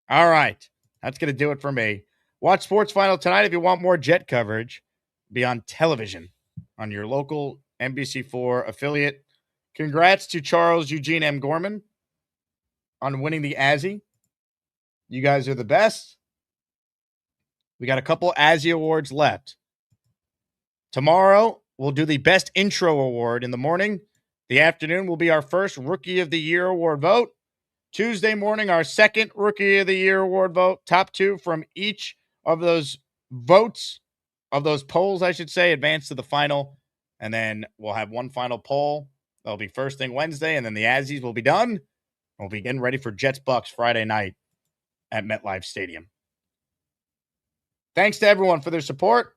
All right. That's going to do it for me. Watch Sports Final tonight if you want more Jet coverage. Be on television on your local NBC4 affiliate. Congrats to Charles Eugene M. Gorman on winning the Azzie. You guys are the best. We got a couple Azzie awards left. Tomorrow, we'll do the Best Intro Award in the morning. The afternoon will be our first Rookie of the Year award vote. Tuesday morning, our second Rookie of the Year award vote. Top two from each of those votes, of those polls, I should say, advance to the final. And then we'll have one final poll. That'll be first thing Wednesday, and then the Azzies will be done. We'll be getting ready for Jets Bucs Friday night at MetLife Stadium. Thanks to everyone for their support.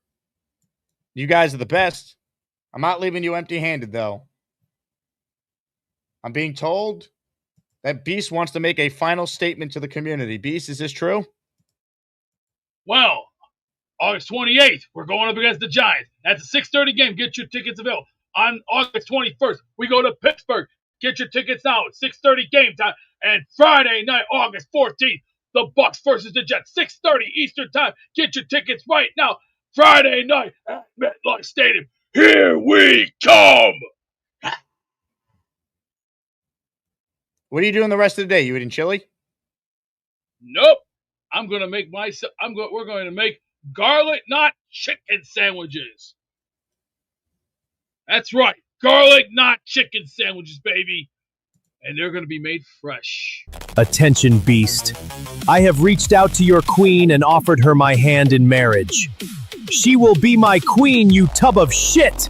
You guys are the best. I'm not leaving you empty-handed, though. I'm being told that Beast wants to make a final statement to the community. Beast, is this true? Well, August 28th, we're going up against the Giants. That's a 6:30 game. Get your tickets available. On August 21st, we go to Pittsburgh. Get your tickets now. 6:30 game time. And Friday night, August 14th, the Bucs versus the Jets. 6:30 Eastern time. Get your tickets right now. Friday night at MetLife Stadium. Here we come. What are you doing the rest of the day? You eating chili? Nope. I'm going to make myself. We're going to make garlic knot chicken sandwiches. That's right. Garlic knot chicken sandwiches, baby. And they're going to be made fresh. Attention, Beast. I have reached out to your queen and offered her my hand in marriage. She will be my queen, you tub of shit!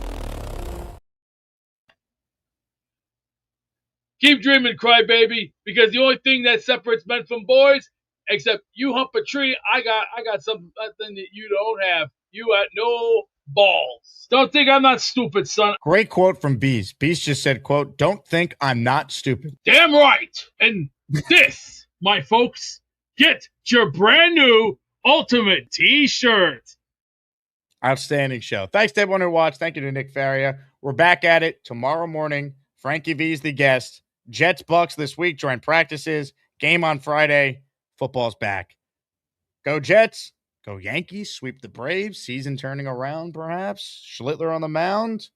Keep dreaming, crybaby, because the only thing that separates men from boys, except you hump a tree, I got something that you don't have. You got no balls. Don't think I'm not stupid, son. Great quote from Beast. Beast just said, quote, "Don't think I'm not stupid." Damn right. And this, my folks, get your brand new Ultimate T-shirt. Outstanding show. Thanks to everyone who watched. Thank you to Nick Faria. We're back at it tomorrow morning. Frankie V's the guest. Jets Bucs this week. Join practices. Game on Friday. Football's back. Go Jets. Go Yankees. Sweep the Braves. Season turning around, perhaps. Schlittler on the mound.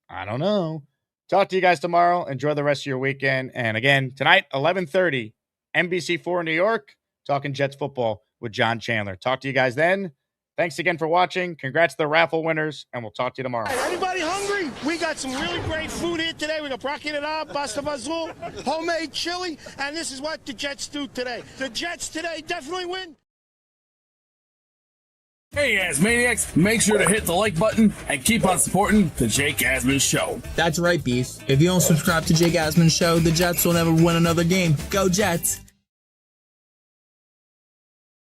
I don't know. Talk to you guys tomorrow. Enjoy the rest of your weekend. And again, tonight, 11:30, NBC4 New York, talking Jets football with John Chandler. Talk to you guys then. Thanks again for watching. Congrats to the raffle winners, and we'll talk to you tomorrow. Hey, anybody hungry? We got some really great food here today. We got brachiated, pasta fazool, homemade chili, and this is what the Jets do today. The Jets today definitely win. Hey, Asmaniacs, make sure to hit the like button and keep on supporting the Jake Asman Show. That's right, Beast. If you don't subscribe to Jake Asman Show, the Jets will never win another game. Go Jets!